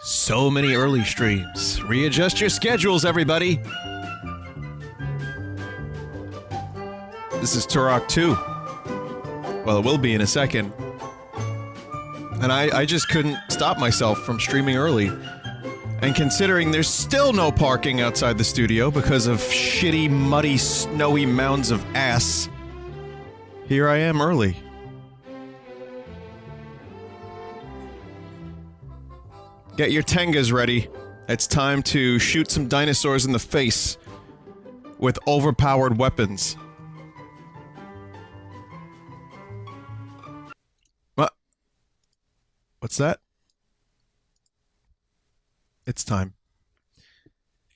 So many early streams. Readjust your schedules, everybody! This is Turok 2. Well, it will be in a second. And I just couldn't stop myself from streaming early. And considering there's still no parking outside the studio because of shitty, muddy, snowy mounds of ass, here I am early. Get your Tengas ready. It's time to shoot some dinosaurs in the face with overpowered weapons. What? What's that? It's time.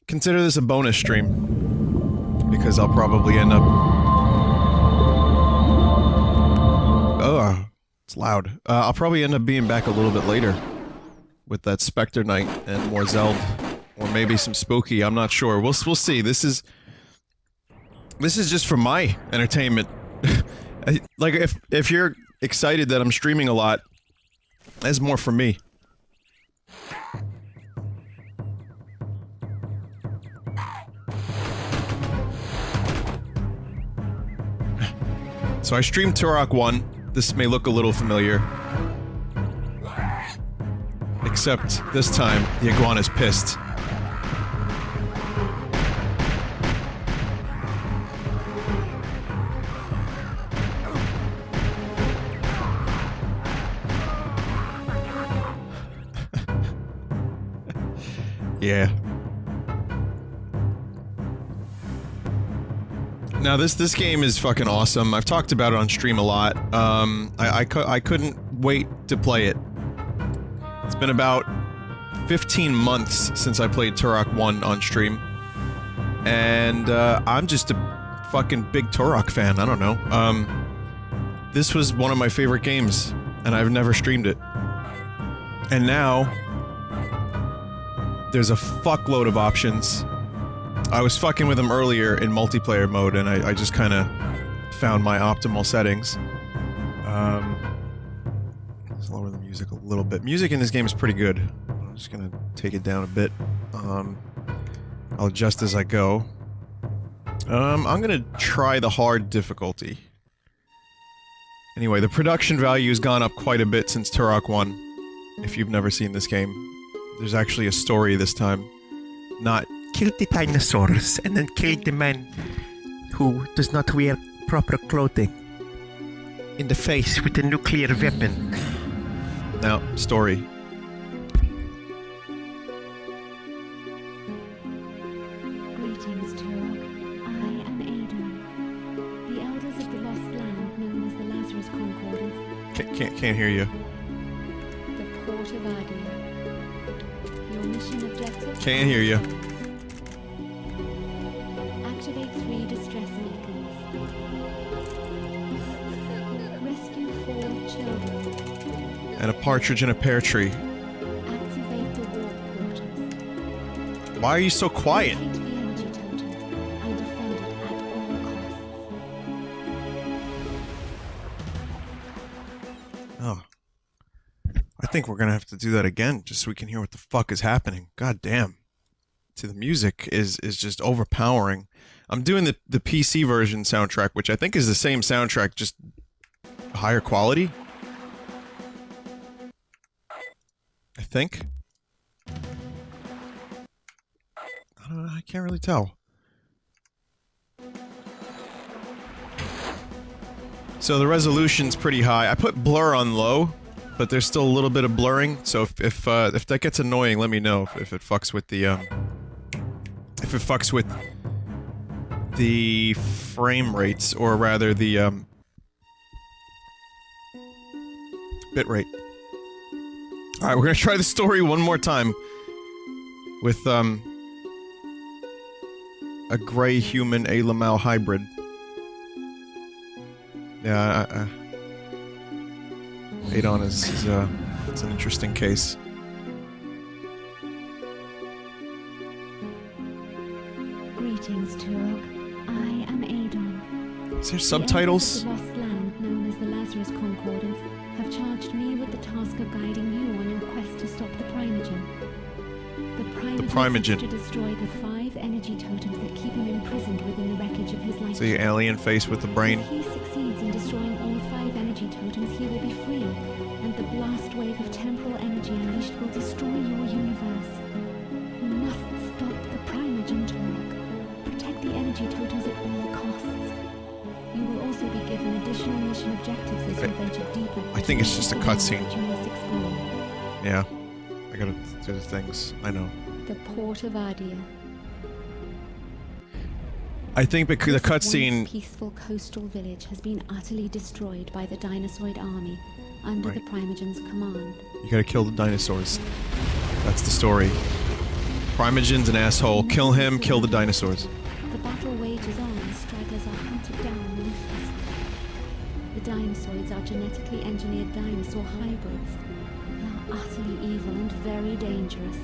Consider this a bonus stream, because I'll probably end up... Oh, it's loud. I'll probably end up being back a little bit later with that Spectre Knight and more Zeld, or maybe some Spooky. I'm not sure. We'll see. This is just for my entertainment. Like, if you're excited that I'm streaming a lot, that's more for me. So I streamed Turok 1. This may look a little familiar. Except, this time, the iguana's pissed. Yeah. Now this game is fucking awesome. I've talked about it on stream a lot. I couldn't wait to play it. It's been about 15 months since I played Turok 1 on stream. And I'm just a fucking big Turok fan, I don't know. This was one of my favorite games, and I've never streamed it. And now there's a fuckload of options. I was fucking with them earlier in multiplayer mode, and I just kinda found my optimal settings. Let's lower the music a little bit. Music in this game is pretty good. I'm just gonna take it down a bit. I'll adjust as I go. I'm gonna try the hard difficulty. Anyway, the production value has gone up quite a bit since Turok 1. If you've never seen this game. There's actually a story this time. Not kill the dinosaurs and then kill the man who does not wear proper clothing in the face with a nuclear weapon. Now, story. Greetings, Turok. I am Adon. The elders of the lost land known as the Lazarus Concordance. Can't hear you. The Port of Adia. Your mission objective? Can't hear you. Activate 3 distress beacons. Rescue 4 children. And a partridge in a pear tree. Activate the warp portals. Why are you so quiet? Locate the energy totem and defend it at all costs. Oh. I think we're gonna have to do that again, just so we can hear what the fuck is happening. God damn. See, the music is just overpowering. I'm doing the PC version soundtrack, which I think is the same soundtrack, just higher quality. I think. I can't really tell. So the resolution's pretty high. I put blur on low, but there's still a little bit of blurring. So if that gets annoying, let me know if it fucks with the if it fucks with the frame rates, or rather the bit rate. All right, we're gonna try the story one more time with a gray human Alamau hybrid. Yeah, Adon is it's an interesting case. Greetings, Turok. I am Adon. Is there subtitles? The lost land known as the Lazarus Concordance have charged me with the task of guiding you on your quest to stop the Primogen. Primogen. To destroy the 5 energy totems that keep him imprisoned within the wreckage of his life. See the alien face with the brain. If he succeeds in destroying all 5 energy totems, he will be free, and the blast wave of temporal energy unleashed will destroy your universe. You must stop the Primogen, Turok. Protect the energy totems at all costs. You will also be given additional mission objectives as you venture deeper. I think it's just a cutscene. You must explore. Yeah. I gotta do the things. I know. The Port of Ardia. I think because the This cutscene... once peaceful coastal village has been utterly destroyed by the Dinosaurid army under the Primogen's command. You gotta kill the dinosaurs. That's the story. Primogen's an asshole. Kill him, kill the dinosaurs. The battle wages on as stragglers are hunted down ruthlessly. The Dinosauroids are genetically engineered dinosaur hybrids. They are utterly evil and very dangerous.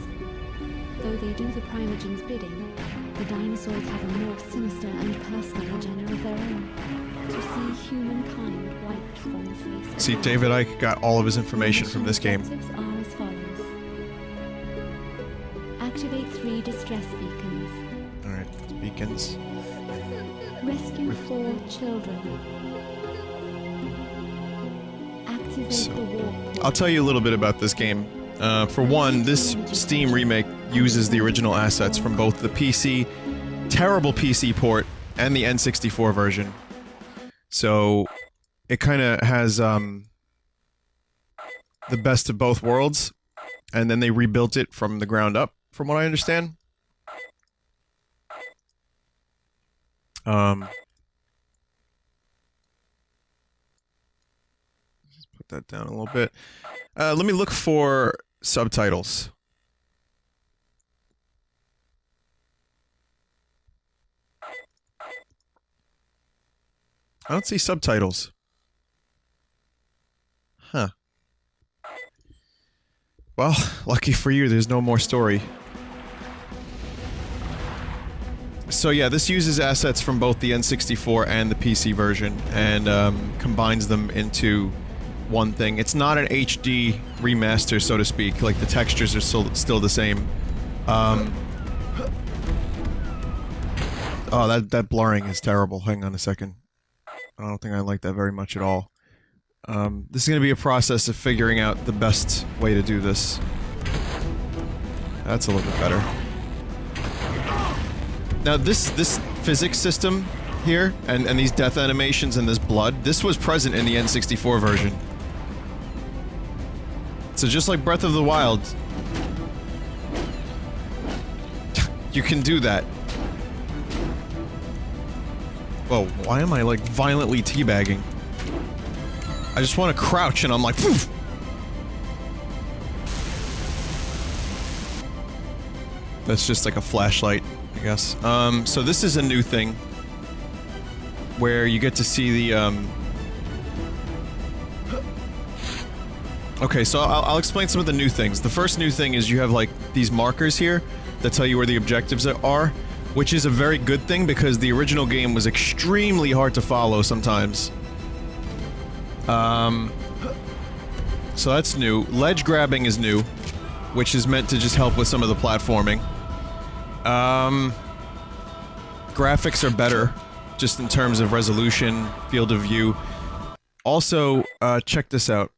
Though they do the Primogen's bidding, the Dinosaurs have a more sinister and personal agenda of their own. To see humankind wiped from the face of See, the David Icke got all of his information from this game. Objectives are as follows. Activate 3 distress beacons. Alright, beacons. Rescue 4 children. Activate So, the warp. I'll tell you a little bit about this game. For one, this Steam remake uses the original assets from both the PC, terrible PC port, and the N64 version. So, it kinda has, the best of both worlds, and then they rebuilt it from the ground up, from what I understand. Just put that down a little bit. Let me look for subtitles. I don't see subtitles. Huh. Well, lucky for you, there's no more story. So yeah, this uses assets from both the N64 and the PC version, and combines them into one thing. It's not an HD remaster, so to speak, like the textures are still the same. Oh, that blurring is terrible. Hang on a second. I don't think I like that very much at all. This is going to be a process of figuring out the best way to do this. That's a little bit better. Now this physics system here, and these death animations and this blood, this was present in the N64 version. So just like Breath of the Wild, you can do that. Whoa, why am I like violently teabagging? I just want to crouch and I'm like, poof! That's just like a flashlight, I guess. So this is a new thing where you get to see the, Okay, so I'll explain some of the new things. The first new thing is you have, like, these markers here that tell you where the objectives are, which is a very good thing because the original game was extremely hard to follow sometimes. So that's new. Ledge grabbing is new, which is meant to just help with some of the platforming. Graphics are better, just in terms of resolution, field of view. Also, check this out.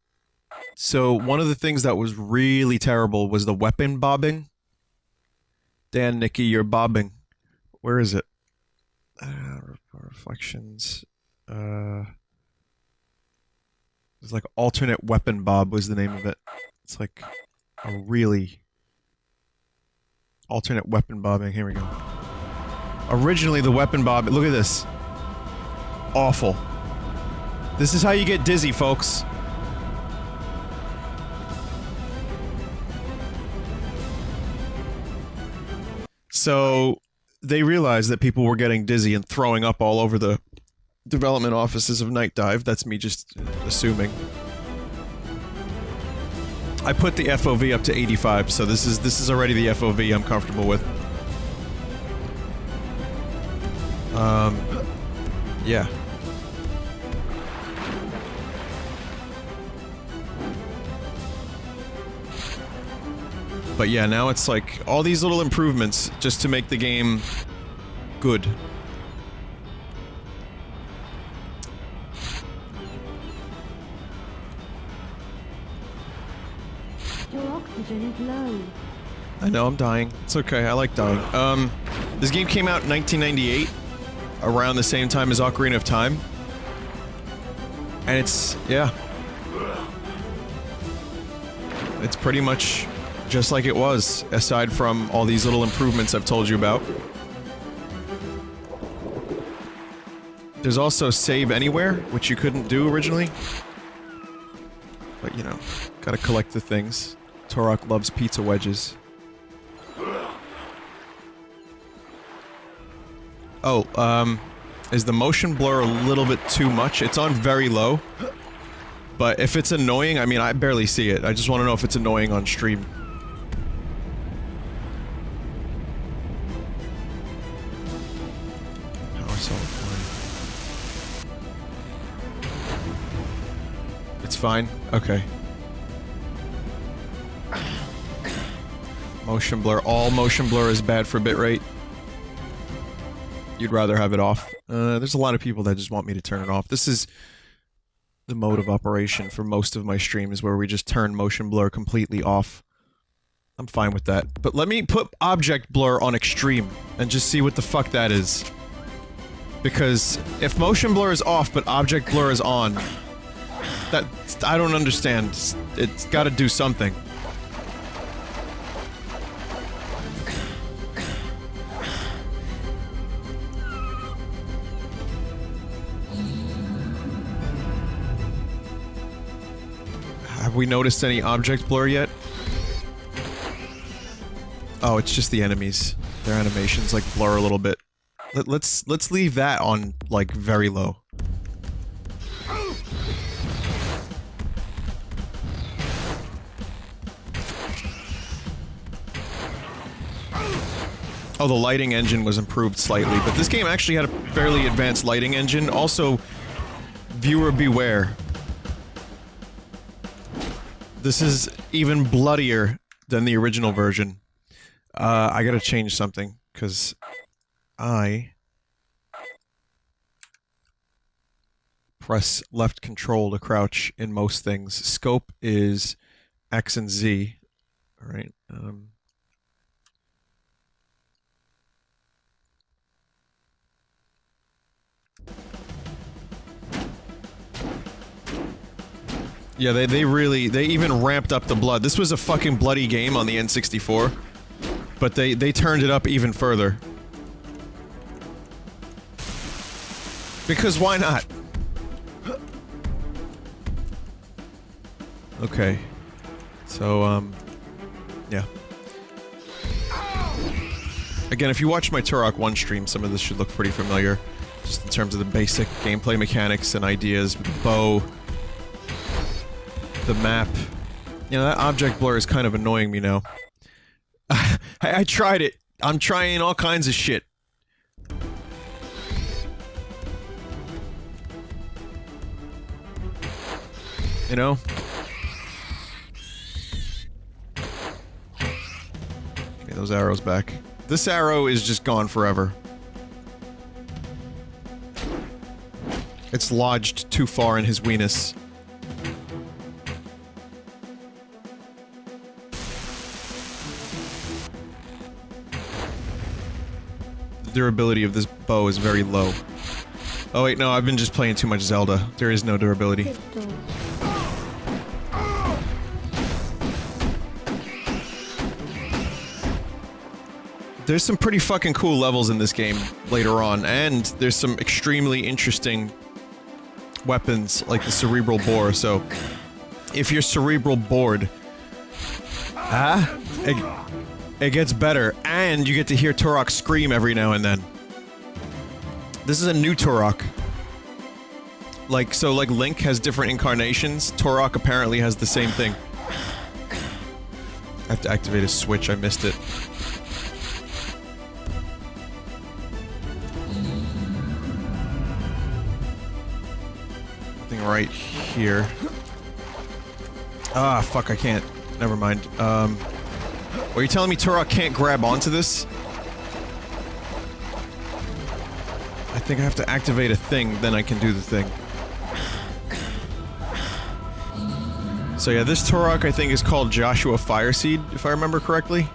So, one of the things that was really terrible was the weapon bobbing. Dan, Nikki, you're bobbing. Where is it? Reflections. It's like alternate weapon bob was the name of it. It's like a really... alternate weapon bobbing. Here we go. Originally, the weapon bob... Look at this. Awful. This is how you get dizzy, folks. So, they realized that people were getting dizzy and throwing up all over the development offices of Night Dive. That's me just assuming. I put the FOV up to 85, so this is already the FOV I'm comfortable with. Yeah. But yeah, now it's like all these little improvements just to make the game good. Your oxygen is low. I know, I'm dying. It's okay, I like dying. This game came out in 1998, around the same time as Ocarina of Time. And it's, yeah. It's pretty much just like it was, aside from all these little improvements I've told you about. There's also save anywhere, which you couldn't do originally. But, you know, gotta collect the things. Turok loves pizza wedges. Oh, is the motion blur a little bit too much? It's on very low. But if it's annoying, I mean, I barely see it. I just want to know if it's annoying on stream. Power solid fine. It's fine? Okay. Motion blur. All motion blur is bad for bitrate. You'd rather have it off. There's a lot of people that just want me to turn it off. This is the mode of operation for most of my streams, where we just turn motion blur completely off. I'm fine with that. But let me put object blur on extreme, and just see what the fuck that is. Because if motion blur is off, but object blur is on, that... I don't understand. It's gotta do something. Have we noticed any object blur yet? Oh, it's just the enemies. Their animations like blur a little bit. Let's leave that on like very low. Oh, the lighting engine was improved slightly, but this game actually had a fairly advanced lighting engine. Also, viewer beware. This is even bloodier than the original version. I gotta change something, because I press left control to crouch in most things. Scope is X and Z. Alright, yeah, they even ramped up the blood. This was a fucking bloody game on the N64, but they turned it up even further. Because why not? Okay. So, yeah. Again, if you watch my Turok 1 stream, some of this should look pretty familiar. Just in terms of the basic gameplay mechanics and ideas with the bow. The map. You know, that object blur is kind of annoying me now. I tried it. I'm trying all kinds of shit. You know? Give me those arrows back. This arrow is just gone forever. It's lodged too far in his weenus. Durability of this bow is very low. Oh wait, no, I've been just playing too much Zelda. There is no durability. There's some pretty fucking cool levels in this game later on, and there's some extremely interesting weapons, like the cerebral boar, so... If you're cerebral bored... It gets better, and you get to hear Turok scream every now and then. This is a new Turok. Like, so like Link has different incarnations, Turok apparently has the same thing. I have to activate a switch, I missed it. Nothing right here. Ah, fuck, I can't. Never mind. Are you telling me Turok can't grab onto this? I think I have to activate a thing, then I can do the thing. So yeah, this Turok I think is called Joshua Fireseed, if I remember correctly.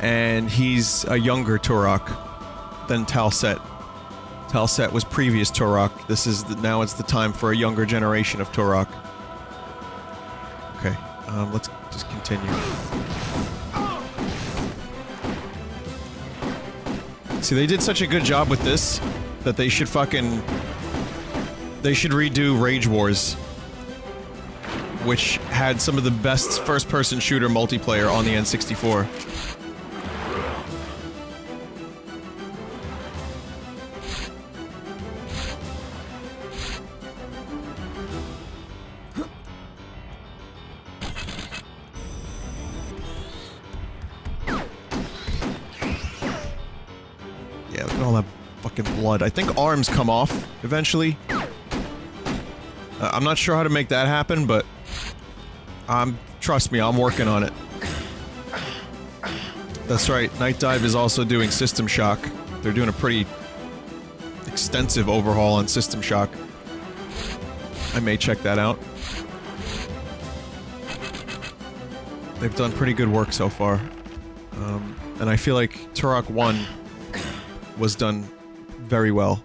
And he's a younger Turok than Talset. Talset was previous Turok. This is now it's the time for a younger generation of Turok. Okay, let's just continue. See, they did such a good job with this that they should fucking... They should redo Rage Wars, which had some of the best first-person shooter multiplayer on the N64. Yeah, look at all that fucking blood. I think arms come off eventually. I'm not sure how to make that happen, but trust me, I'm working on it. That's right, Night Dive is also doing System Shock. They're doing a pretty extensive overhaul on System Shock. I may check that out. They've done pretty good work so far. And I feel like Turok 1 was done very well.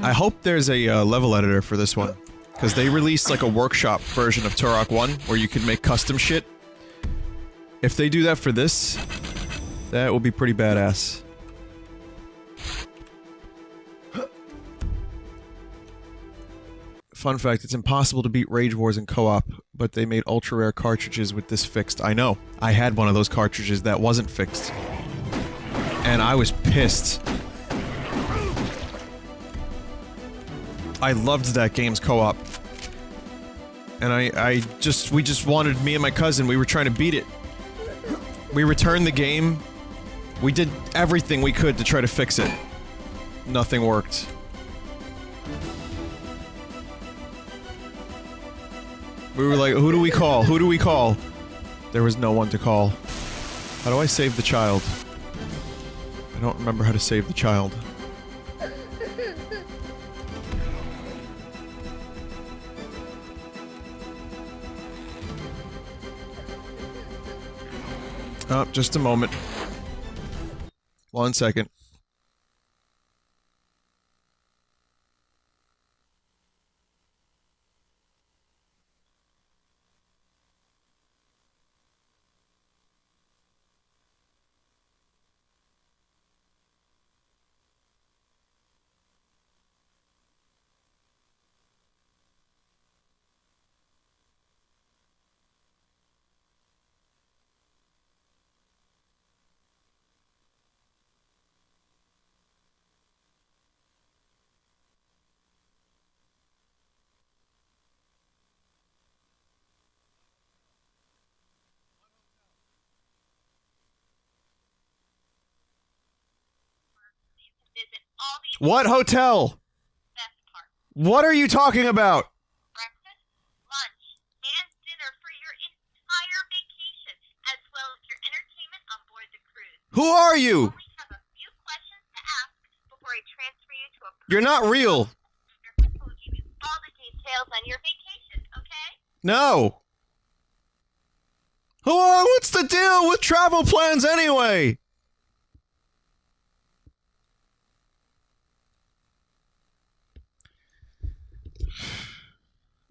I hope there's a level editor for this one. Because they released like a workshop version of Turok 1 where you could make custom shit. If they do that for this, that will be pretty badass. Fun fact, it's impossible to beat Rage Wars in co-op, but they made ultra-rare cartridges with this fixed. I know. I had one of those cartridges that wasn't fixed. And I was pissed. I loved that game's co-op. And we just wanted, me and my cousin, we were trying to beat it. We returned the game. We did everything we could to try to fix it. Nothing worked. We were like, who do we call? Who do we call? There was no one to call. How do I save the child? I don't remember how to save the child. Oh, just a moment. 1 second. What hotel? What are you talking about? Breakfast, lunch, and dinner for your entire vacation, as well as your entertainment on board the cruise. Who are you? We have a few questions to ask before I transfer you to a... You're not real. We'll give you all the details on your vacation, okay? No. What's the deal with travel plans anyway?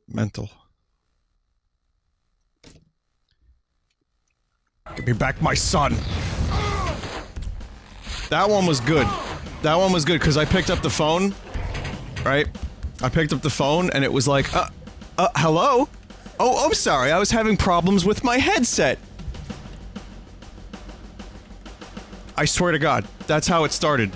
Mental. Give me back my son. That one was good. That one was good because I picked up the phone, right? I picked up the phone and it was like, hello? Oh, I'm sorry, I was having problems with my headset. I swear to God, that's how it started.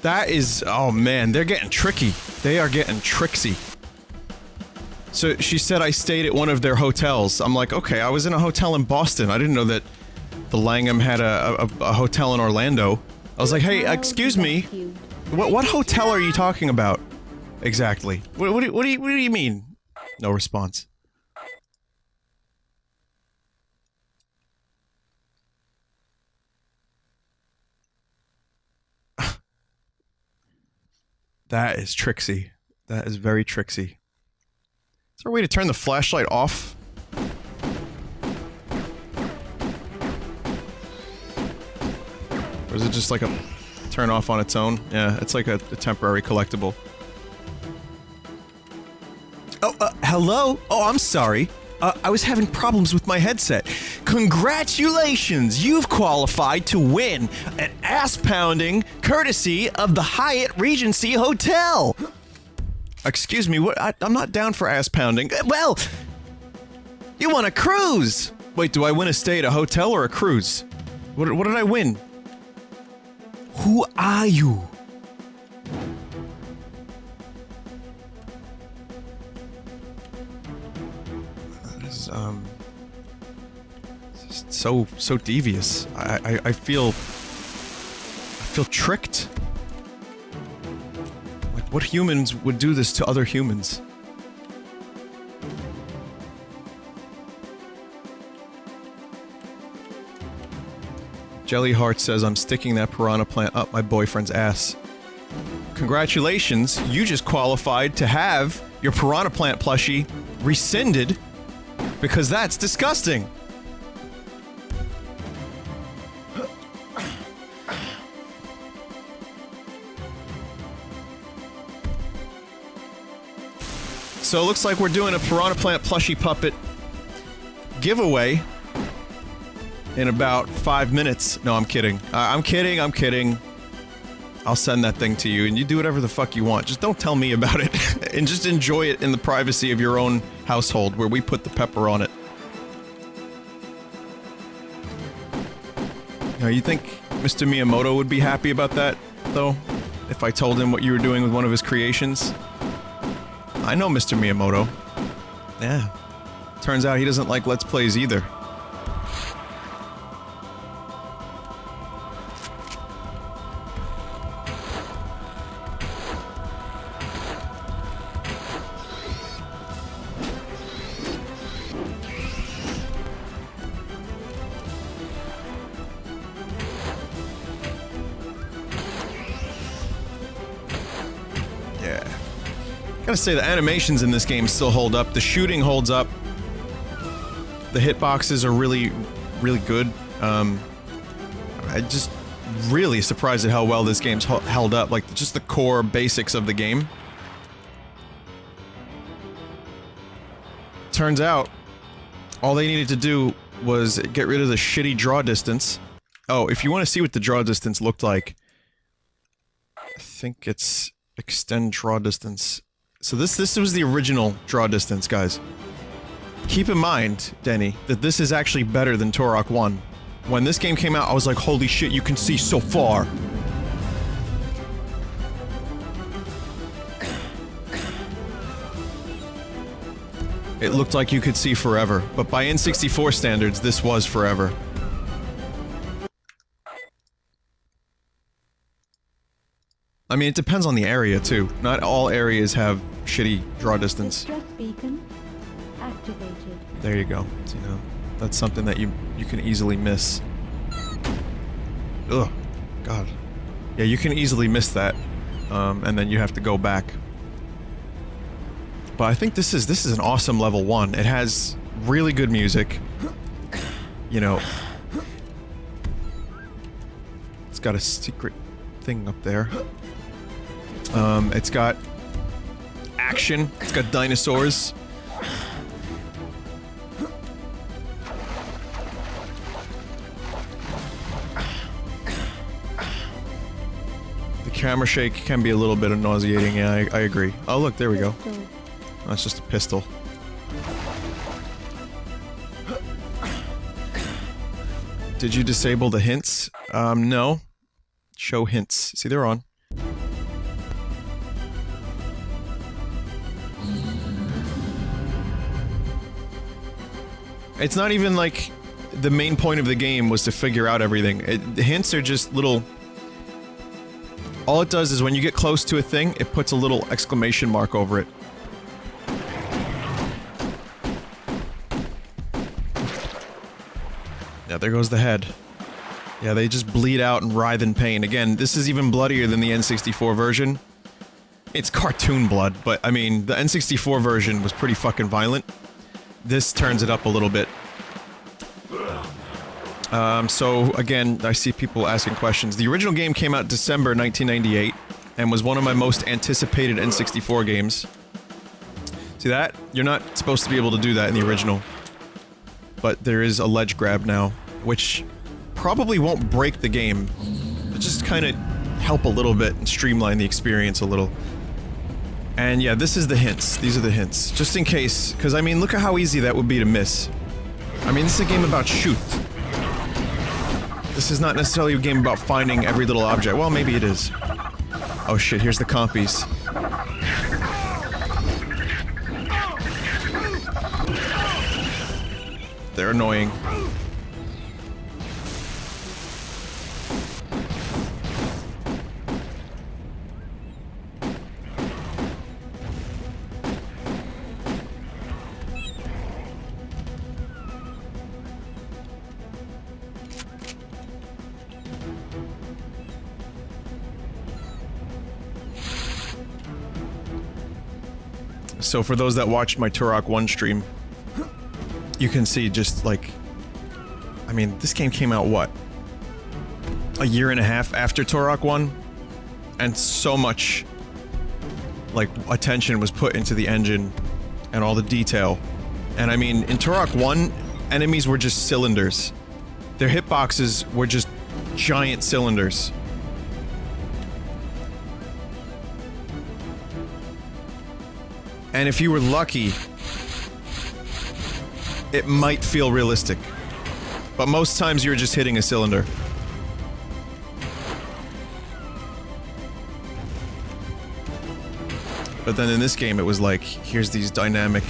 That is... oh man, they're getting tricky. They are getting tricksy. So, she said I stayed at one of their hotels. I'm like, okay, I was in a hotel in Boston. I didn't know that the Langham had a hotel in Orlando. I was like, hey, excuse me. What hotel are you talking about? Exactly. What do you mean? No response. That is tricksy. That is very tricksy. Is there a way to turn the flashlight off? Or is it just like a turn off on its own? Yeah, it's like a temporary collectible. Oh, hello? Oh, I'm sorry. I was having problems with my headset. Congratulations! You've qualified to win an ass-pounding courtesy of the Hyatt Regency Hotel! Excuse me, what? I'm not down for ass-pounding. Well, you won a cruise! Wait, do I win a stay at a hotel or a cruise? What did I win? Who are you? So devious. I feel tricked. Like, what humans would do this to other humans? Jellyheart says, I'm sticking that piranha plant up my boyfriend's ass. Congratulations, you just qualified to have your piranha plant plushie rescinded because that's disgusting. So it looks like we're doing a piranha plant plushie puppet giveaway in about 5 minutes. No, I'm kidding. I'm kidding. I'll send that thing to you, and you do whatever the fuck you want. Just don't tell me about it, and just enjoy it in the privacy of your own household, where we put the pepper on it. Now, you think Mr. Miyamoto would be happy about that, though? If I told him what you were doing with one of his creations? I know Mr. Miyamoto. Yeah. Turns out he doesn't like Let's Plays either. Gotta say, the animations in this game still hold up. The shooting holds up. The hitboxes are really, really good. I'm just really surprised at how well this game's held up. Like, just the core basics of the game. Turns out, all they needed to do was get rid of the shitty draw distance. Oh, if you want to see what the draw distance looked like, I think it's extend draw distance. So this was the original draw distance, guys. Keep in mind, Denny, that this is actually better than Turok 1. When this game came out, I was like, holy shit, you can see so far! It looked like you could see forever, but by N64 standards, this was forever. I mean, it depends on the area, too. Not all areas have shitty draw distance. Distress beacon activated. There you go. So, you know, that's something that you can easily miss. Ugh. God. Yeah, you can easily miss that. And then you have to go back. But I think this is an awesome level 1. It has really good music. You know. It's got a secret thing up there. It's got action. It's got dinosaurs. The camera shake can be a little bit nauseating, yeah, I agree. Oh look, there we go. That's just a pistol. Did you disable the hints? No. Show hints. See, they're on. It's not even like the main point of the game was to figure out everything. The hints are just little... All it does is when you get close to a thing, it puts a little exclamation mark over it. Yeah, there goes the head. Yeah, they just bleed out and writhe in pain. Again, this is even bloodier than the N64 version. It's cartoon blood, but I mean, the N64 version was pretty fucking violent. This turns it up a little bit. So again, I see people asking questions. The original game came out December 1998 and was one of my most anticipated N64 games. See that? You're not supposed to be able to do that in the original. But there is a ledge grab now, which probably won't break the game, but just kind of help a little bit and streamline the experience a little. And yeah, this is the hints. These are the hints. Just in case, because I mean, look at how easy that would be to miss. I mean, this is a game about shoot. This is not necessarily a game about finding every little object. Well, maybe it is. Oh shit, here's the compies. They're annoying. So for those that watched my Turok 1 stream, you can see just like... I mean, this game came out, what? A year and a half after Turok 1? And so much, like, attention was put into the engine and all the detail. And I mean, in Turok 1, enemies were just cylinders. Their hitboxes were just giant cylinders. And if you were lucky, it might feel realistic. But most times you're just hitting a cylinder. But then in this game it was like, here's these dynamic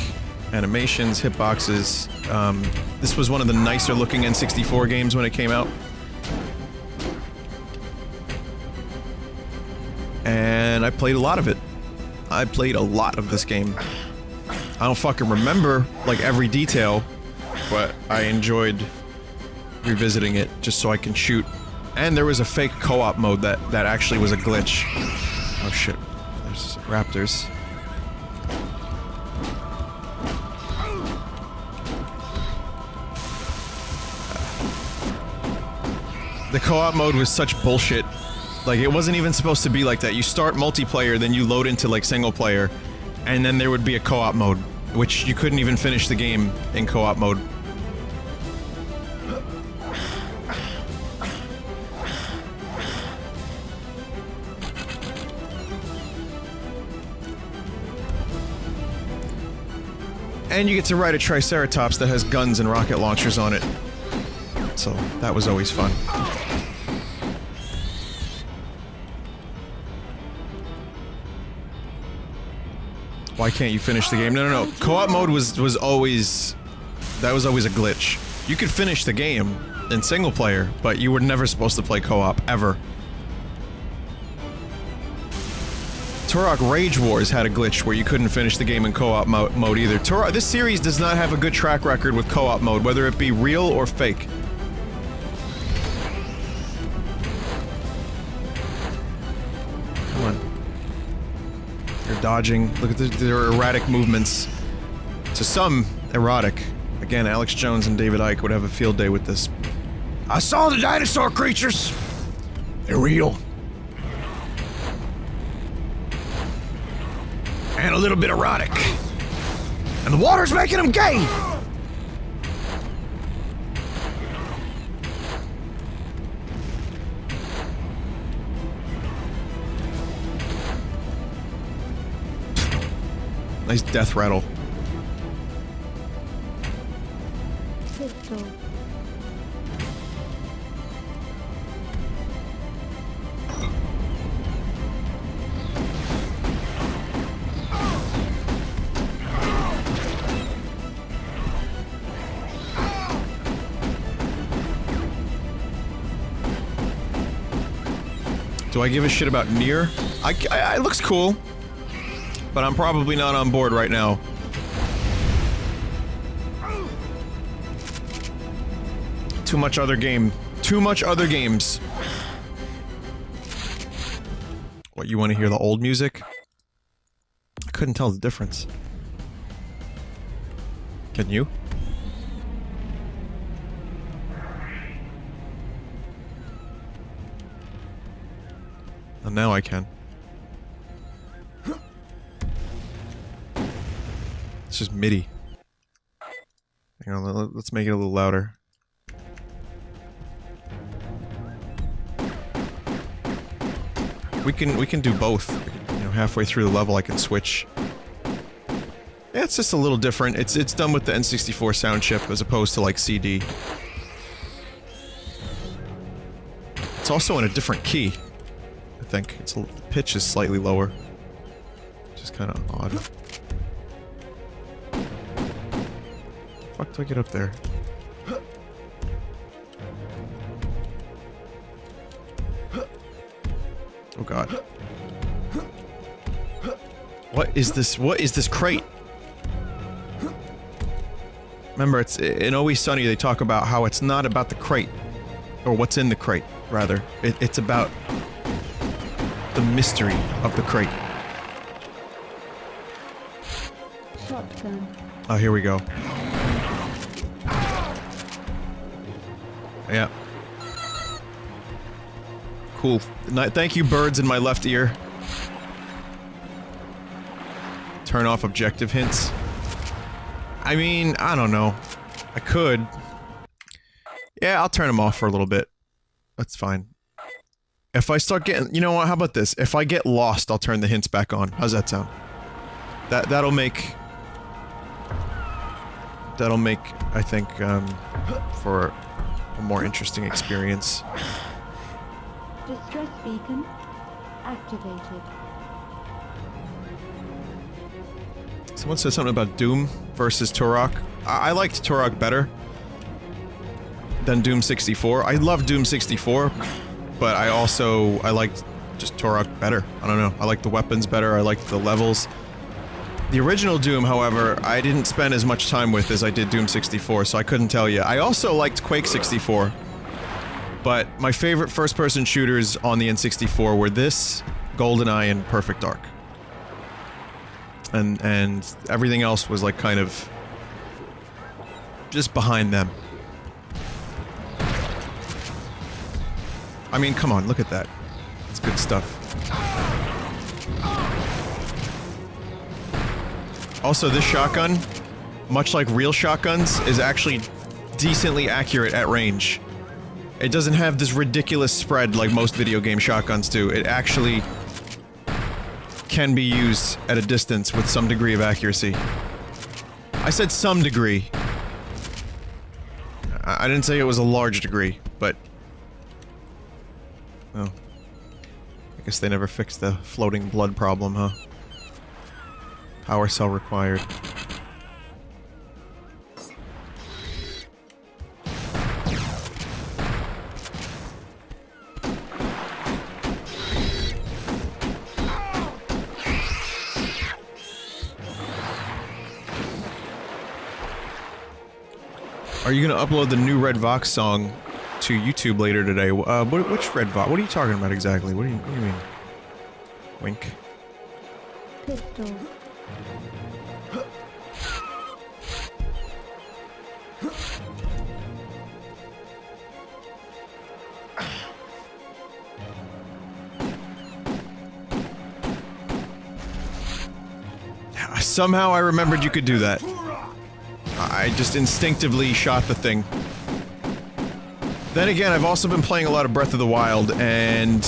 animations, hitboxes. This was one of the nicer looking N64 games when it came out. And I played a lot of it. I played a lot of this game. I don't fucking remember, like, every detail, but I enjoyed revisiting it just so I can shoot. And there was a fake co-op mode that actually was a glitch. Oh shit. There's raptors. The co-op mode was such bullshit. Like, it wasn't even supposed to be like that. You start multiplayer, then you load into, like, single player, and then there would be a co-op mode, which you couldn't even finish the game in co-op mode. And you get to ride a Triceratops that has guns and rocket launchers on it. So, that was always fun. Why can't you finish the game? No, no, no. Co-op mode was always... That was always a glitch. You could finish the game in single player, but you were never supposed to play co-op, ever. Turok Rage Wars had a glitch where you couldn't finish the game in co-op mode either. This series does not have a good track record with co-op mode, whether it be real or fake. Come on. They're dodging. Look at their erratic movements. To some, erotic. Again, Alex Jones and David Icke would have a field day with this. I saw the dinosaur creatures! They're real. And a little bit erotic. And the water's making them gay! Nice death rattle. Do I give a shit about Nier? It looks cool, but I'm probably not on board right now. Too much other game. Too much other games. What, you want to hear the old music? couldn't tell the difference. Can you? And now I can. It's just MIDI. Hang on, let's make it a little louder. We can do both. You know, halfway through the level I can switch. Yeah, it's just a little different. It's done with the N64 sound chip as opposed to like CD. It's also in a different key. I think the pitch is slightly lower. Just kind of odd. Fuck do I get up there? Oh god. What is this? What is this crate? Remember, it's in Always Sunny they talk about how it's not about the crate. Or what's in the crate, rather. It's about the mystery of the crate. Shotgun. Oh, here we go. Yeah. Cool. Thank you, birds in my left ear. Turn off objective hints. I mean, I don't know. I could. Yeah, I'll turn them off for a little bit. That's fine. If I start getting... You know what, how about this? If I get lost, I'll turn the hints back on. How's that sound? That'll make... That'll make, I think, for a more interesting experience. Distress beacon activated. Someone said something about Doom versus Turok. I liked Turok better than Doom 64. I love Doom 64, but I liked just Turok better. I don't know. I like the weapons better. I liked the levels. The original Doom, however, I didn't spend as much time with as I did Doom 64, so I couldn't tell you. I also liked Quake 64, but my favorite first-person shooters on the N64 were this, GoldenEye, and Perfect Dark. And everything else was like kind of just behind them. I mean, come on, look at that. It's good stuff. Also, this shotgun, much like real shotguns, is actually decently accurate at range. It doesn't have this ridiculous spread like most video game shotguns do. It actually can be used at a distance with some degree of accuracy. I said some degree. I didn't say it was a large degree, but... Oh. I guess they never fixed the floating blood problem, huh? Power cell required. Are you gonna upload the new Red Vox song to YouTube later today? Which Red Vox? What are you talking about exactly? What do you mean? Wink. Pistol. Somehow I remembered you could do that. I just instinctively shot the thing. Then again, I've also been playing a lot of Breath of the Wild, and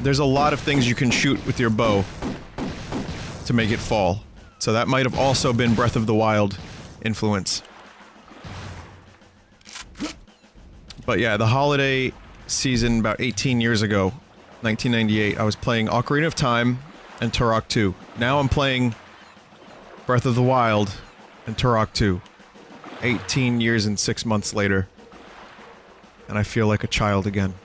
there's a lot of things you can shoot with your bow to make it fall. So that might have also been Breath of the Wild influence. But yeah, the holiday season about 18 years ago, 1998, I was playing Ocarina of Time and Turok 2. Now I'm playing Breath of the Wild and Turok 2. 18 years and 6 months later. And I feel like a child again.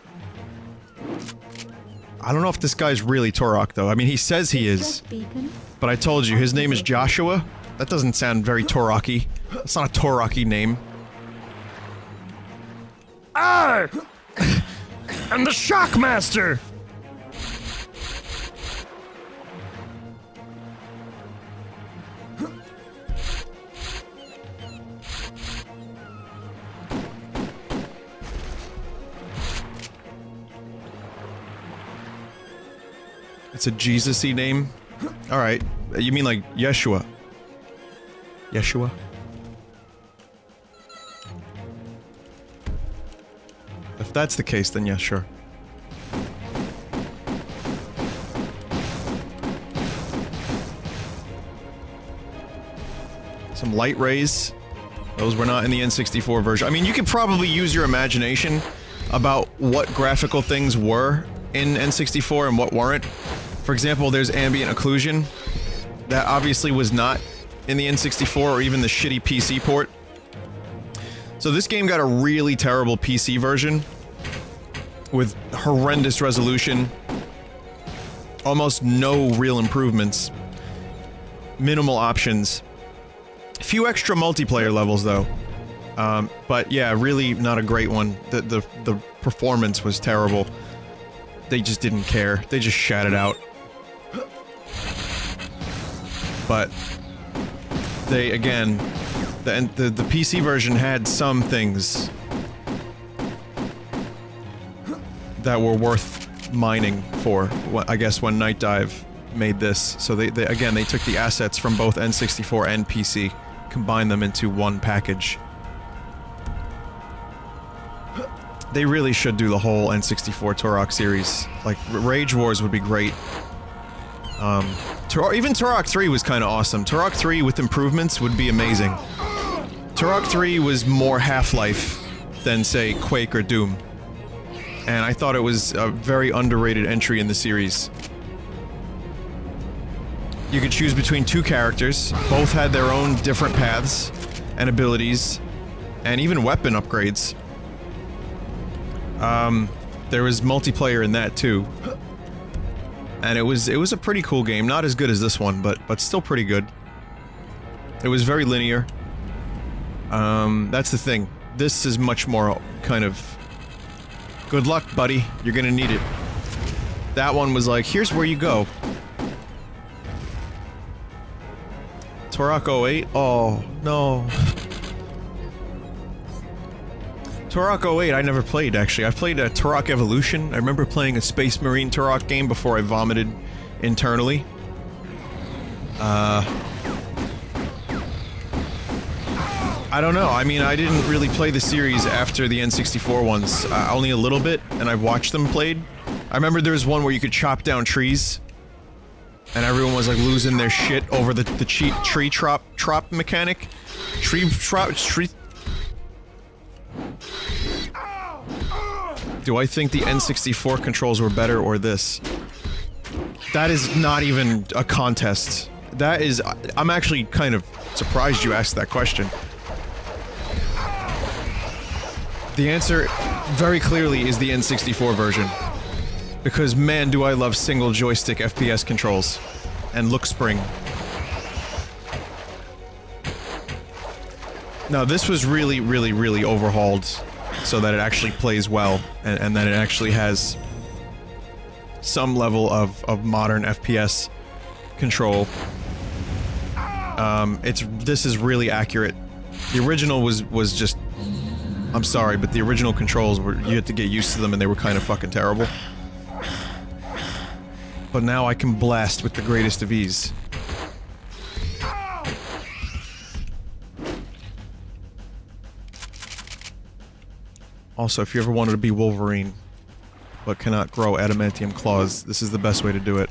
I don't know if this guy's really Turok, though. I mean, he says he is. But I told you, his name is Joshua? That doesn't sound very Turok-y. That's not a Turok-y name. I am the Shockmaster! It's a Jesus-y name? Alright. You mean like Yeshua? Yeshua? If that's the case, then yeah, sure. Some light rays. Those were not in the N64 version. I mean, you could probably use your imagination about what graphical things were in N64 and what weren't. For example, there's ambient occlusion. That obviously was not in the N64 or even the shitty PC port. So this game got a really terrible PC version with horrendous resolution, almost no real improvements, minimal options. Few extra multiplayer levels though, but yeah, really not a great one. The performance was terrible. They just didn't care. They just shat it out. But they again, the PC version had some things that were worth mining for. I guess when Night Dive made this, so they took the assets from both N64 and PC. Combine them into one package. They really should do the whole N64 Turok series. Like, Rage Wars would be great. Even Turok 3 was kinda awesome. Turok 3 with improvements would be amazing. Turok 3 was more Half-Life than, say, Quake or Doom. And I thought it was a very underrated entry in the series. You could choose between two characters, both had their own different paths and abilities, and even weapon upgrades. There was multiplayer in that too. And it was a pretty cool game, not as good as this one, but still pretty good. It was very linear. That's the thing. This is much more kind of good luck, buddy, you're gonna need it. That one was like, here's where you go. Turok 08? Oh, no. Turok 08 I never played, actually. I played a Turok Evolution. I remember playing a Space Marine Turok game before I vomited internally. I don't know. I mean, I didn't really play the series after the N64 ones. Only a little bit, and I've watched them played. I remember there was one where you could chop down trees. And everyone was like losing their shit over the cheap tree trop mechanic. Tree. Do I think the N64 controls were better or this? That is not even a contest. That is... I'm actually kind of surprised you asked that question. The answer, very clearly, is the N64 version. Because man, do I love single joystick FPS controls. And look spring. No, this was really, really, really overhauled so that it actually plays well, and that it actually has some level of modern FPS control. This is really accurate. The original was just... I'm sorry, but the original controls were... You had to get used to them and they were kind of fucking terrible. But now I can blast with the greatest of ease. Also, if you ever wanted to be Wolverine, but cannot grow adamantium claws, this is the best way to do it.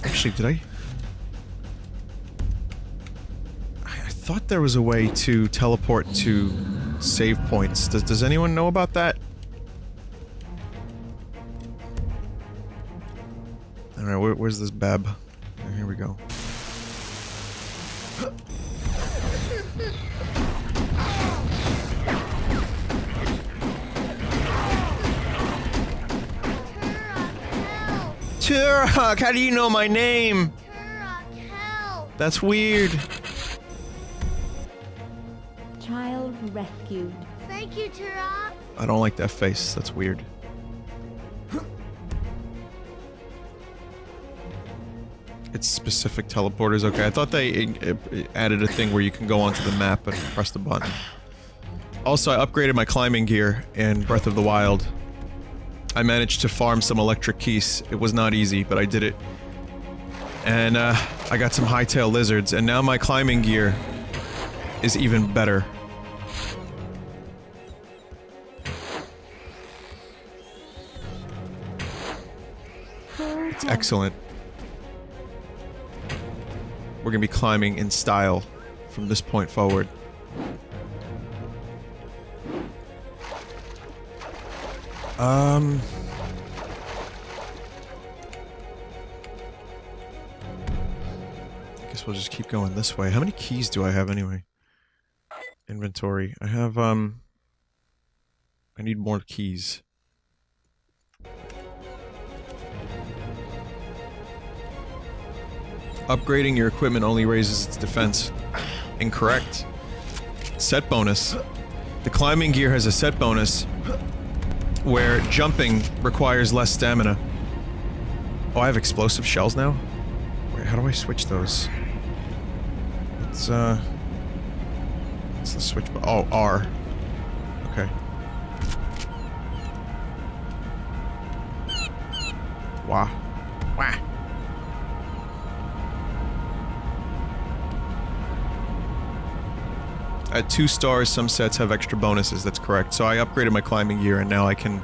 Actually, did I thought there was a way to teleport to save points. Does anyone know about that? Alright, where's this bab? Oh, here we go. Turok, how do you know my name? Turok, help! That's weird. Child rescued. Thank you, Turok. I don't like that face. That's weird. It's specific teleporters. Okay, I thought they added a thing where you can go onto the map and press the button. Also, I upgraded my climbing gear in Breath of the Wild. I managed to farm some electric keys. It was not easy, but I did it. And, I got some hightail lizards, and now my climbing gear is even better. It's excellent. We're gonna be climbing in style from this point forward. I guess we'll just keep going this way. How many keys do I have anyway? Inventory. I have, I need more keys. Upgrading your equipment only raises its defense. Incorrect. Set bonus. The climbing gear has a set bonus where jumping requires less stamina. Oh, I have explosive shells now? Wait, how do I switch those? It's the switch oh, R. Okay. Wah. Wah. At 2 stars, some sets have extra bonuses, that's correct. So I upgraded my climbing gear and now I can...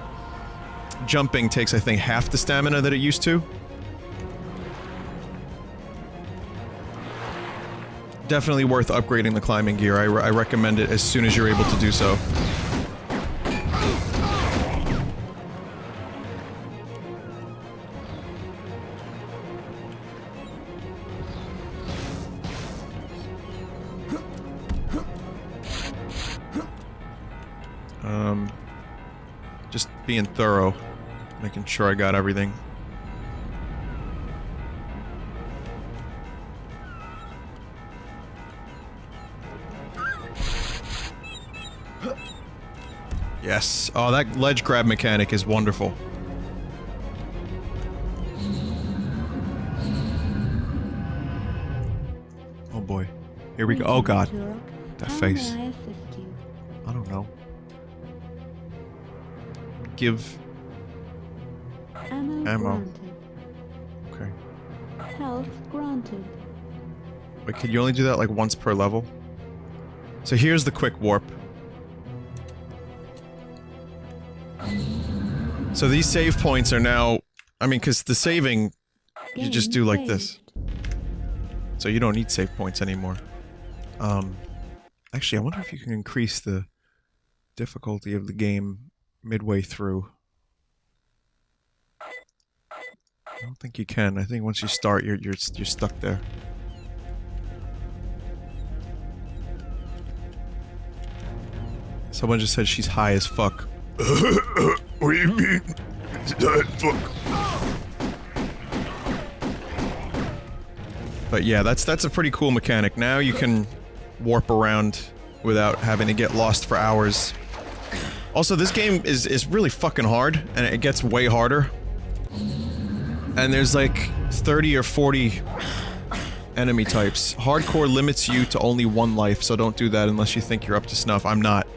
Jumping takes, I think, half the stamina that it used to. Definitely worth upgrading the climbing gear. I recommend it as soon as you're able to do so. Just being thorough, making sure I got everything. Yes. Oh, that ledge grab mechanic is wonderful. Oh boy. Here we go. Oh god. That face. How may I assist you? I don't know. Give ammo. Granted. Okay. Health granted. Wait, could you only do that like once per level? So here's the quick warp. So these save points are now... I mean, because the saving, you just do like this. So you don't need save points anymore. Actually, I wonder if you can increase the difficulty of the game midway through. I don't think you can. I think once you start, you're stuck there. Someone just said she's high as fuck. What do you mean? Fuck. But yeah, that's a pretty cool mechanic. Now you can warp around without having to get lost for hours. Also, this game is really fucking hard, and it gets way harder. And there's like 30 or 40 enemy types. Hardcore limits you to only 1 life, so don't do that unless you think you're up to snuff. I'm not.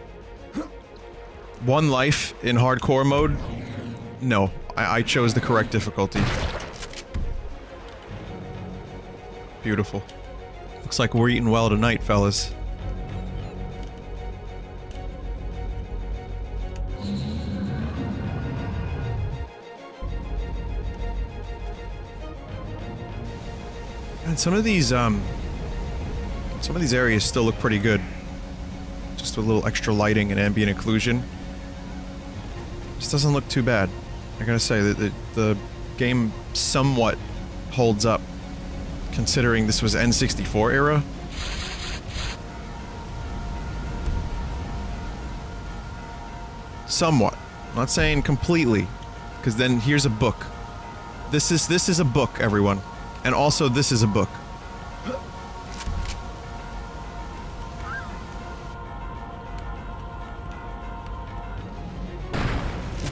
1 life in hardcore mode? No. I chose the correct difficulty. Beautiful. Looks like we're eating well tonight, fellas. And some of these areas still look pretty good. Just with a little extra lighting and ambient occlusion. Just doesn't look too bad. I gotta say that the game somewhat holds up, considering this was N64 era. Somewhat. I'm not saying completely, because then here's a book. This is a book, everyone. And also, this is a book.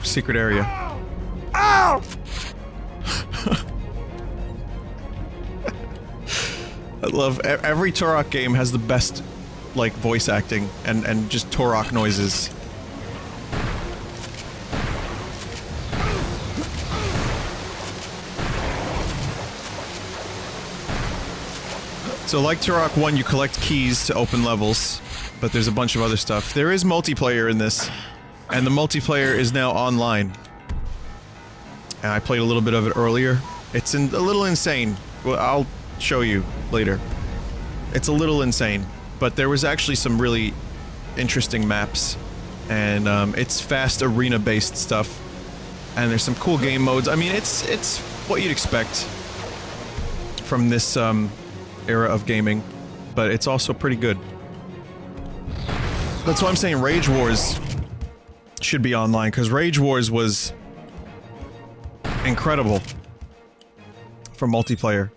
Secret area. Ow! I love every Turok game has the best, like, voice acting and just Turok noises. So like Turok 1, you collect keys to open levels, but there's a bunch of other stuff. There is multiplayer in this, and the multiplayer is now online. And I played a little bit of it earlier. It's a little insane. Well, I'll show you later. It's a little insane, but there was actually some really interesting maps, and it's fast arena-based stuff, and there's some cool game modes. I mean, it's what you'd expect from this era of gaming, but it's also pretty good. That's why I'm saying Rage Wars should be online, because Rage Wars was incredible for multiplayer.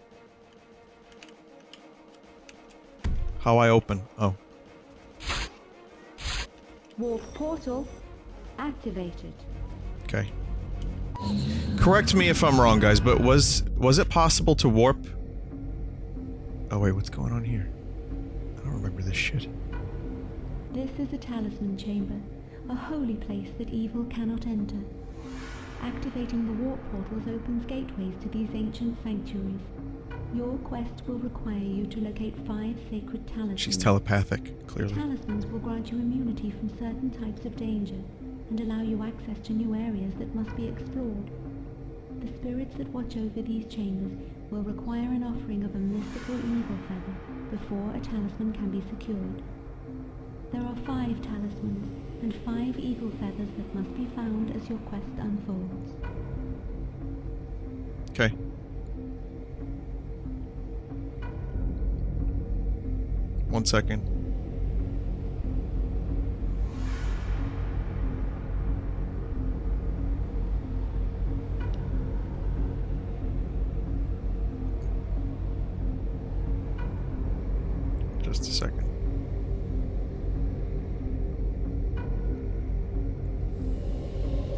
How I open? Oh. Warp portal activated. Okay. Correct me if I'm wrong, guys, but was it possible to warp? Oh wait, what's going on here? I don't remember this shit. This is a talisman chamber, a holy place that evil cannot enter. Activating the warp portals opens gateways to these ancient sanctuaries. Your quest will require you to locate 5 sacred talismans. She's telepathic, clearly. Talismans will grant you immunity from certain types of danger and allow you access to new areas that must be explored. The spirits that watch over these chambers will require an offering of a mystical eagle feather before a talisman can be secured. There are 5 talismans and 5 eagle feathers that must be found as your quest unfolds. Okay. One second. Just a second.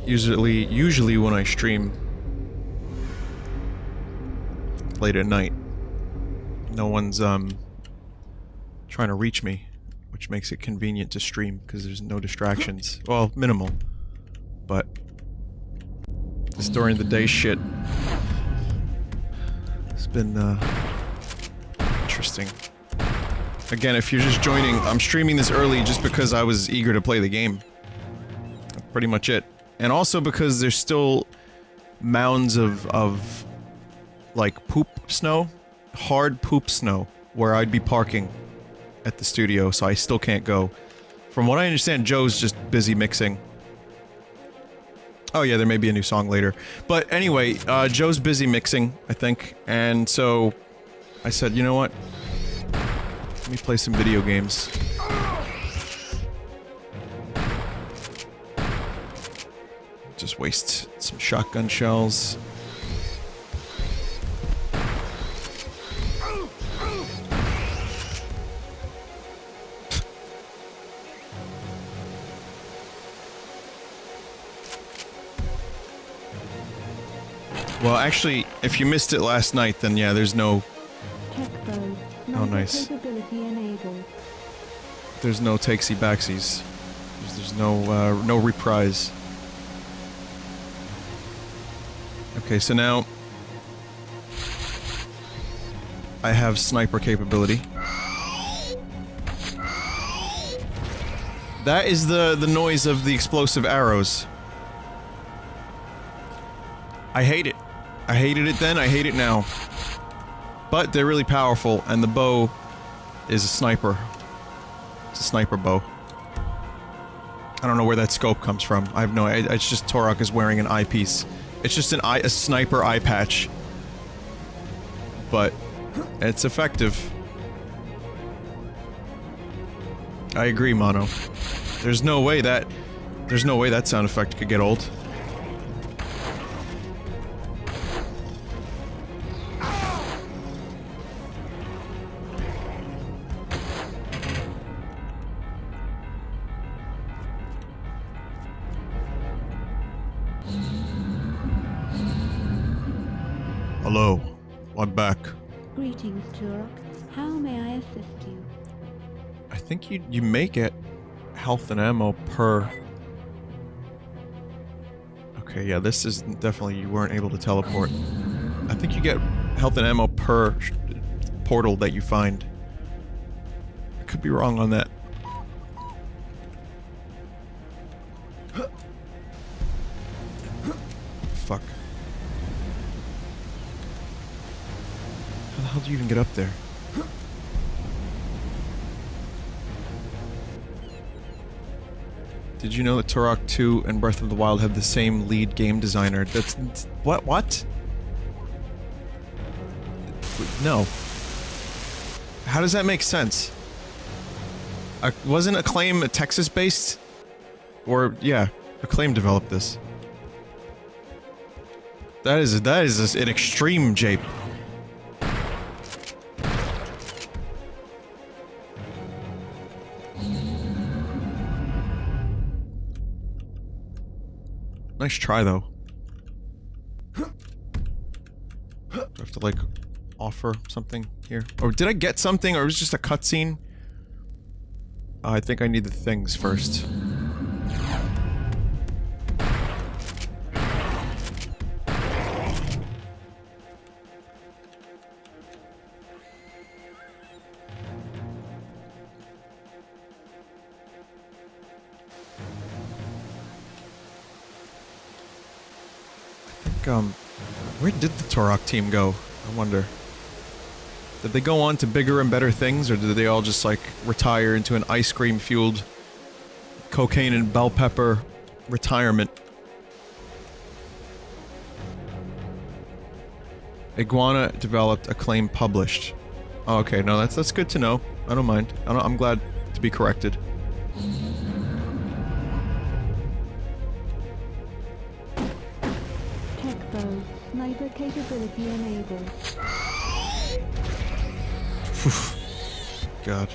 Usually when I stream late at night, no one's trying to reach me, which makes it convenient to stream because there's no distractions. Well, minimal, but this during the day shit. It's been interesting. Again, if you're just joining, I'm streaming this early just because I was eager to play the game. That's pretty much it. And also because there's still mounds of like poop snow, hard poop snow, where I'd be parking at the studio, so I still can't go. From what I understand, Joe's just busy mixing. Oh yeah, there may be a new song later. But anyway, Joe's busy mixing, I think, and so I said, you know what? Let me play some video games. Just waste some shotgun shells. Well, actually, if you missed it last night, then yeah, there's no... Oh, nice. There's no takesy-backsies. There's no, no reprise. Okay, so now... I have sniper capability. That is the noise of the explosive arrows. I hate it. I hated it then, I hate it now. But they're really powerful, and the bow is a sniper. It's a sniper bow. I don't know where that scope comes from. I have no idea. It's just Turok is wearing an eyepiece. It's just a sniper eye patch. But it's effective. I agree, Mono. There's no way that sound effect could get old. Hello, I'm back. Greetings, Turok. How may I assist you? I think you may get health and ammo per... Okay, yeah, this is definitely you weren't able to teleport. I think you get health and ammo per portal that you find. I could be wrong on that. Fuck. How the hell do you even get up there? Did you know that Turok 2 and Breath of the Wild have the same lead game designer? That's... What? What? No. How does that make sense? Wasn't Acclaim Texas-based? Or, yeah, Acclaim developed this. That is an extreme jape. Nice try, though. Do I have to, like, offer something here? Or did I get something, or was it just a cutscene? I think I need the things first. Where did the Turok team go? I wonder. Did they go on to bigger and better things, or did they all just, like, retire into an ice cream-fueled cocaine and bell pepper retirement? Iguana developed, Acclaim published. Oh, okay, no, that's good to know. I don't mind. I'm glad to be corrected. Sniper capability enabled. God.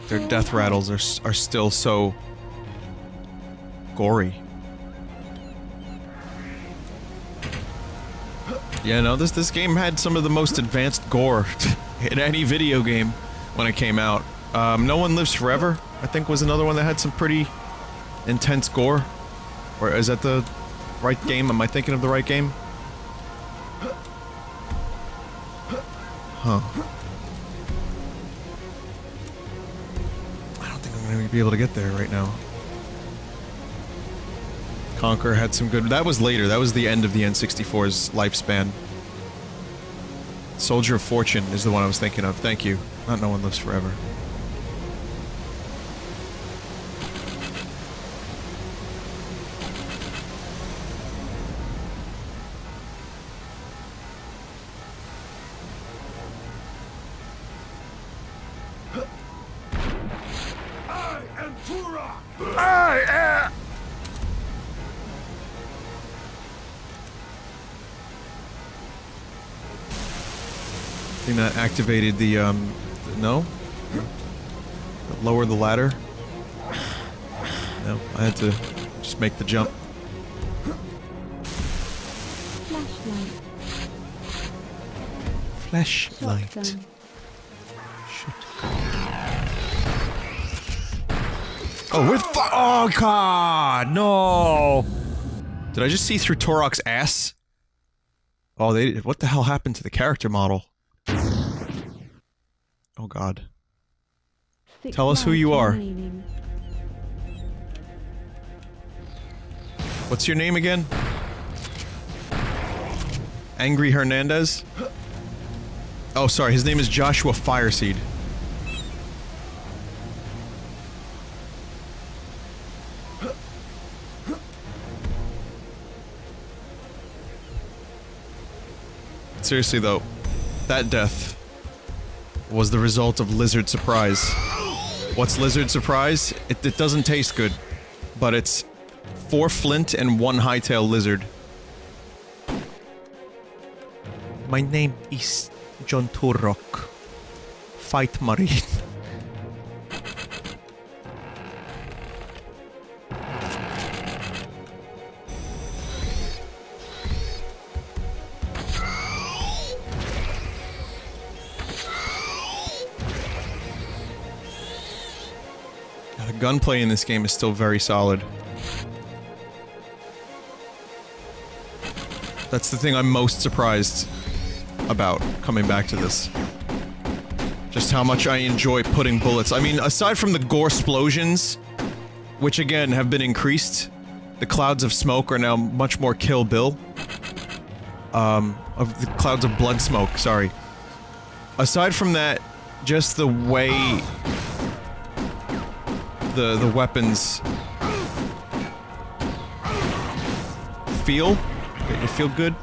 Their death rattles are still so gory. Yeah, no, this game had some of the most advanced gore in any video game when it came out. No One Lives Forever, I think, was another one that had some pretty intense gore. Or is that the right game? Am I thinking of the right game? Huh. I don't think I'm gonna be able to get there right now. Conquer had some good... That was later. That was the end of the N64's lifespan. Soldier of Fortune is the one I was thinking of. Thank you. Not No One Lives Forever. I am Turok! I am... I think that activated the, no? Lower the ladder? No, I had to just make the jump. Flashlight. Flashlight. Shit. Oh, we're oh, God! No! Did I just see through Turok's ass? Oh, what the hell happened to the character model? Oh, God. Tell us who you are. What's your name again? Angry Hernandez? Oh, sorry, his name is Joshua Fireseed. Seriously, though, that death was the result of Lizard Surprise. What's Lizard Surprise? It doesn't taste good, but it's 4 flint and 1 hightail lizard. My name is John Turok. Fight Marine. gunplay in this game is still very solid. That's the thing I'm most surprised about coming back to this. Just how much I enjoy putting bullets. I mean, aside from the gore explosions, which again have been increased, the clouds of smoke are now much more Kill Bill. Of the clouds of blood smoke, sorry. Aside from that, just the way the weapons feel. They feel good.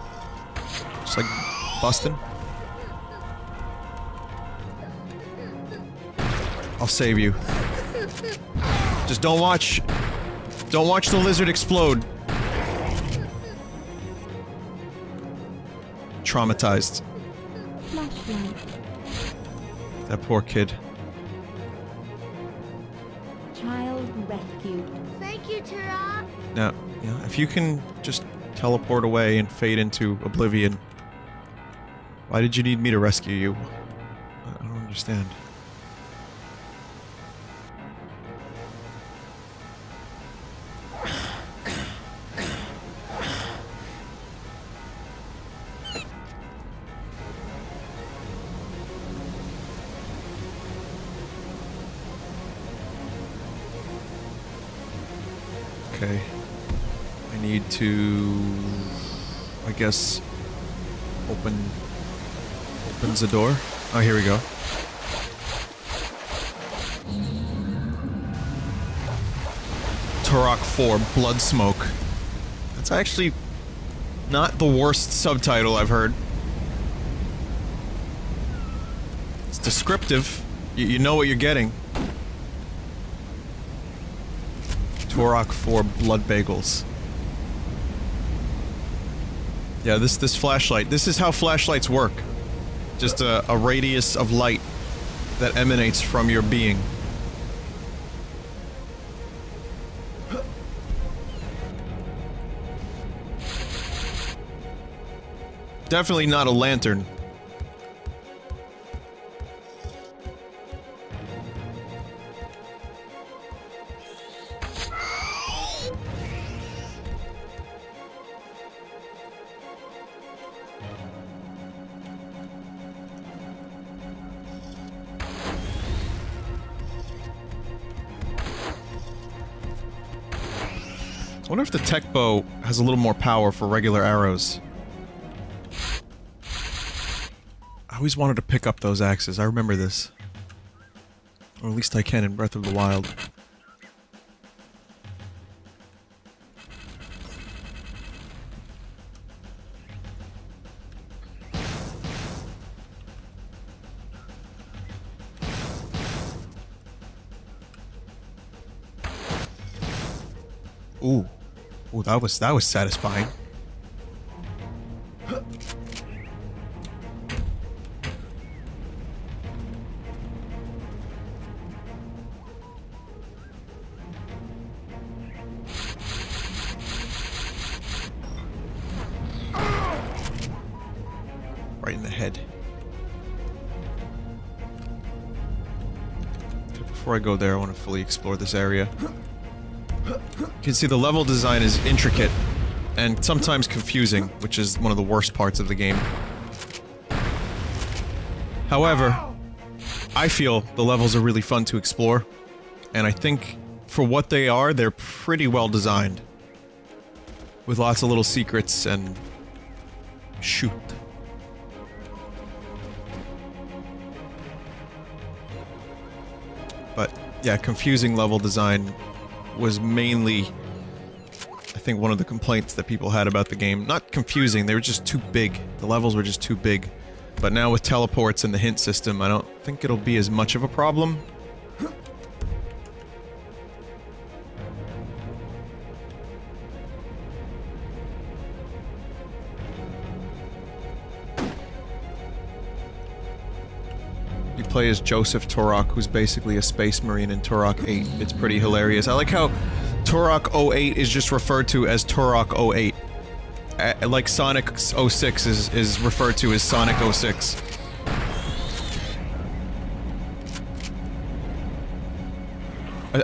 Just like busting. I'll save you. Just don't watch the lizard explode. Traumatized. Flashlight. That poor kid. Child rescued. Thank you, Turok. Now, if you can just teleport away and fade into Oblivion, why did you need me to rescue you? I don't understand. Okay. I need to, I guess, opens the door. Oh, here we go. Turok 4, Blood Smoke. That's actually not the worst subtitle I've heard. It's descriptive. You know what you're getting. Turok 4 Blood Bagels. Yeah, this flashlight. This is how flashlights work. Just a radius of light that emanates from your being. Definitely not a lantern. I wonder if the tech bow has a little more power for regular arrows. I always wanted to pick up those axes, I remember this. Or at least I can in Breath of the Wild. Ooh. Ooh, that was satisfying. Right in the head. Okay, before I go there, I want to fully explore this area. You can see the level design is intricate and sometimes confusing, which is one of the worst parts of the game. However, I feel the levels are really fun to explore, and I think for what they are, they're pretty well designed. With lots of little secrets and... shoot. But, yeah, confusing level design was mainly, I think, one of the complaints that people had about the game. Not confusing, they were just too big. The levels were just too big. But now with teleports and the hint system, I don't think it'll be as much of a problem. You play as Joseph Turok, who's basically a space marine in Turok 8. It's pretty hilarious. I like how Turok 08 is just referred to as Turok 08. Like Sonic 06 is referred to as Sonic 06.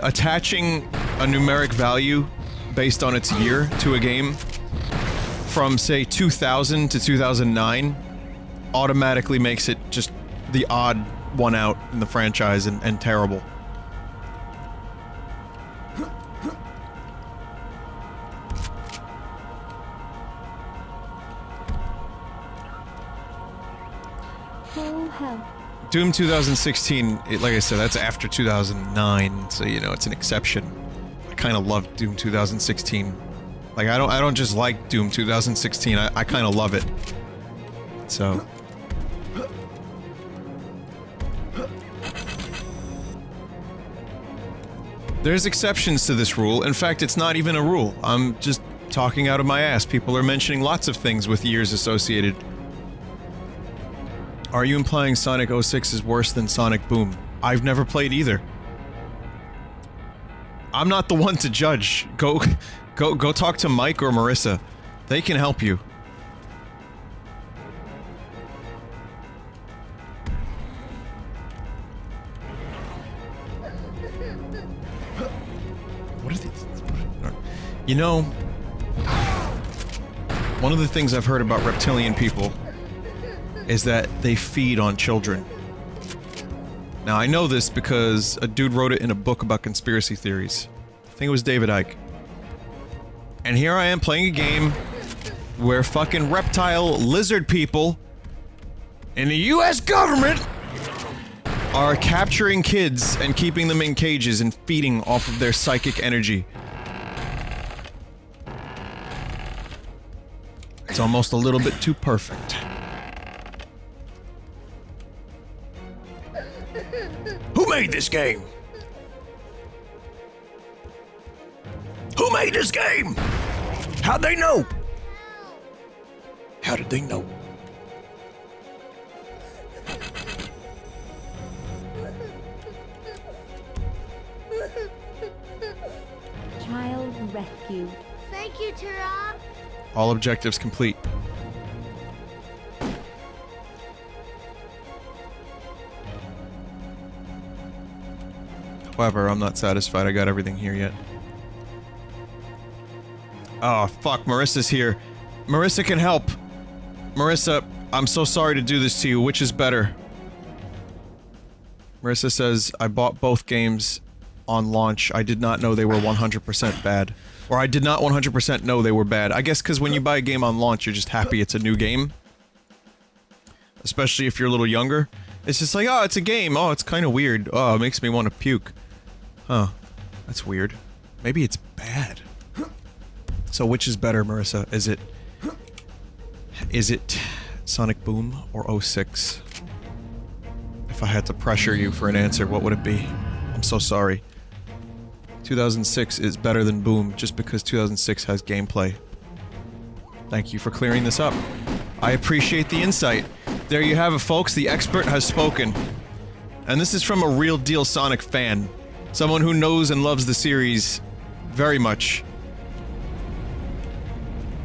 attaching a numeric value based on its year to a game from, say, 2000 to 2009 automatically makes it just the odd one out in the franchise and terrible. Oh, hell. Doom 2016, like I said, that's after 2009, so you know, it's an exception. I kind of love Doom 2016. Like, I don't just like Doom 2016, I kind of love it. So... there's exceptions to this rule. In fact, it's not even a rule. I'm just talking out of my ass. People are mentioning lots of things with years associated. Are you implying Sonic 06 is worse than Sonic Boom? I've never played either. I'm not the one to judge. Go talk to Mike or Marissa. They can help you. What are these? You know, one of the things I've heard about reptilian people is that they feed on children. Now, I know this because a dude wrote it in a book about conspiracy theories. I think it was David Icke. And here I am playing a game where fucking reptile lizard people in the US government are capturing kids and keeping them in cages and feeding off of their psychic energy. It's almost a little bit too perfect. Who made this game? Who made this game? How'd they know? How did they know? Child rescued. Thank you, Turok. All objectives complete. However, I'm not satisfied. I got everything here yet. Oh, fuck. Marissa's here. Marissa can help. Marissa, I'm so sorry to do this to you. Which is better? Marissa says, I bought both games on launch. I did not know they were 100% bad. Or I did not 100% know they were bad. I guess because when you buy a game on launch, you're just happy it's a new game. Especially if you're a little younger. It's just like, oh, it's a game. Oh, it's kind of weird. Oh, it makes me want to puke. Huh. That's weird. Maybe it's bad. So which is better, Marissa? Is it Sonic Boom or 06? If I had to pressure you for an answer, what would it be? I'm so sorry. 2006 is better than Boom just because 2006 has gameplay. Thank you for clearing this up. I appreciate the insight. There you have it, folks. The expert has spoken. And this is from a real deal Sonic fan. Someone who knows and loves the series very much.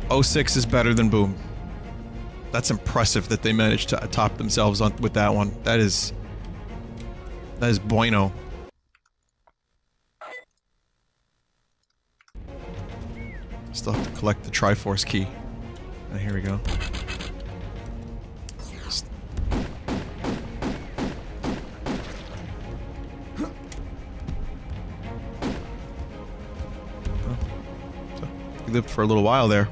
06 is better than Boom. That's impressive that they managed to top themselves on with that one. That is bueno. Still have to collect the Triforce key. Oh, here we go. You lived for a little while there.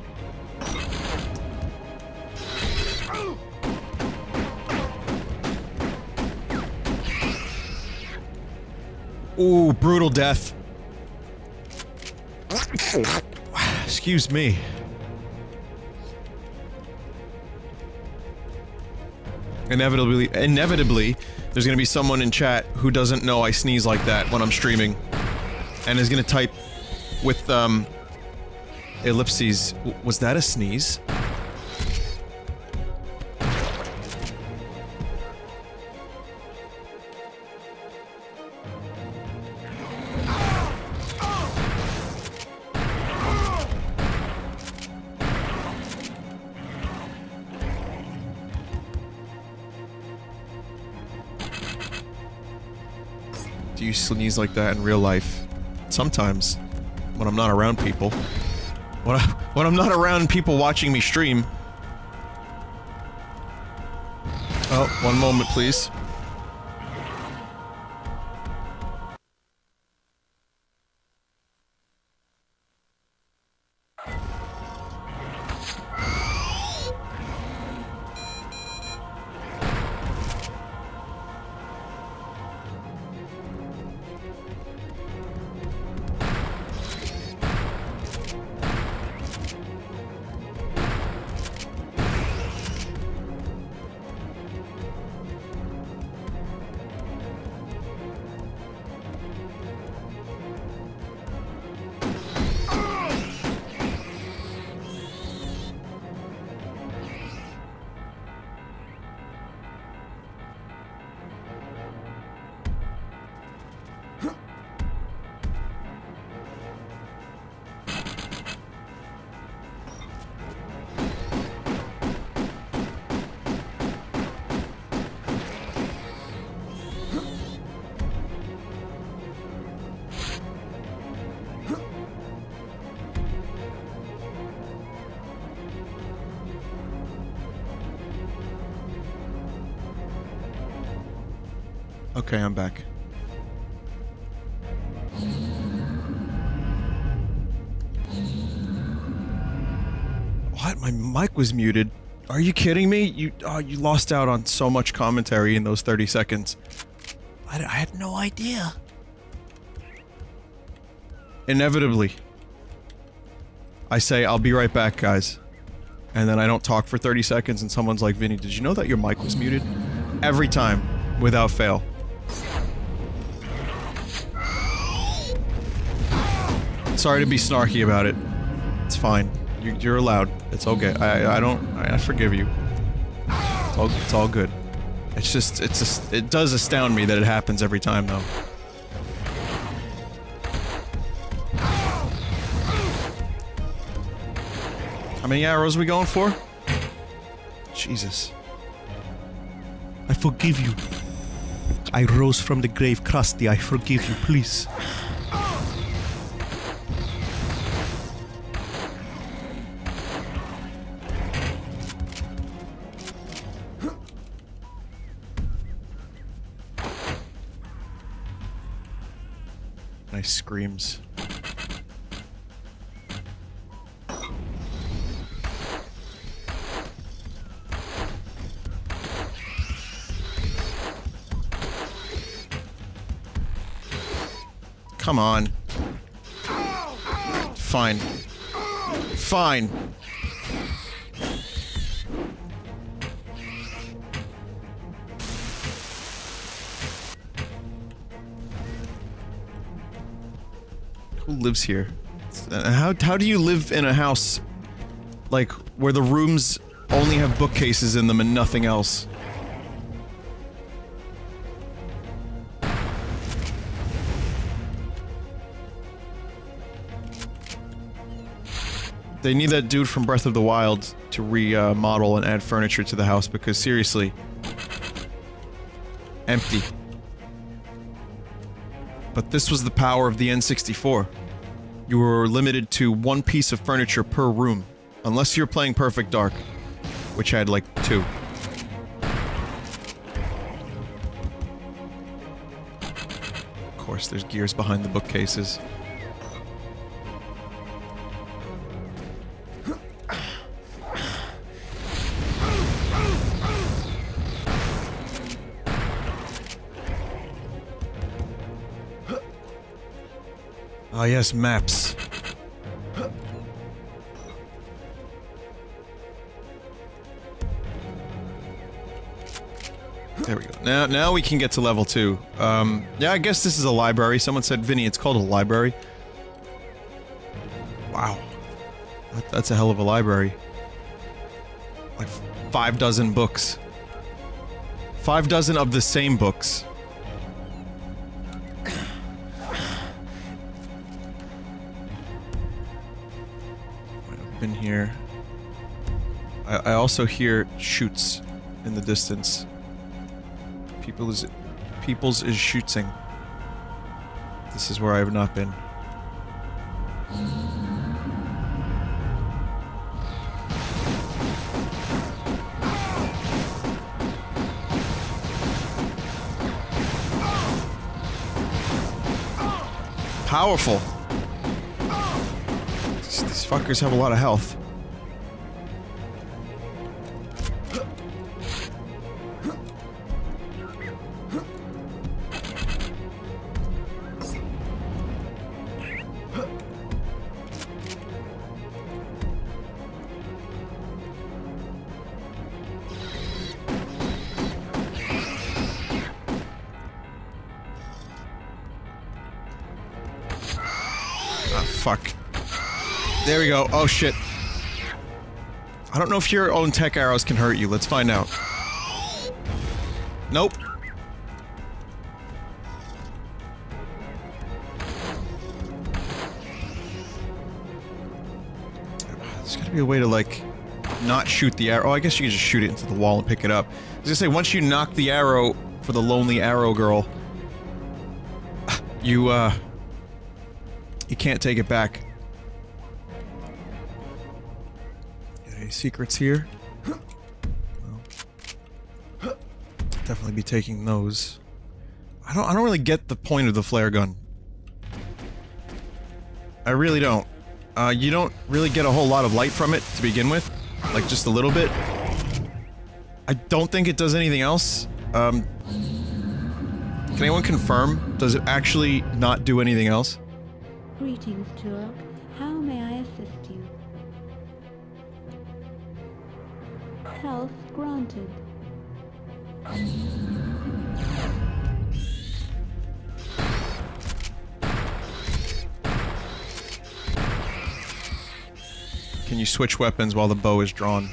Ooh, brutal death. Excuse me. Inevitably, there's gonna be someone in chat who doesn't know I sneeze like that when I'm streaming. And is gonna type with, ellipses, was that a sneeze? Do you sneeze like that in real life? sometimes when I'm not around people. When I'm not around people watching me stream. Oh, one moment, please. Okay, I'm back. What? My mic was muted. Are you kidding me? You lost out on so much commentary in those 30 seconds. I had no idea. Inevitably, I say, I'll be right back, guys. And then I don't talk for 30 seconds and someone's like, Vinny, did you know that your mic was muted? Every time, without fail. Sorry to be snarky about it. It's fine. You're allowed. It's okay. I forgive you. It's all good. It's just, it does astound me that it happens every time, though. How many arrows are we going for? Jesus. I forgive you. I rose from the grave crusty. I forgive you, please. Nice screams. Come on. Fine. Fine. Who lives here? How do you live in a house, like, where the rooms only have bookcases in them and nothing else? They need that dude from Breath of the Wild to remodel and add furniture to the house, because seriously... empty. But this was the power of the N64. You were limited to one piece of furniture per room. Unless you're playing Perfect Dark, which had like 2. Of course, there's gears behind the bookcases. Ah, yes, maps. There we go. Now we can get to level 2. Yeah, I guess this is a library. Someone said, Vinny, it's called a library. Wow. That's a hell of a library. Like 5 dozen books. 5 dozen of the same books. In here. I also hear shoots in the distance. People's is shooting. This is where I have not been. Powerful. These fuckers have a lot of health. Fuck. There we go. Oh shit. I don't know if your own tech arrows can hurt you. Let's find out. Nope. There's gotta be a way to, like, not shoot the arrow. Oh, I guess you can just shoot it into the wall and pick it up. I was gonna say, once you knock the arrow for the lonely arrow girl, you can't take it back. Any secrets here? Well, definitely be taking those. I don't really get the point of the flare gun. I really don't. You don't really get a whole lot of light from it to begin with. Like, just a little bit. I don't think it does anything else. Can anyone confirm? Does it actually not do anything else? Greetings, Turok. How may I assist you? Health granted. Can you switch weapons while the bow is drawn?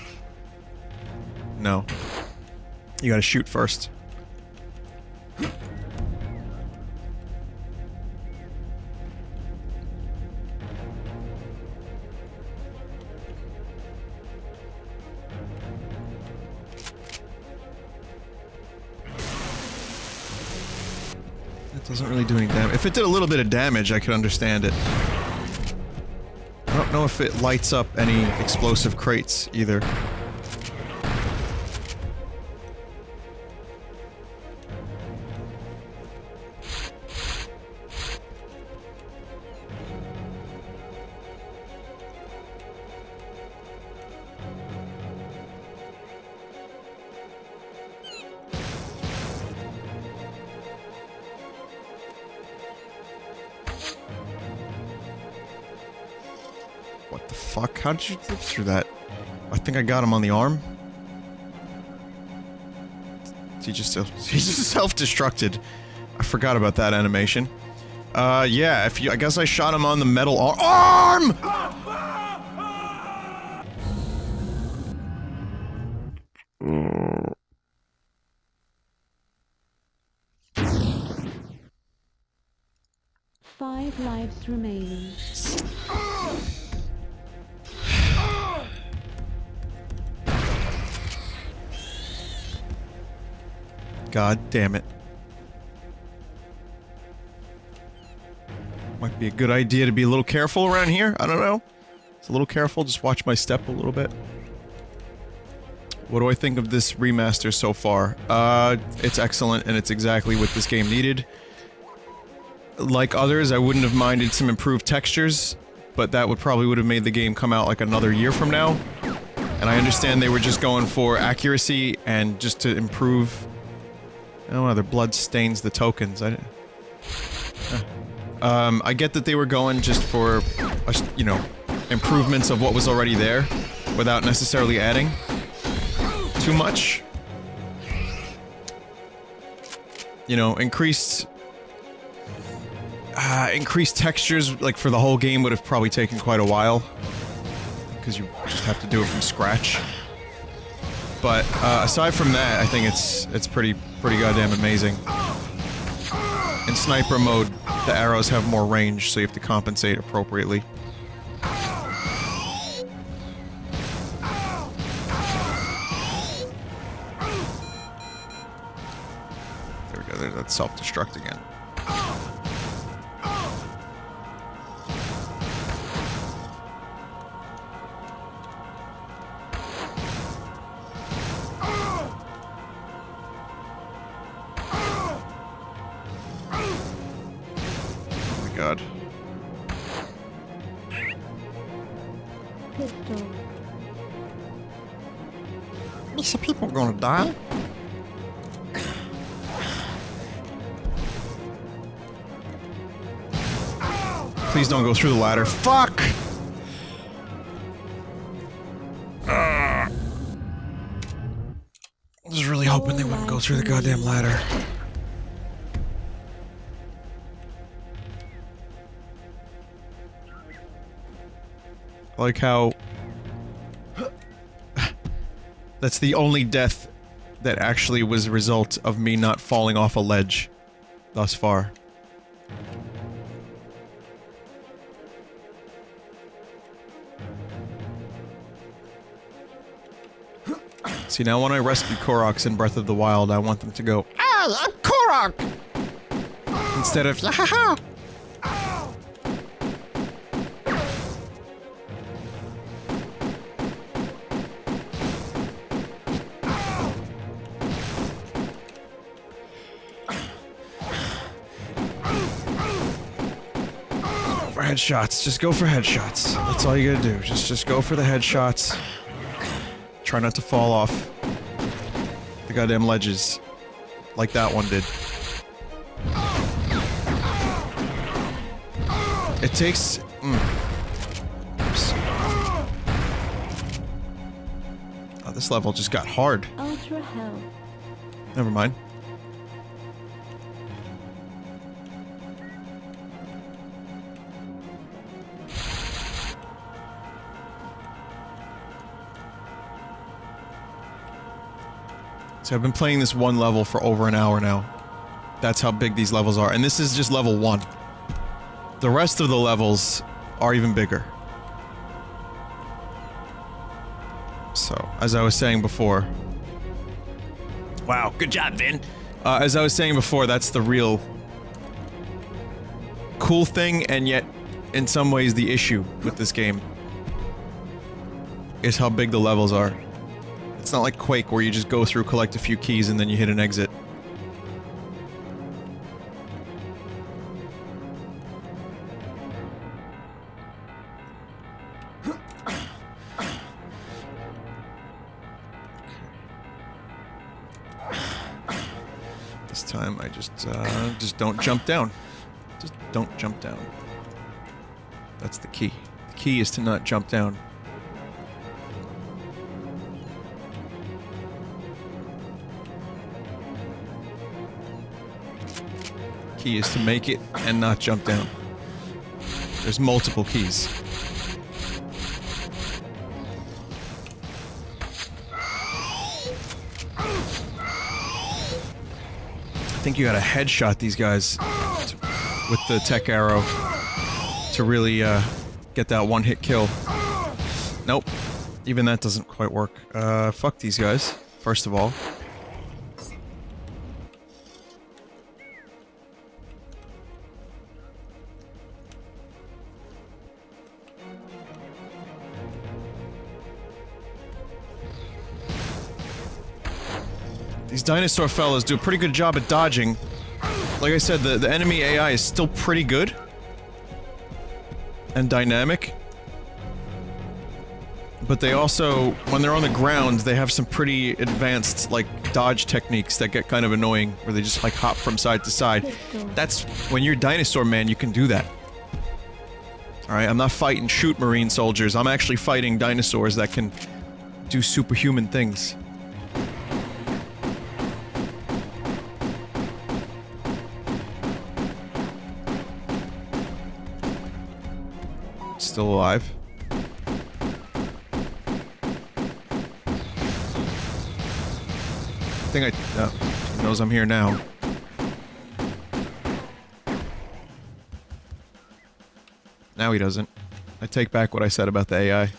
No. You gotta shoot first. That doesn't really do any damage. If it did a little bit of damage, I could understand it. I don't know if it lights up any explosive crates, either. What the fuck? How did you live through that? I think I got him on the arm. He just self-destructed. I forgot about that animation. Yeah, if you, I guess I shot him on the metal arm! Five lives remaining. God damn it. Might be a good idea to be a little careful around here. I don't know. It's a little careful. Just watch my step a little bit. What do I think of this remaster so far? It's excellent, and it's exactly what this game needed. Like others, I wouldn't have minded some improved textures, but that would have made the game come out like another year from now. And I understand they were just going for accuracy and just to improve. Oh, their blood stains the tokens. I get that they were going just for, you know, improvements of what was already there, without necessarily adding too much. You know, increased textures, like, for the whole game would have probably taken quite a while. Because you just have to do it from scratch. But, aside from that, I think it's pretty goddamn amazing. In sniper mode, the arrows have more range, so you have to compensate appropriately. There we go, that's self-destruct again. Pistol. Lots of people gonna die. Please don't go through the ladder. Fuck! I was really hoping they wouldn't go through the goddamn ladder. I like how... That's the only death that actually was a result of me not falling off a ledge thus far. See, now when I rescue Koroks in Breath of the Wild, I want them to go, "Ah, I'm Korok!" Instead of, "Yahaha!" For headshots, just go for headshots. That's all you gotta do. Just go for the headshots. Try not to fall off the goddamn ledges like that one did. It takes... Oops. Oh, this level just got hard. Ultra health. Never mind. So I've been playing this one level for over an hour now. That's how big these levels are. And this is just level 1. The rest of the levels are even bigger. So, as I was saying before... Wow, good job, Vin! As I was saying before, that's the real... cool thing, and yet, in some ways, the issue with this game. Is how big the levels are. It's not like Quake, where you just go through, collect a few keys, and then you hit an exit. This time, I just don't jump down. Just don't jump down. That's the key. The key is to not jump down. Key is to make it and not jump down. There's multiple keys. I think you gotta headshot these guys with the tech arrow to really get that one-hit kill. Nope. Even that doesn't quite work. Fuck these guys, first of all. These dinosaur fellas do a pretty good job at dodging. Like I said, the enemy AI is still pretty good. And dynamic. But they also, when they're on the ground, they have some pretty advanced, like, dodge techniques that get kind of annoying, where they just, like, hop from side to side. That's, when you're Dinosaur Man, you can do that. Alright, I'm not fighting shoot marine soldiers, I'm actually fighting dinosaurs that can do superhuman things. Still alive. I think he knows I'm here now. Now he doesn't. I take back what I said about the AI.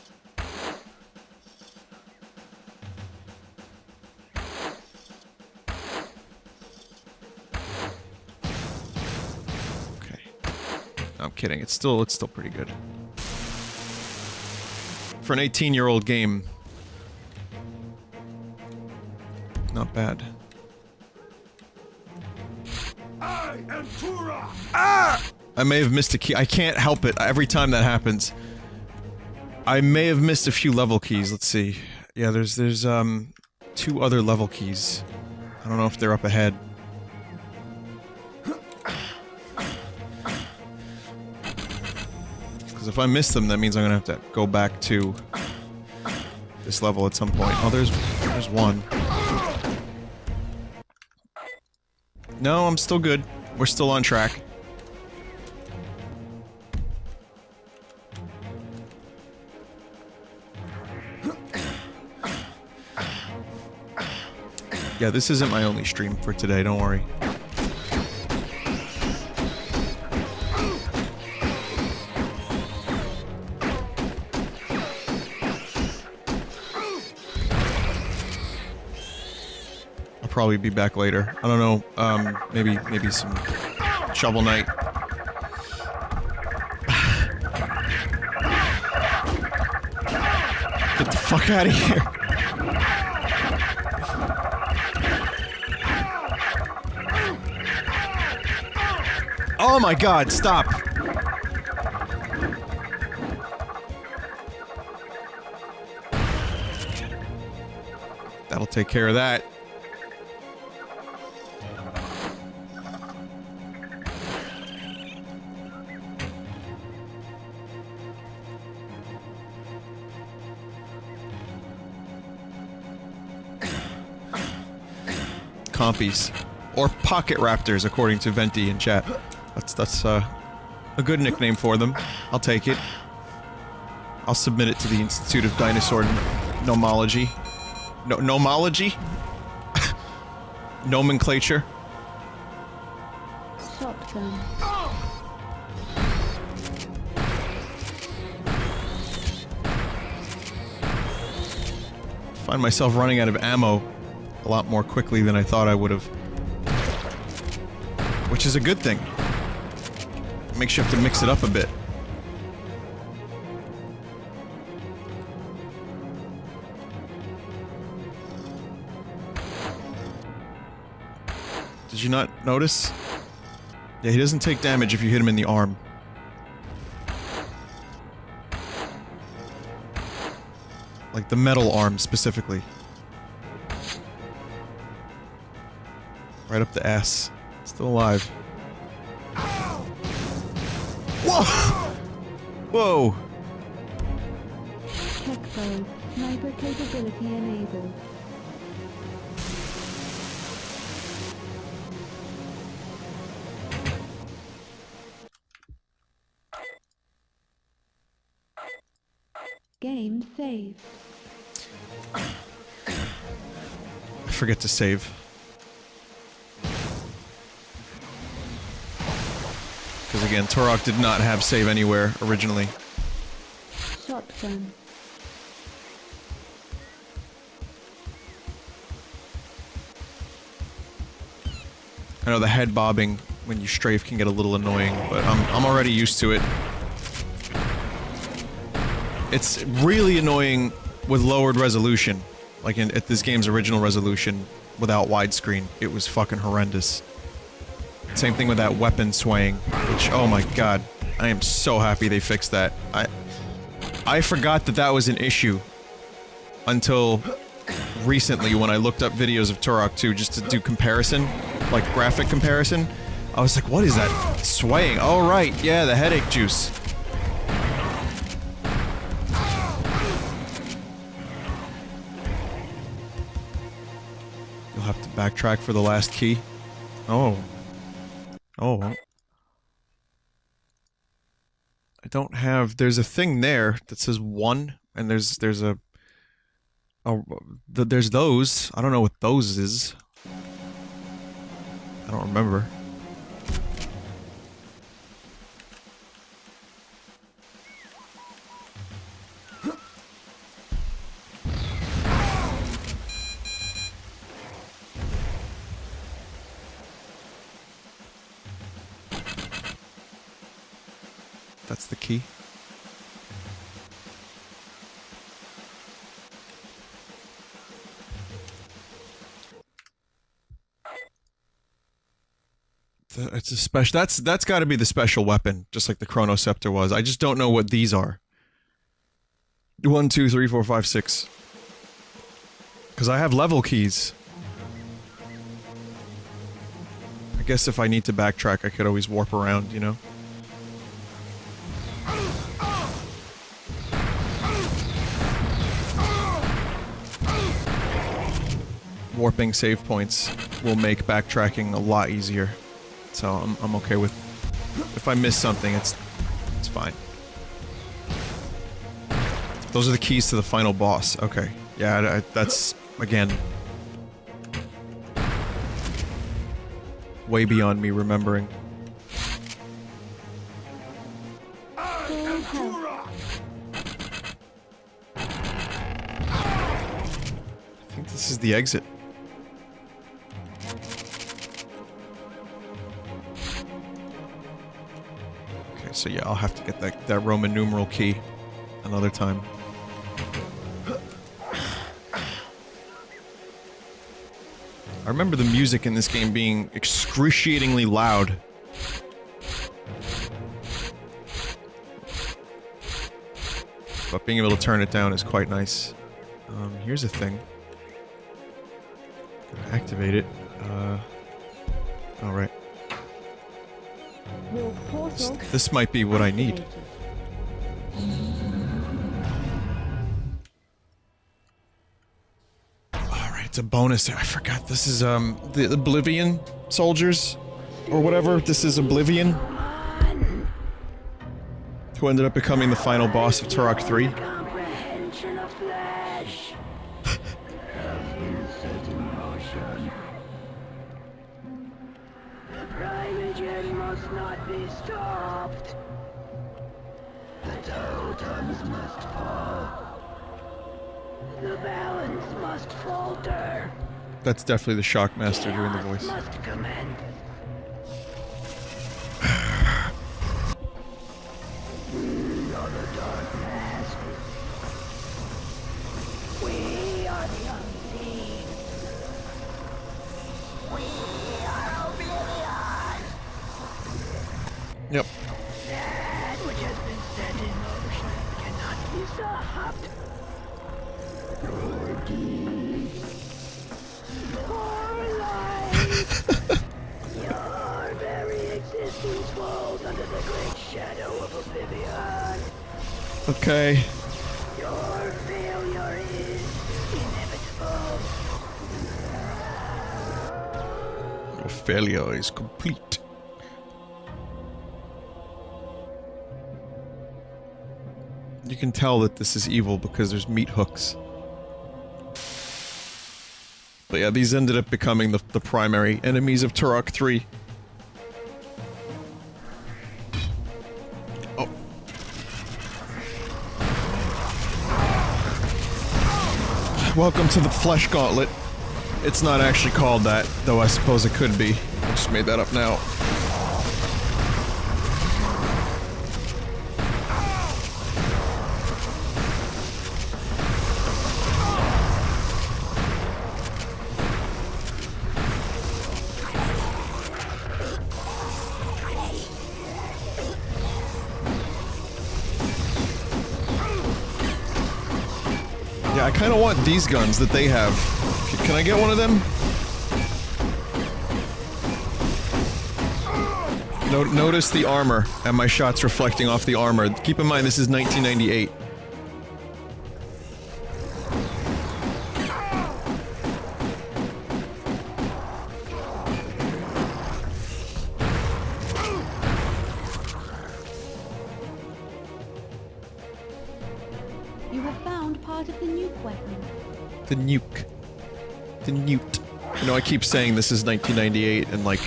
Okay. No, I'm kidding. It's still pretty good. For an 18-year-old game, not bad. I am Turok. Ah! I may have missed a key. I can't help it every time that happens. I may have missed a few level keys. Let's see. Yeah, there's 2 other level keys. I don't know if they're up ahead. Because if I miss them, that means I'm gonna have to go back to this level at some point. Oh, there's one. No, I'm still good. We're still on track. Yeah, this isn't my only stream for today, don't worry. I'll probably be back later. I don't know, maybe some Shovel Knight. Get the fuck out of here. Oh my god, stop! That'll take care of that. Compies. Or pocket raptors, according to Venti in chat. That's a good nickname for them. I'll take it. I'll submit it to the Institute of Dinosaur Nomology. Nomology? Nomenclature. Shotgun. Find myself running out of ammo a lot more quickly than I thought I would have. Which is a good thing. Makes you have to mix it up a bit. Did you not notice? Yeah, he doesn't take damage if you hit him in the arm. Like the metal arm, specifically. Right up the ass. Still alive. Whoa! Whoa! Tech bow. Sniper capability enabled. Game saved. I forget to save. Because again, Turok did not have save anywhere originally. Shotgun. I know the head bobbing when you strafe can get a little annoying, but I'm already used to it. It's really annoying with lowered resolution. Like at this game's original resolution, without widescreen, it was fucking horrendous. Same thing with that weapon swaying, which, oh my god, I am so happy they fixed that. I forgot that that was an issue until recently when I looked up videos of Turok 2 just to do comparison, like graphic comparison. I was like, what is that swaying? Oh right, yeah, the headache juice. You'll have to backtrack for the last key. Oh. Oh. I don't have... There's a thing there that says 1, and there's there's those. I don't know what those is. I don't remember. That's the key. It's a special. That's got to be the special weapon, just like the Chrono Scepter was. I just don't know what these are. 1, 2, 3, 4, 5, 6. Because I have level keys. I guess if I need to backtrack, I could always warp around, you know? Warping save points will make backtracking a lot easier. So I'm okay with... If I miss something, it's fine. Those are the keys to the final boss. Okay. Yeah, that's, again... way beyond me remembering. I am Turok. I think this is the exit. Okay, so yeah, I'll have to get that Roman numeral key another time. I remember the music in this game being excruciatingly loud. But being able to turn it down is quite nice. Here's a thing. Gonna activate it. Alright. This might be what I need. Alright, it's a bonus. I forgot. This is, the Oblivion soldiers? Or whatever. This is Oblivion. Who ended up becoming the final boss of Turok 3. Comprehension of flesh. The Primogen must not be stopped. The totems must fall. The balance must falter. That's definitely the Shockmaster doing the Chaos voice. must commence. We are the darkness. We are the unseen. We are Oblivion. Yep. That which has been set in motion cannot be stopped. Your deeds, your life, your very existence falls under the great shadow of Oblivion. Okay. Your failure is inevitable. Your failure is complete. You can tell that this is evil because there's meat hooks. But yeah, these ended up becoming the primary enemies of Turok 3. Oh. Welcome to the Flesh Gauntlet. It's not actually called that, though I suppose it could be. I just made that up now. Yeah, I kind of want these guns that they have. Can I get one of them? Notice the armor and my shots reflecting off the armor. Keep in mind, this is 1998. You have found part of the nuke weapon. The nuke. The newt. You know, I keep saying this is 1998 and like,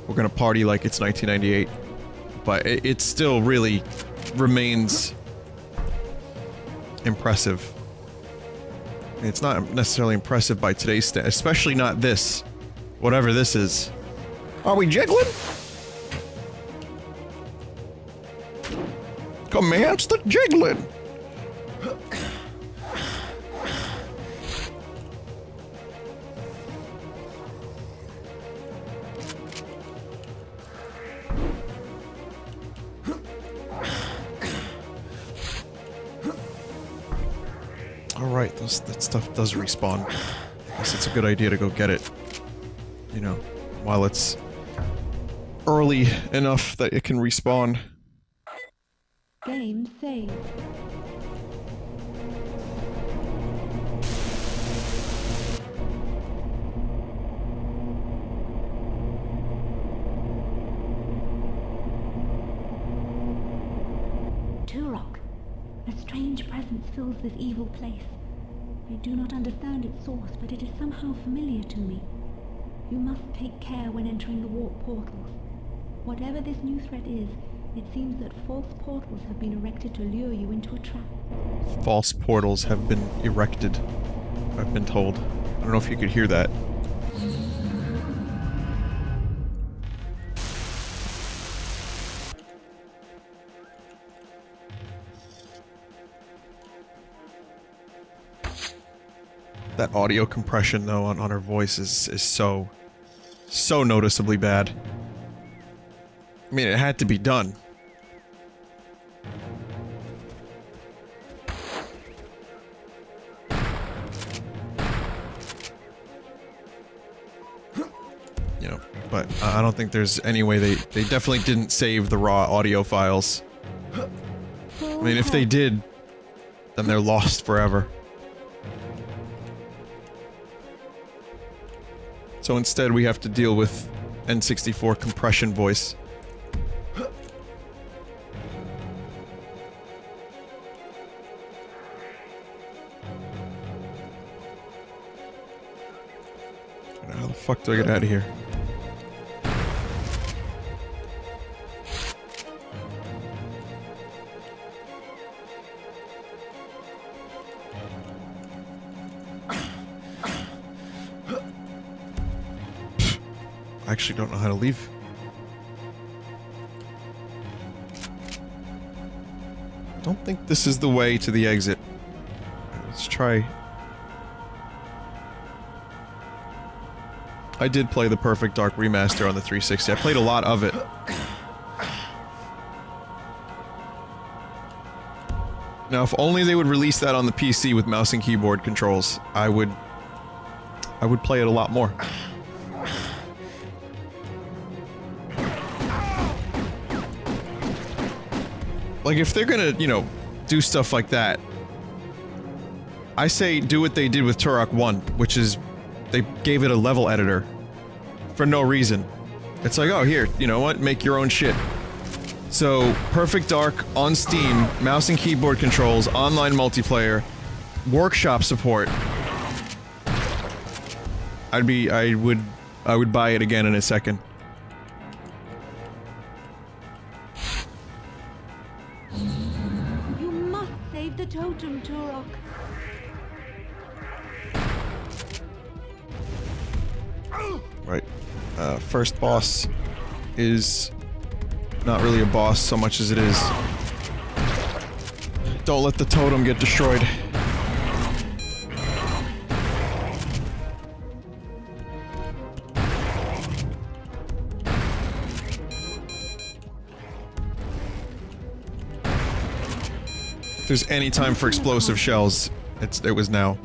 we're gonna party like it's 1998. But it still really remains impressive. I mean, it's not necessarily impressive by today's standards, especially not this. Whatever this is. Are we jiggling? Commence the jiggling! Alright, that stuff does respawn. I guess it's a good idea to go get it. You know, while it's early enough that it can respawn. Game saved. Turok, a strange presence fills this evil place. I do not understand its source, but it is somehow familiar to me. You must take care when entering the warp portals. Whatever this new threat is, it seems that false portals have been erected to lure you into a trap. False portals have been erected, I've been told. I don't know if you could hear that. That audio compression, though, on her voice is so noticeably bad. I mean, it had to be done. You know, but I don't think there's any way they definitely didn't save the raw audio files. I mean, if they did, then they're lost forever. So instead we have to deal with N64 compression voice. How the fuck do I get out of here? I actually don't know how to leave. Don't think this is the way to the exit. Let's try. I did play the Perfect Dark Remaster on the 360. I played a lot of it. Now, if only they would release that on the PC with mouse and keyboard controls, I would play it a lot more. Like, if they're gonna, you know, do stuff like that, I say do what they did with Turok 1, which is they gave it a level editor for no reason. It's like, oh, here, you know what, make your own shit. So, Perfect Dark on Steam, mouse and keyboard controls, online multiplayer, workshop support. I would buy it again in a second. The totem, Turok. Right. First boss is not really a boss so much as it is. Don't let the totem get destroyed. If there's any time for explosive shells, it was now.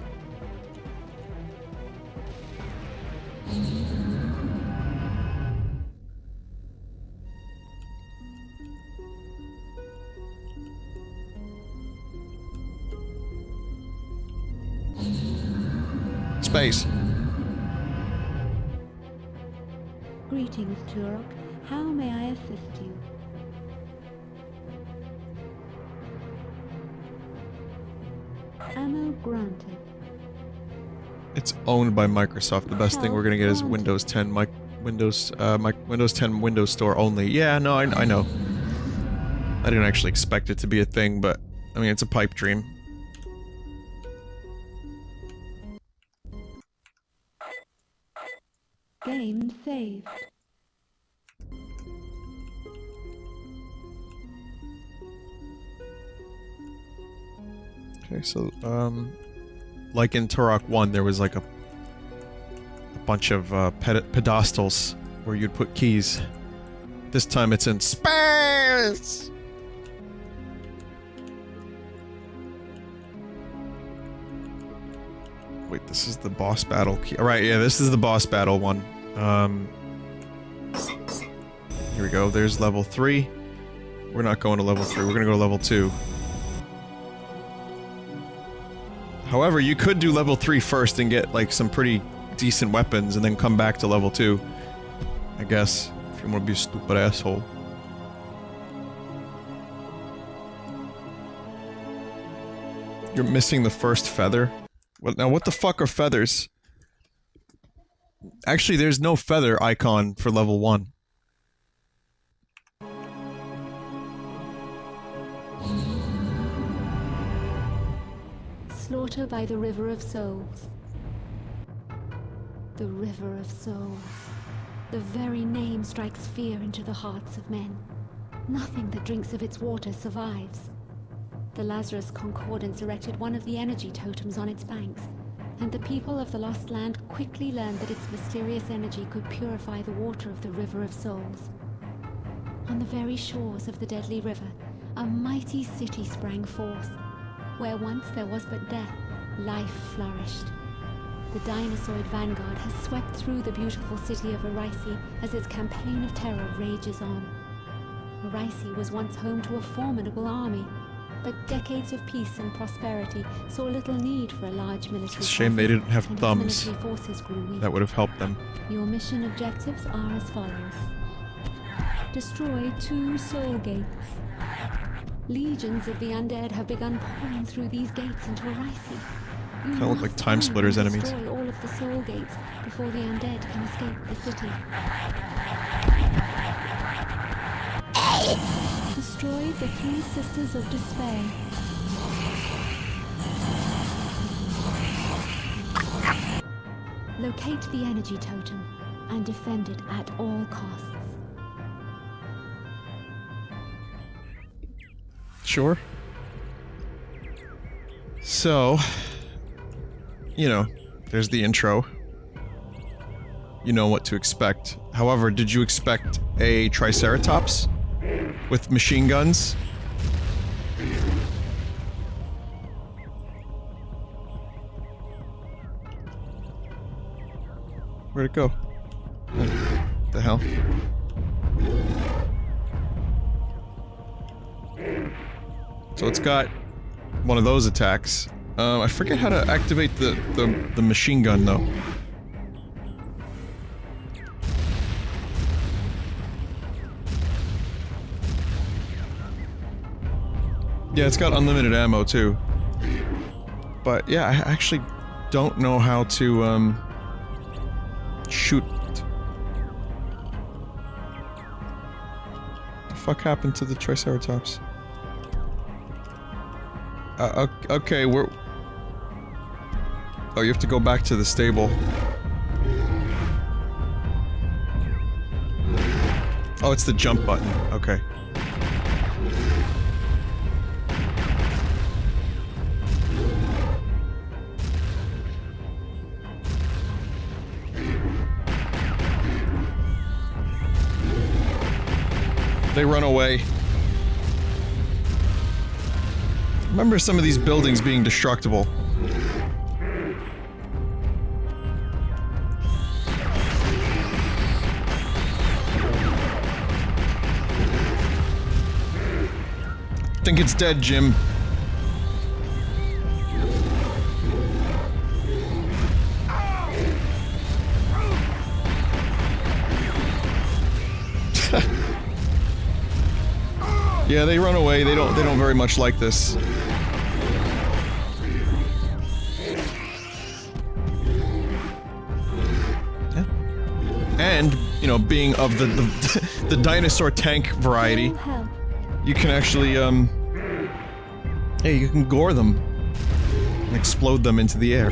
Space. Greetings, Turok. How may I assist you? Ammo granted. It's owned by Microsoft. The best thing we're gonna get is Windows 10, Windows 10 Windows Store only. Yeah, no, I know. I didn't actually expect it to be a thing, but I mean, it's a pipe dream. Game saved. Okay, so, like in Turok 1, there was like a bunch of, pedestals where you'd put keys. This time it's in space! Wait, this is the boss battle key. Alright, yeah, this is the boss battle one. Here we go, there's level 3. We're not going to level 3, we're gonna go to level 2. However, you could do level 3 first and get, like, some pretty decent weapons and then come back to level 2. I guess, if you want to be a stupid asshole. You're missing the first feather? What, now what the fuck are feathers? Actually, there's no feather icon for level 1. Slaughter by the River of Souls. The River of Souls. The very name strikes fear into the hearts of men. Nothing that drinks of its water survives. The Lazarus Concordance erected one of the energy totems on its banks, and the people of the Lost Land quickly learned that its mysterious energy could purify the water of the River of Souls. On the very shores of the deadly river, a mighty city sprang forth. Where once there was but death, life flourished. The Dinosaur vanguard has swept through the beautiful city of Arisi as its campaign of terror rages on. Arisi was once home to a formidable army, but decades of peace and prosperity saw little need for a large military. It's a shame they didn't have and its thumbs. military forces grew weak. That would have helped them. Your mission objectives are as follows. Destroy 2 soul gates. Legions of the undead have begun pouring through these gates into Arisi. Kinda look like Time Splitters enemies. Destroy all of the soul gates before the undead can escape the city. Destroy the 3 Sisters of Despair. Locate the energy totem and defend it at all costs. Sure. So, you know, there's the intro. You know what to expect. However, did you expect a Triceratops with machine guns? Where'd it go? What the hell? So it's got one of those attacks. I forget how to activate the machine gun though. Yeah, it's got unlimited ammo too. But yeah, I actually don't know how to shoot. What the fuck happened to the Triceratops? Okay, we're... Oh, you have to go back to the stable. Oh, it's the jump button. Okay. They run away. Remember some of these buildings being destructible. I think it's dead, Jim. Yeah, they run away. They don't very much like this. Yeah. And, you know, being of the dinosaur tank variety, you can actually, hey, you can gore them and explode them into the air.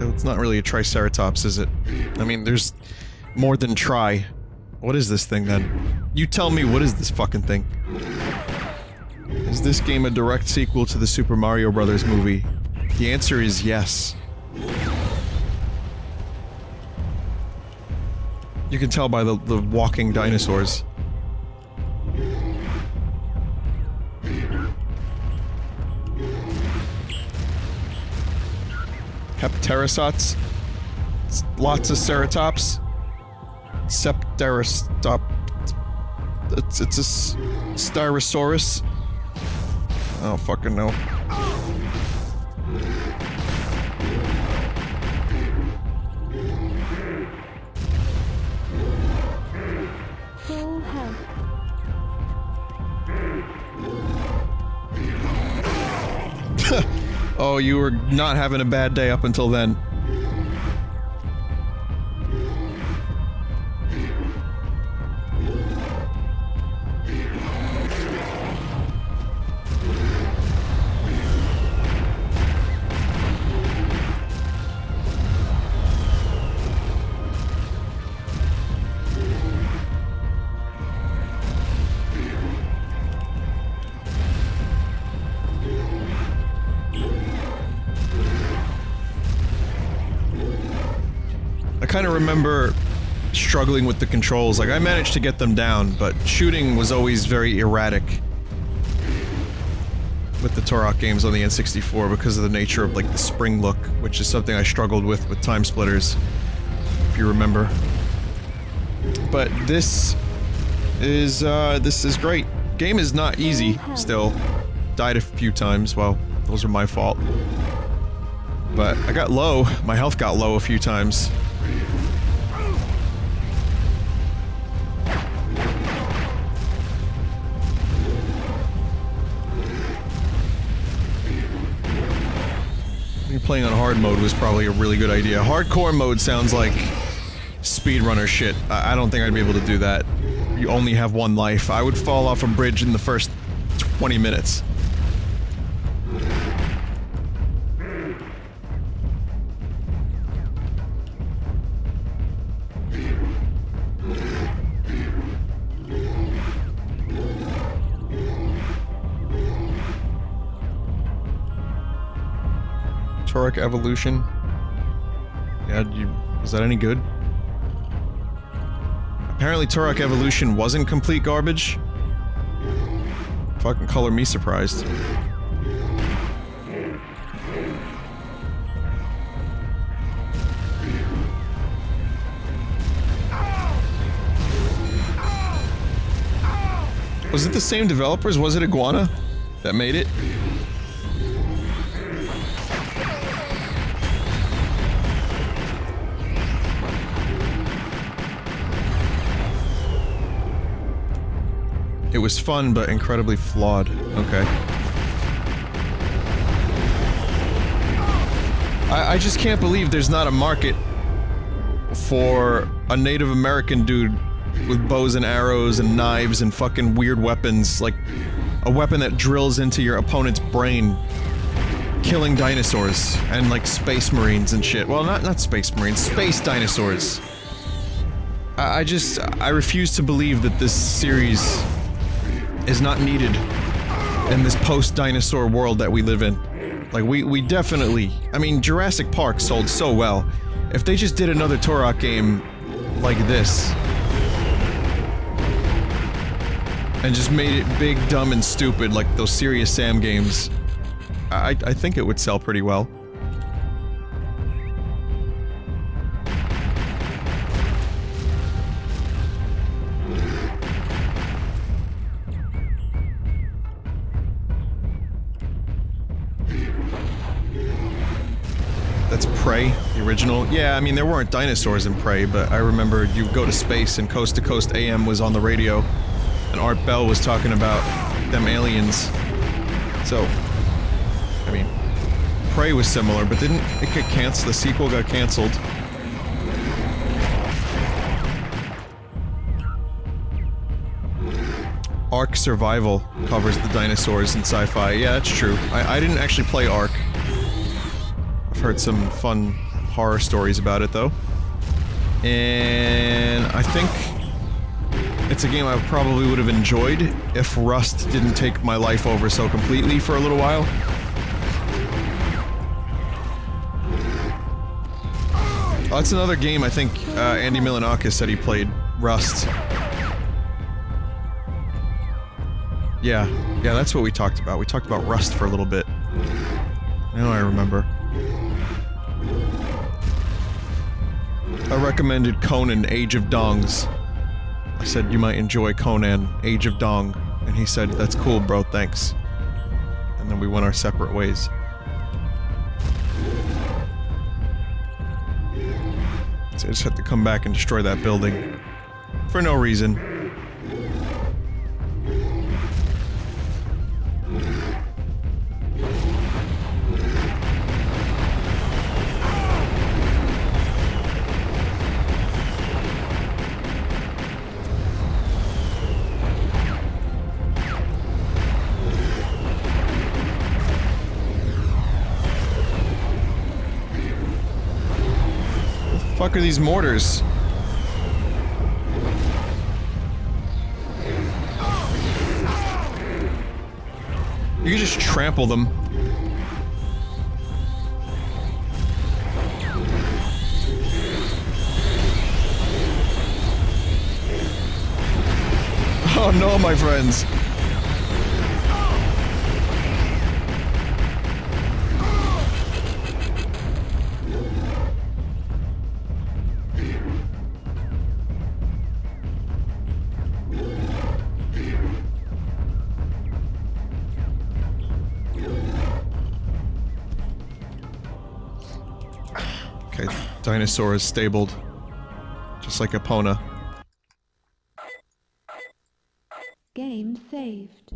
It's not really a Triceratops, is it? I mean, there's more than Tri. What is this thing, then? You tell me, what is this fucking thing? Is this game a direct sequel to the Super Mario Brothers movie? The answer is yes. You can tell by the walking dinosaurs. Hepterosots. Lots of ceratops. Septerostop. It's a Styrosaurus. I don't fucking know. Full health. Oh, you were not having a bad day up until then. I kind of remember struggling with the controls. Like, I managed to get them down, but shooting was always very erratic with the Turok games on the N64 because of the nature of, like, the spring look, which is something I struggled with Time Splitters, if you remember. But this is great. Game is not easy, still. Died a few times, well, those are my fault. But I got low. My health got low a few times. Playing on hard mode was probably a really good idea. Hardcore mode sounds like speedrunner shit. I don't think I'd be able to do that. You only have one life. I would fall off a bridge in the first 20 minutes. Turok Evolution. Yeah, was that any good? Apparently Turok Evolution wasn't complete garbage. Fucking color me surprised. Was it the same developers? Was it Iguana that made it? It was fun, but incredibly flawed. Okay. I just can't believe there's not a market for a Native American dude with bows and arrows and knives and fucking weird weapons, like a weapon that drills into your opponent's brain, killing dinosaurs and like space marines and shit. Well, not space marines, space dinosaurs. I refuse to believe that this series is not needed in this post-dinosaur world that we live in. Like, we definitely... I mean, Jurassic Park sold so well. If they just did another Turok game like this, and just made it big, dumb, and stupid like those Serious Sam games, I think it would sell pretty well. That's Prey, the original. Yeah, I mean, there weren't dinosaurs in Prey, but I remember you go to space and Coast to Coast AM was on the radio, and Art Bell was talking about them aliens. So, I mean, Prey was similar, but didn't it get canceled? The sequel got canceled. Ark Survival covers the dinosaurs in sci-fi. Yeah, that's true. I didn't actually play Ark. I've heard some fun horror stories about it, though. And I think it's a game I probably would have enjoyed if Rust didn't take my life over so completely for a little while. Oh, that's another game I think Andy Milanakis said he played, Rust. Yeah, that's what we talked about. We talked about Rust for a little bit. Now I remember. I recommended Conan, Age of Dongs. I said you might enjoy Conan, Age of Dong, and he said, that's cool bro, thanks. And then we went our separate ways. So I just had to come back and destroy that building. For no reason. Fuck are these mortars? You can just trample them. Oh no, my friends. Dinosaur is stabled. Just like Epona. Game saved.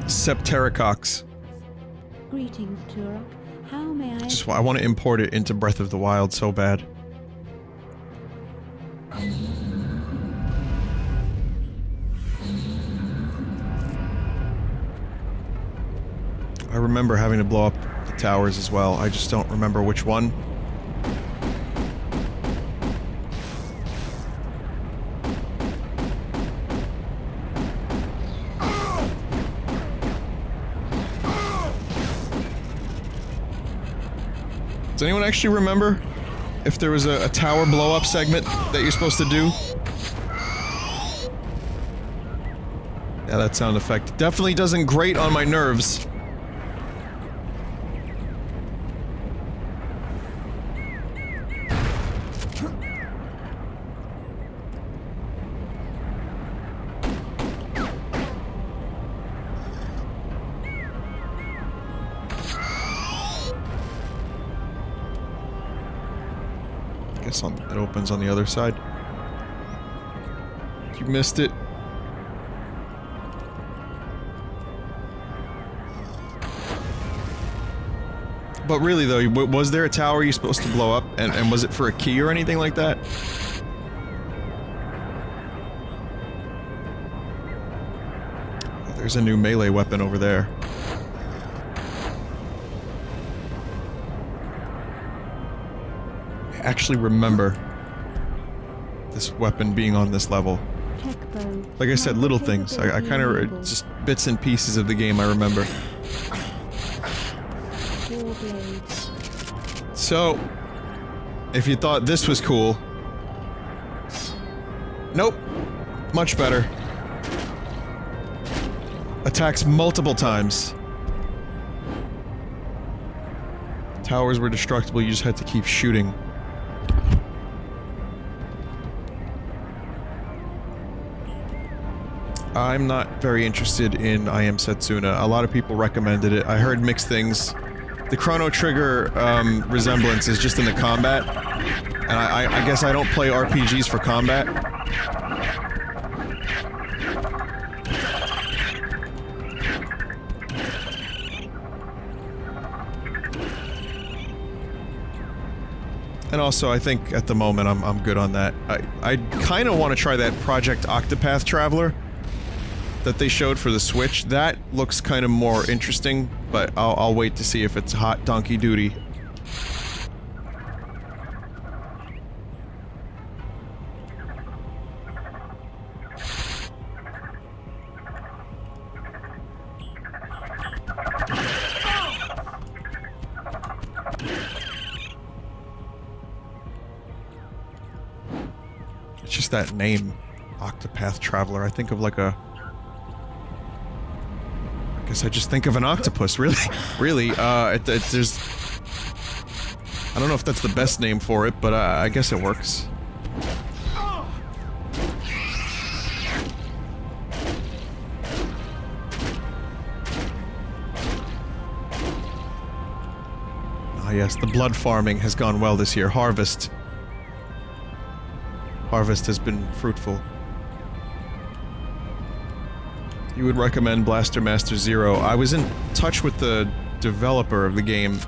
Septericox. Greetings, Turok. How may I... I want to import it into Breath of the Wild so bad. I remember having to blow up the towers as well. I just don't remember which one. Does anyone actually remember if there was a tower blow-up segment that you're supposed to do? Yeah, that sound effect definitely doesn't grate on my nerves. It opens on the other side. You missed it. But really though, was there a tower you're supposed to blow up? And was it for a key or anything like that? There's a new melee weapon over there. I actually remember this weapon being on this level. Like I said, little things. I kind of just bits and pieces of the game I remember. So, if you thought this was cool, nope, much better. Attacks multiple times. Towers were destructible, you just had to keep shooting. I'm not very interested in I Am Setsuna. A lot of people recommended it. I heard mixed things. The Chrono Trigger resemblance is just in the combat. And I guess I don't play RPGs for combat. And also, I think at the moment I'm good on that. I kind of want to try that Project Octopath Traveler that they showed for the Switch. That looks kind of more interesting, but I'll wait to see if it's hot donkey duty. It's just that name, Octopath Traveler. I think of like a... I guess I just think of an octopus, really. Really, there's I don't know if that's the best name for it, but I guess it works. Ah yes, the blood farming has gone well this year. Harvest has been fruitful. You would recommend Blaster Master Zero. I was in touch with the developer of the game.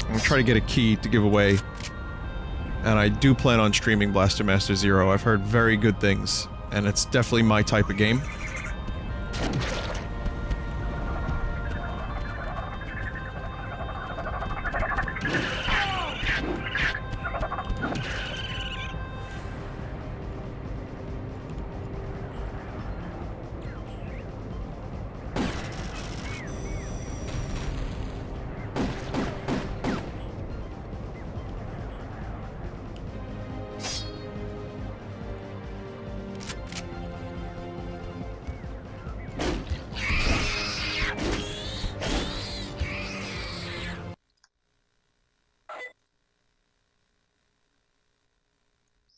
I'm gonna try to get a key to give away. And I do plan on streaming Blaster Master Zero. I've heard very good things, and it's definitely my type of game.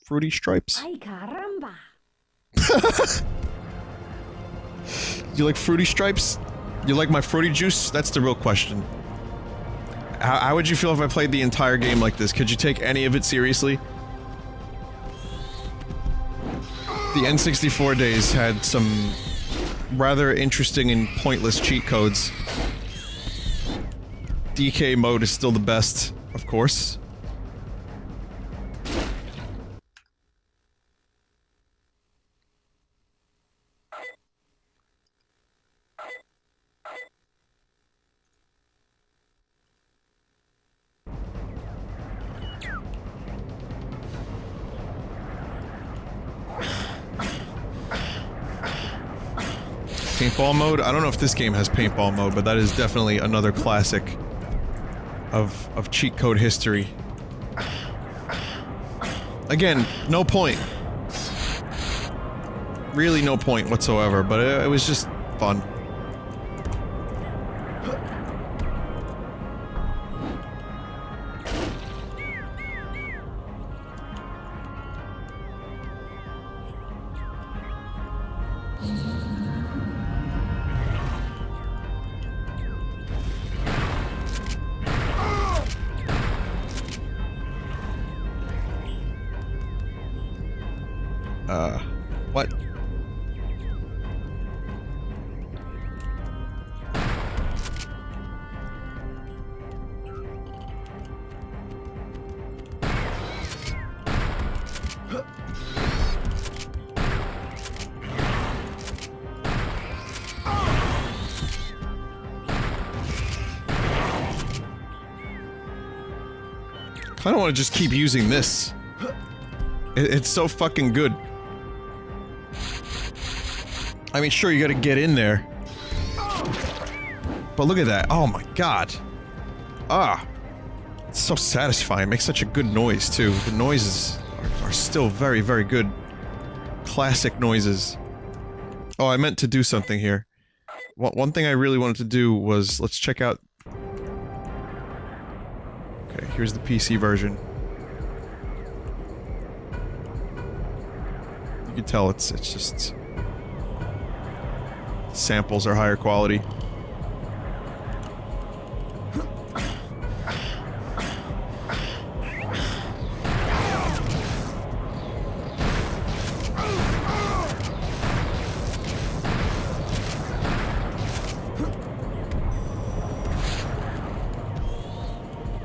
Fruity Stripes? Ay caramba! You like Fruity Stripes? You like my fruity juice? That's the real question. How would you feel if I played the entire game like this? Could you take any of it seriously? The N64 days had some rather interesting and pointless cheat codes. DK mode is still the best, of course. Paintball mode? I don't know if this game has paintball mode, but that is definitely another classic of cheat code history. Again, no point. Really no point whatsoever, but it was just fun. What? I don't want to just keep using this. It's so fucking good. I mean, sure, you gotta get in there. But look at that. Oh my god. Ah. It's so satisfying. It makes such a good noise, too. The noises are still very, very good. Classic noises. Oh, I meant to do something here. One thing I really wanted to do was... Let's check out... Okay, here's the PC version. You can tell it's just... Samples are higher quality.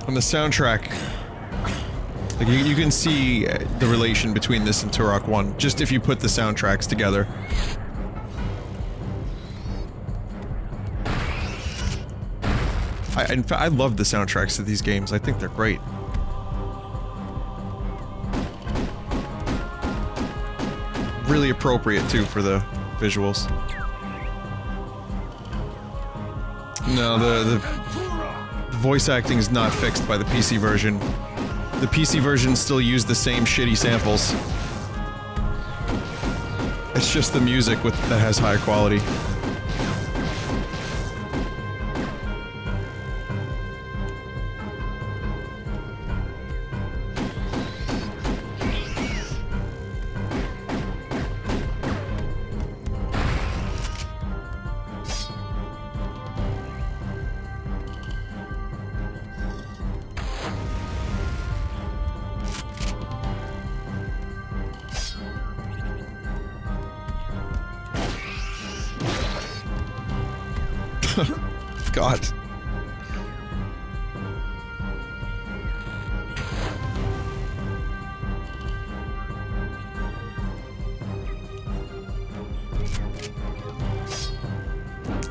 On the soundtrack, like you can see the relation between this and Turok 1, just if you put the soundtracks together. In fact, I love the soundtracks of these games. I think they're great. Really appropriate, too, for the visuals. No, the voice acting is not fixed by the PC version. The PC version still used the same shitty samples. It's just the music that has higher quality. God.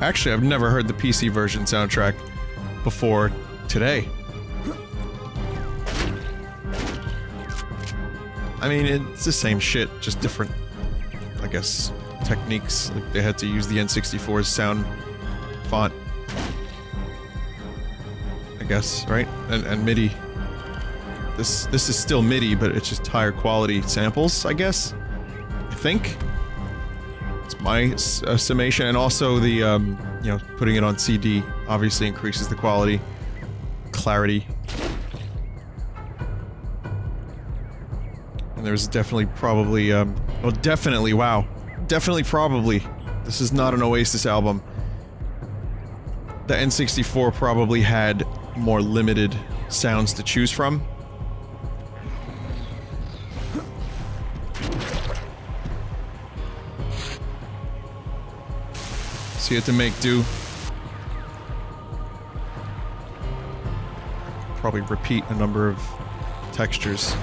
Actually, I've never heard the PC version soundtrack before today. I mean, it's the same shit, just different, I guess, techniques. Like, they had to use the N64's sound font. I guess, right? And MIDI. This is still MIDI, but it's just higher quality samples, I guess? I think? It's my summation, and also the, you know, putting it on CD obviously increases the quality, clarity. And there's definitely probably, well, definitely, wow. Definitely probably. This is not an Oasis album. The N64 probably had more limited sounds to choose from. So you had to make do. Probably repeat a number of textures.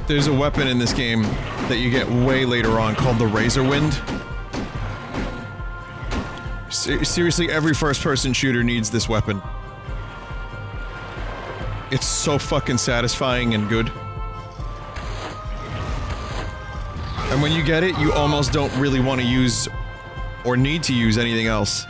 There's a weapon in this game that you get way later on called the Razor Wind. Seriously, every first-person shooter needs this weapon. It's so fucking satisfying and good. And when you get it, you almost don't really want to use or need to use anything else.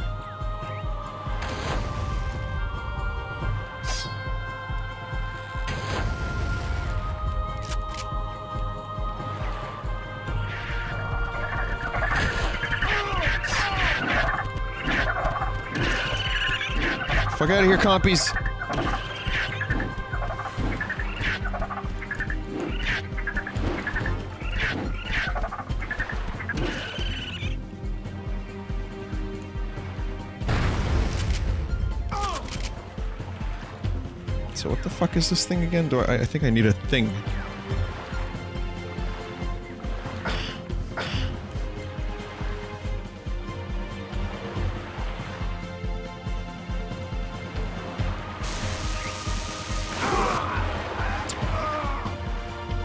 Fuck out of here, compies. So what the fuck is this thing again? Do I think I need a thing.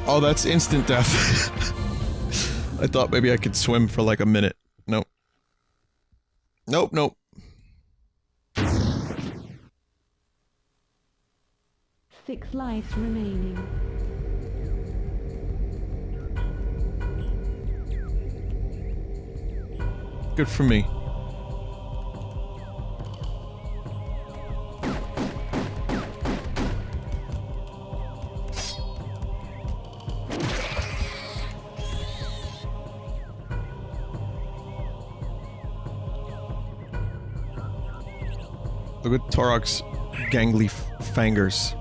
Oh, that's instant death. I thought maybe I could swim for like a minute. Nope. Nope, nope. 6 lives remaining. Good for me. Look at Turok's gangly fingers.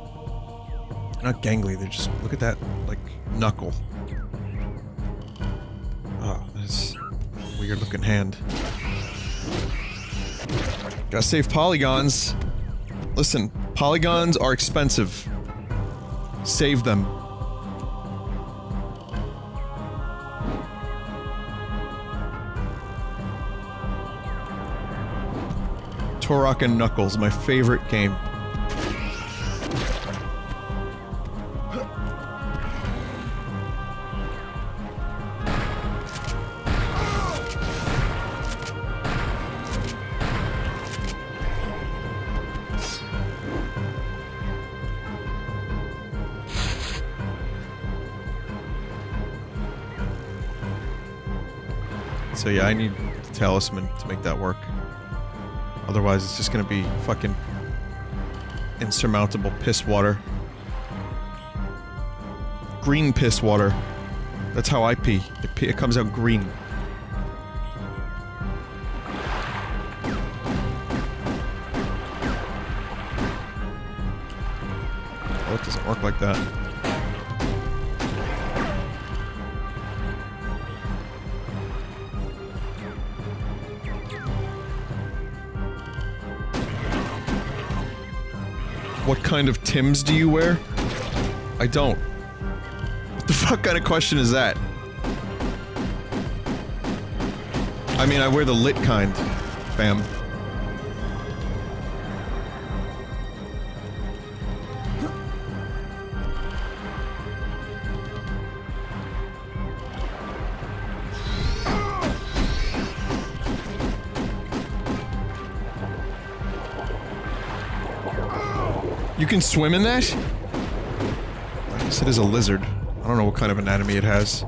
Not gangly, they're just... look at that, like, knuckle. Oh, that's a weird looking hand. Gotta save polygons. Listen, polygons are expensive. Save them. Turok and Knuckles, my favorite game. So yeah, I need the talisman to make that work. Otherwise, it's just gonna be fucking insurmountable piss water. Green piss water. That's how I pee. It comes out green. Oh, it doesn't work like that. What kind of Tims do you wear? I don't. What the fuck kind of question is that? I mean, I wear the lit kind, fam. You can swim in that? I guess it is a lizard. I don't know what kind of anatomy it has.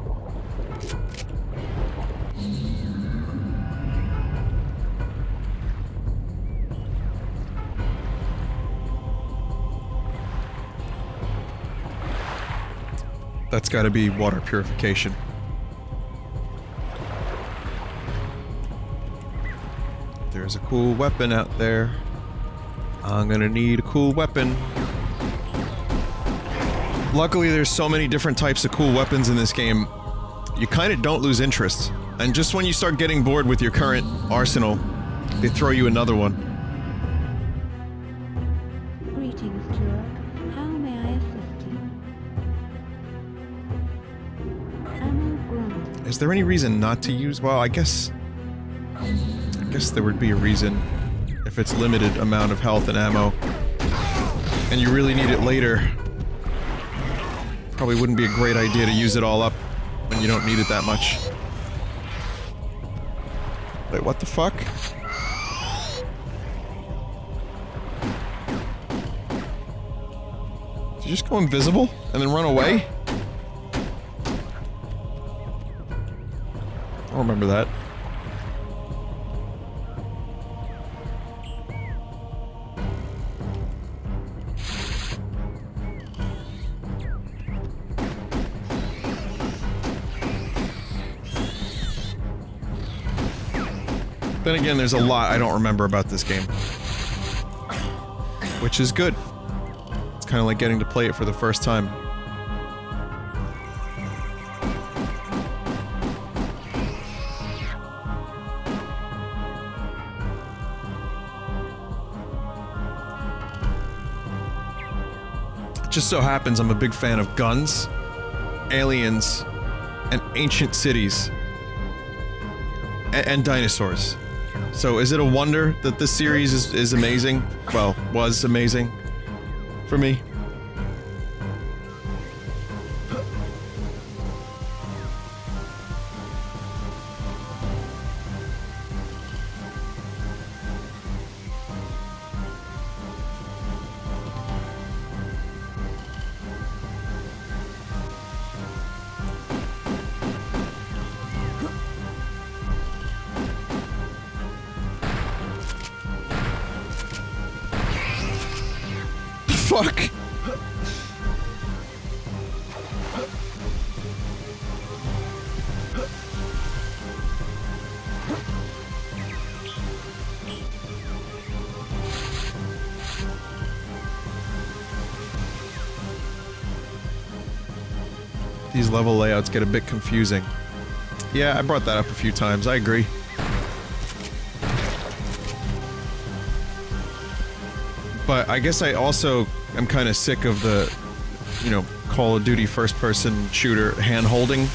That's gotta be water purification. There's a cool weapon out there. I'm gonna need a cool weapon. Luckily, there's so many different types of cool weapons in this game, you kinda don't lose interest. And just when you start getting bored with your current arsenal, they throw you another one. Greetings, Turok. How may I assist you? Ammo granted. Is there any reason not to use? Well, I guess there would be a reason if it's limited amount of health and ammo, and you really need it later. Probably wouldn't be a great idea to use it all up when you don't need it that much. Wait, what the fuck? Did you just go invisible and then run away? I don't remember that. Then again, there's a lot I don't remember about this game. Which is good. It's kind of like getting to play it for the first time. It just so happens I'm a big fan of guns, aliens, and ancient cities. And dinosaurs. So is it a wonder that this series is amazing? Well, was amazing for me. Fuck! These level layouts get a bit confusing. Yeah, I brought that up a few times, I agree. But I guess I also am kind of sick of the, you know, Call of Duty first-person shooter hand-holding.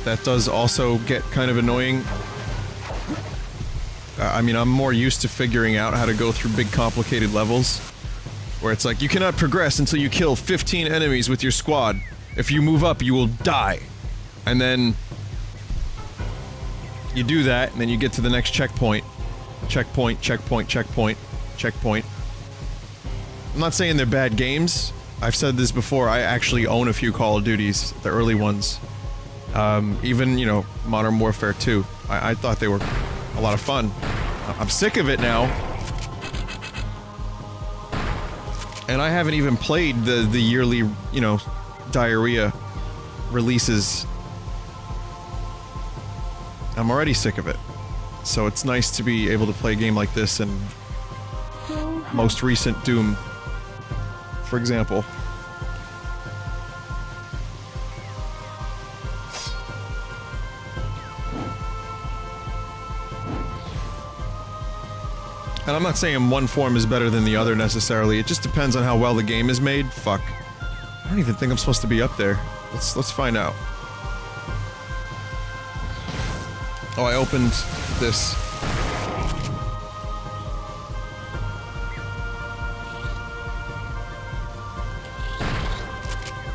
That does also get kind of annoying. I mean, I'm more used to figuring out how to go through big, complicated levels. Where it's like, you cannot progress until you kill 15 enemies with your squad. If you move up, you will die. And then you do that, and then you get to the next checkpoint. Checkpoint, checkpoint, checkpoint, checkpoint. I'm not saying they're bad games. I've said this before, I actually own a few Call of Duties, the early ones. Even, you know, Modern Warfare 2. I thought they were a lot of fun. I'm sick of it now. And I haven't even played the yearly, you know, diarrhea releases. I'm already sick of it. So it's nice to be able to play a game like this and most recent Doom, for example. And I'm not saying one form is better than the other necessarily, it just depends on how well the game is made. Fuck. I don't even think I'm supposed to be up there. Let's find out. Oh, I opened this.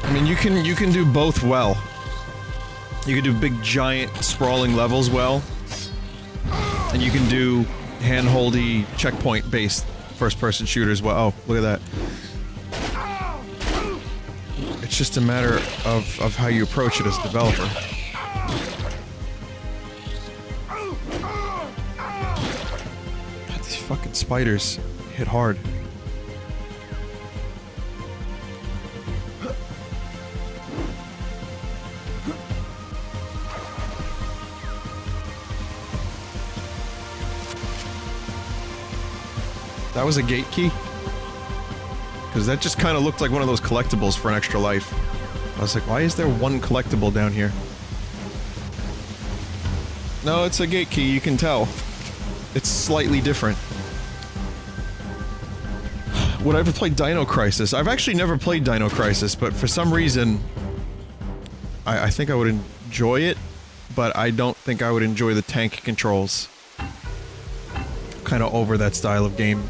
I mean, you can do both well. You can do big, giant, sprawling levels well. And you can do hand-holdy, checkpoint-based first-person shooters well. Oh, look at that. It's just a matter of how you approach it as a developer. God, these fucking spiders hit hard. That was a gate key? Because that just kind of looked like one of those collectibles for an extra life. I was like, why is there one collectible down here? No, it's a gate key, you can tell. It's slightly different. Would I ever play Dino Crisis? I've actually never played Dino Crisis, but for some reason... I think I would enjoy it, but I don't think I would enjoy the tank controls. Kinda over that style of game.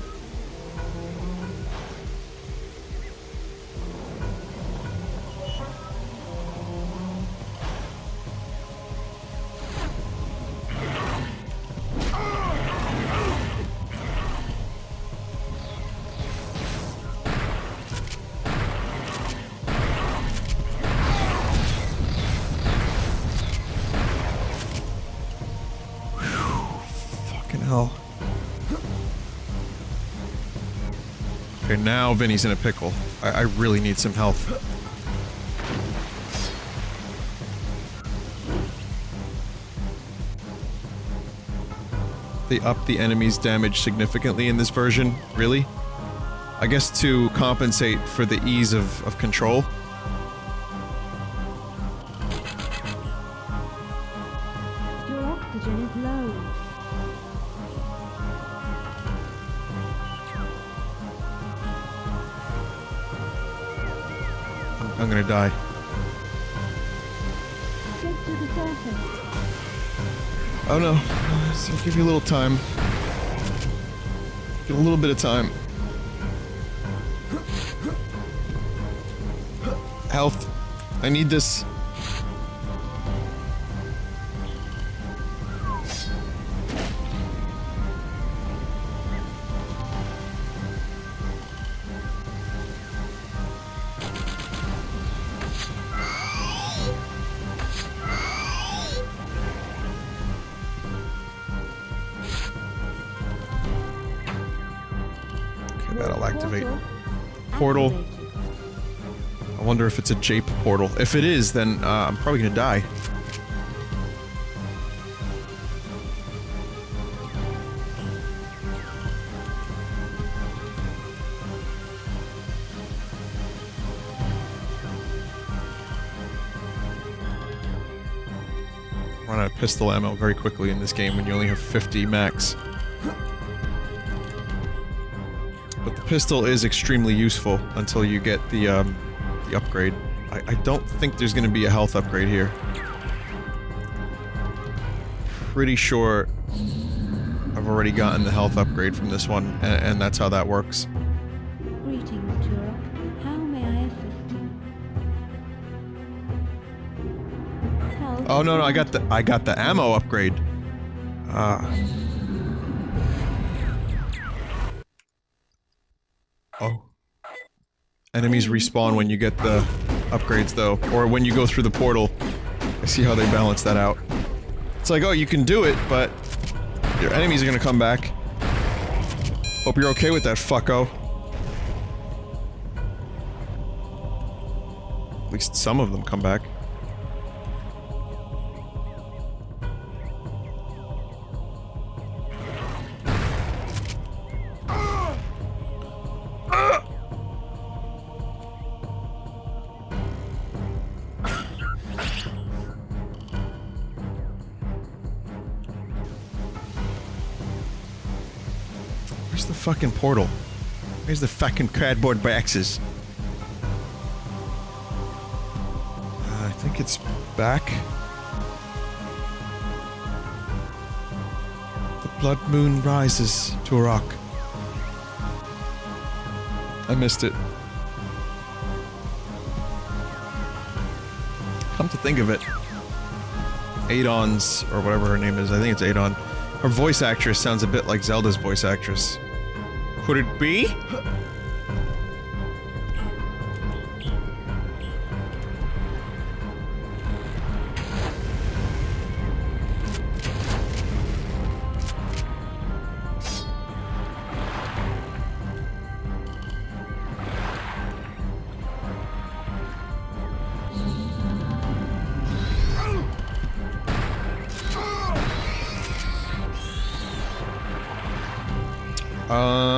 Okay, now Vinny's in a pickle. I really need some health. They upped the enemy's damage significantly in this version? Really? I guess to compensate for the ease of control. Your oxygen is low. I'm gonna die. Get to the surface. Oh no. So give you a little time. Give a little bit of time. Health. I need this. That'll activate. Portal. I wonder if it's a Jape portal. If it is, then I'm probably gonna die. Run out of pistol ammo very quickly in this game when you only have 50 max. But the pistol is extremely useful until you get the upgrade. I don't think there's gonna be a health upgrade here. Pretty sure I've already gotten the health upgrade from this one, and that's how that works. Greetings, Turok. How may I assist you? Health. Oh no, I got the ammo upgrade. Oh. Enemies respawn when you get the upgrades, though. Or when you go through the portal. I see how they balance that out. It's like, oh, you can do it, but your enemies are gonna come back. Hope you're okay with that, fucko. At least some of them come back. Where's the fucking portal? Where's the fucking cardboard boxes? I think it's back. The blood moon rises, Turok. I missed it. Come to think of it, Adon's, or whatever her name is, I think it's Adon. Her voice actress sounds a bit like Zelda's voice actress. Could it be?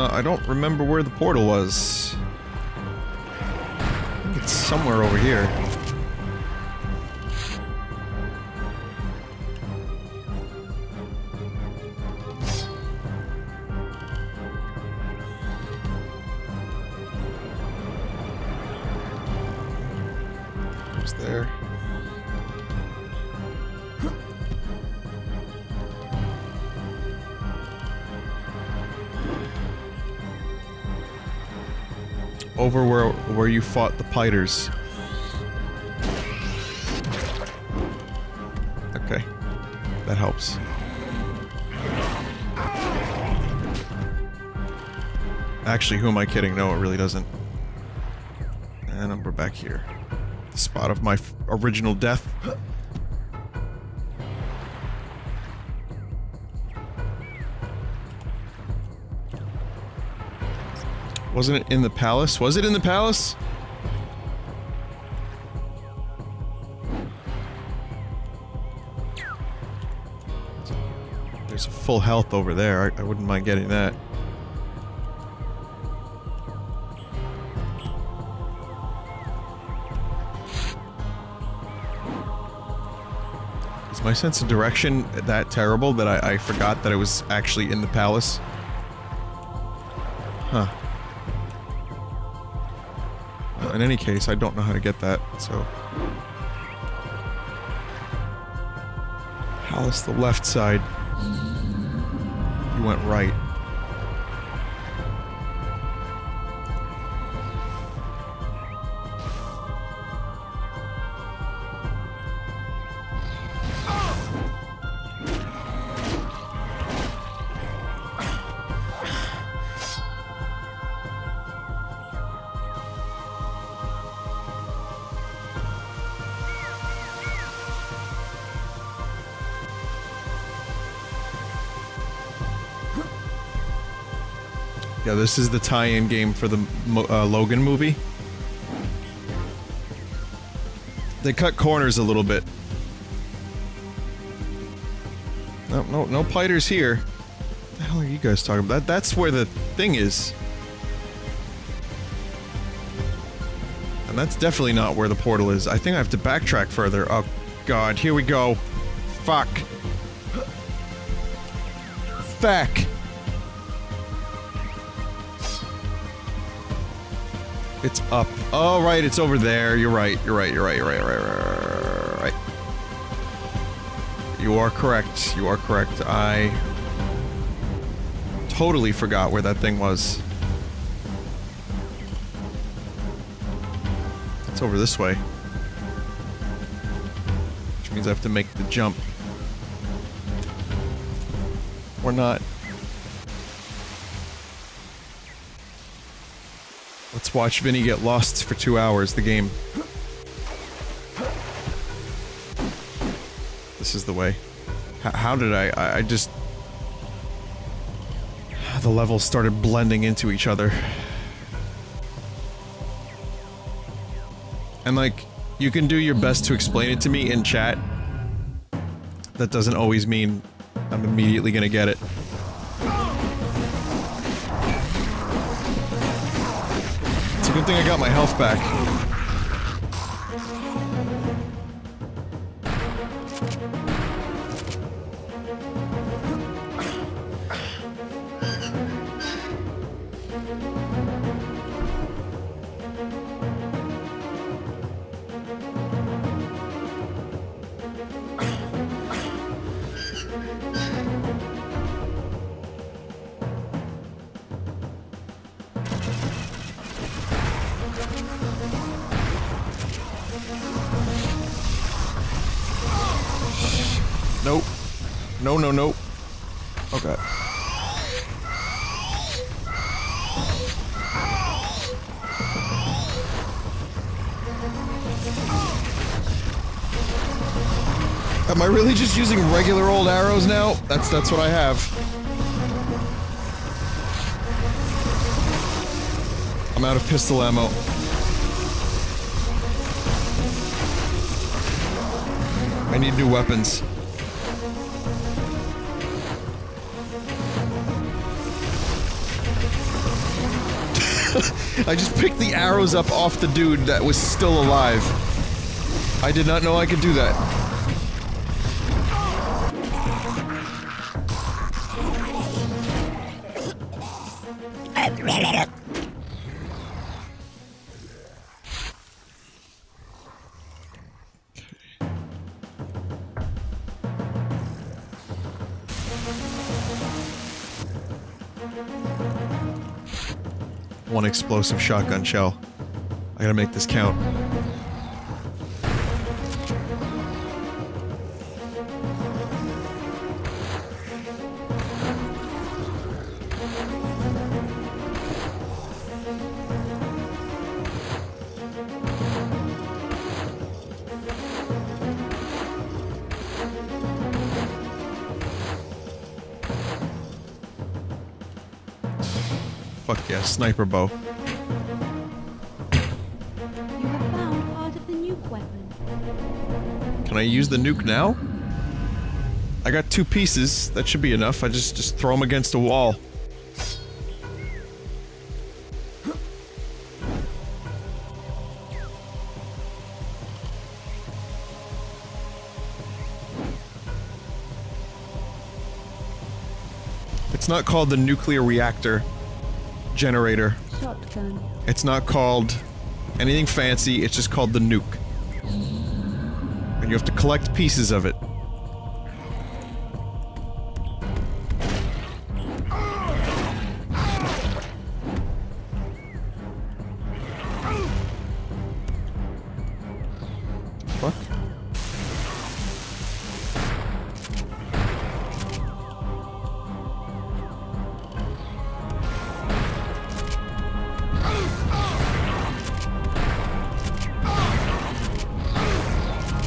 I don't remember where the portal was. I think it's somewhere over here. It's there. Over where you fought the Piters. Okay. That helps. Actually, who am I kidding? No, it really doesn't. And we're back here. The spot of my original death. Wasn't it in the palace? Was it in the palace? There's a full health over there. I wouldn't mind getting that. Is my sense of direction that terrible that I forgot that I was actually in the palace? Huh. In any case, I don't know how to get that, so... Palace, the left side. You went right. Yeah, this is the tie-in game for the Logan movie. They cut corners a little bit. No Piters here. What the hell are you guys talking about? That's where the thing is. And that's definitely not where the portal is. I think I have to backtrack further. Oh god, here we go. Fuck. Fuck. It's up. Oh, right, it's over there. You're right. You're right. You are correct. You are correct. I totally forgot where that thing was. It's over this way. Which means I have to make the jump. Or not. Let's watch Vinny get lost for 2 hours, the game. This is the way. How did I just... The levels started blending into each other. And like, you can do your best to explain it to me in chat. That doesn't always mean I'm immediately gonna get it. Good thing I got my health back. Nope. No, no, no. Okay. Am I really just using regular old arrows now? That's what I have. I'm out of pistol ammo. I need new weapons. I just picked the arrows up off the dude that was still alive. I did not know I could do that. One explosive shotgun shell. I gotta make this count. Fuck yeah, sniper bow. You have found part of the nuke weapon. Can I use the nuke now? I got 2 pieces. That should be enough. I just throw them against a wall. It's not called the nuclear reactor generator. Shotgun. It's not called anything fancy, it's just called the nuke. And you have to collect pieces of it. Fuck.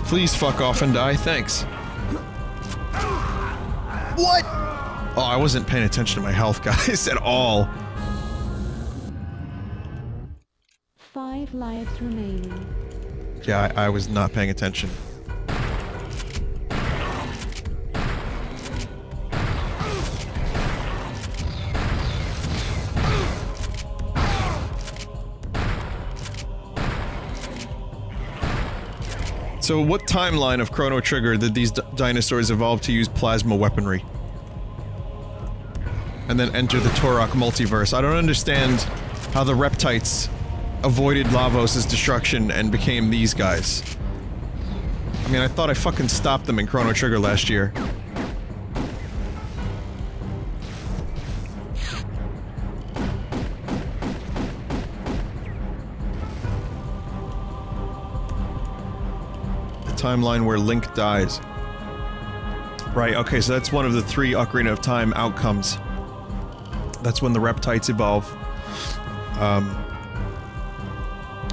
Please fuck off and die, thanks. What? Oh, I wasn't paying attention to my health, guys, at all. 5 lives remaining. Yeah, I was not paying attention. So what timeline of Chrono Trigger did these dinosaurs evolve to use plasma weaponry? And then enter the Turok multiverse. I don't understand how the Reptites avoided Lavos' destruction and became these guys. I mean, I thought I fucking stopped them in Chrono Trigger last year. Timeline where Link dies. Right, okay, so that's one of the 3 Ocarina of Time outcomes. That's when the Reptites evolve.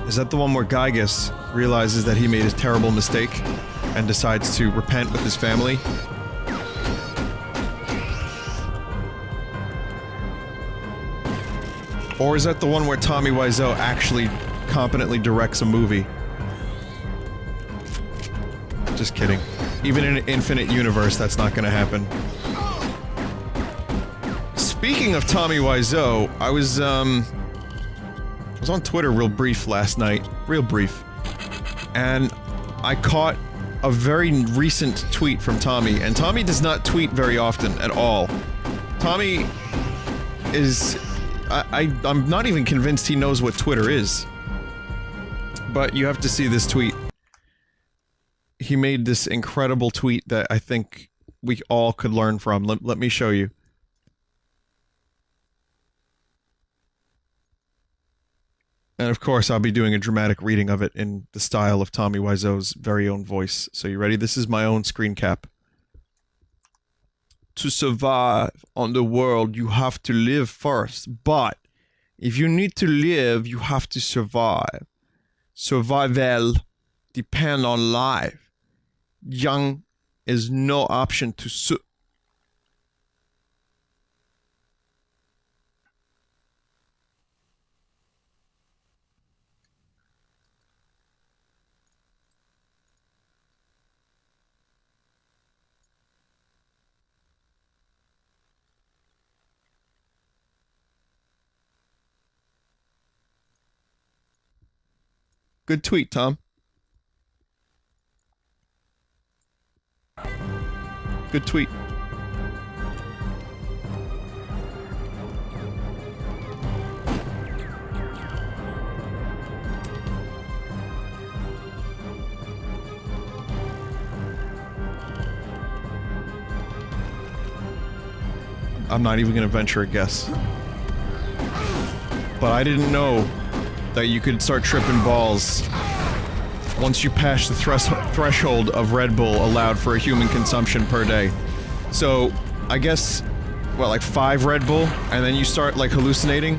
Is that the one where Gygus realizes that he made a terrible mistake and decides to repent with his family? Or is that the one where Tommy Wiseau actually competently directs a movie? Just kidding. Even in an infinite universe, that's not gonna happen. Speaking of Tommy Wiseau, I was on Twitter real brief last night. Real brief. And I caught a very recent tweet from Tommy, and Tommy does not tweet very often at all. Tommy is... I'm not even convinced he knows what Twitter is. But you have to see this tweet. He made this incredible tweet that I think we all could learn from. Let me show you. And of course, I'll be doing a dramatic reading of it in the style of Tommy Wiseau's very own voice. So you ready? This is my own screen cap. To survive on the world, you have to live first. But if you need to live, you have to survive. Survival depends on life. Young is no option to Good tweet, Tom. Good tweet. I'm not even gonna venture a guess. But I didn't know that you could start tripping balls once you pass the threshold of Red Bull allowed for a human consumption per day. So, I guess, what, like 5 Red Bull, and then you start, like, hallucinating?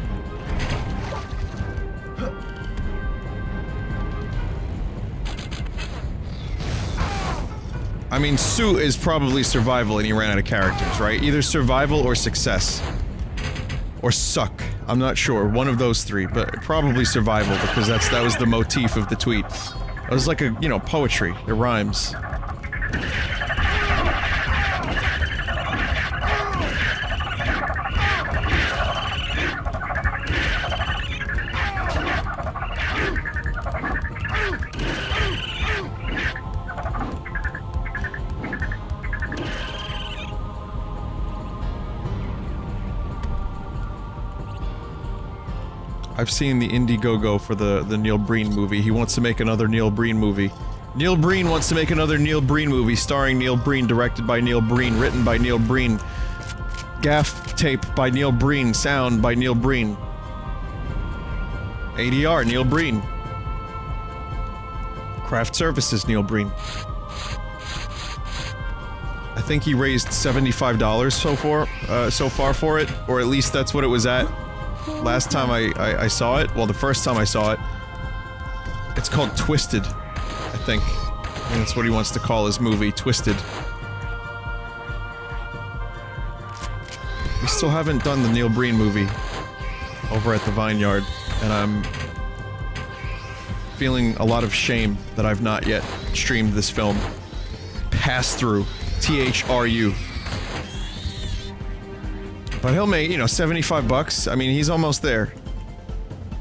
I mean, Sue is probably survival and he ran out of characters, right? Either survival or success. Or suck. I'm not sure. One of those 3, but probably survival because that was the motif of the tweet. It was like a, you know, poetry. It rhymes. I've seen the Indiegogo for the Neil Breen movie. He wants to make another Neil Breen movie. Neil Breen wants to make another Neil Breen movie, starring Neil Breen, directed by Neil Breen, written by Neil Breen, gaff tape by Neil Breen, sound by Neil Breen. ADR, Neil Breen. Craft services, Neil Breen. I think he raised $75 so far for it, or at least that's what it was at. Last time I saw it, well, the first time I saw it, it's called Twisted, I think. And that's what he wants to call his movie, Twisted. We still haven't done the Neil Breen movie over at the Vineyard, and I'm feeling a lot of shame that I've not yet streamed this film. Pass through. THRU. But he'll make, you know, 75 bucks. I mean, he's almost there.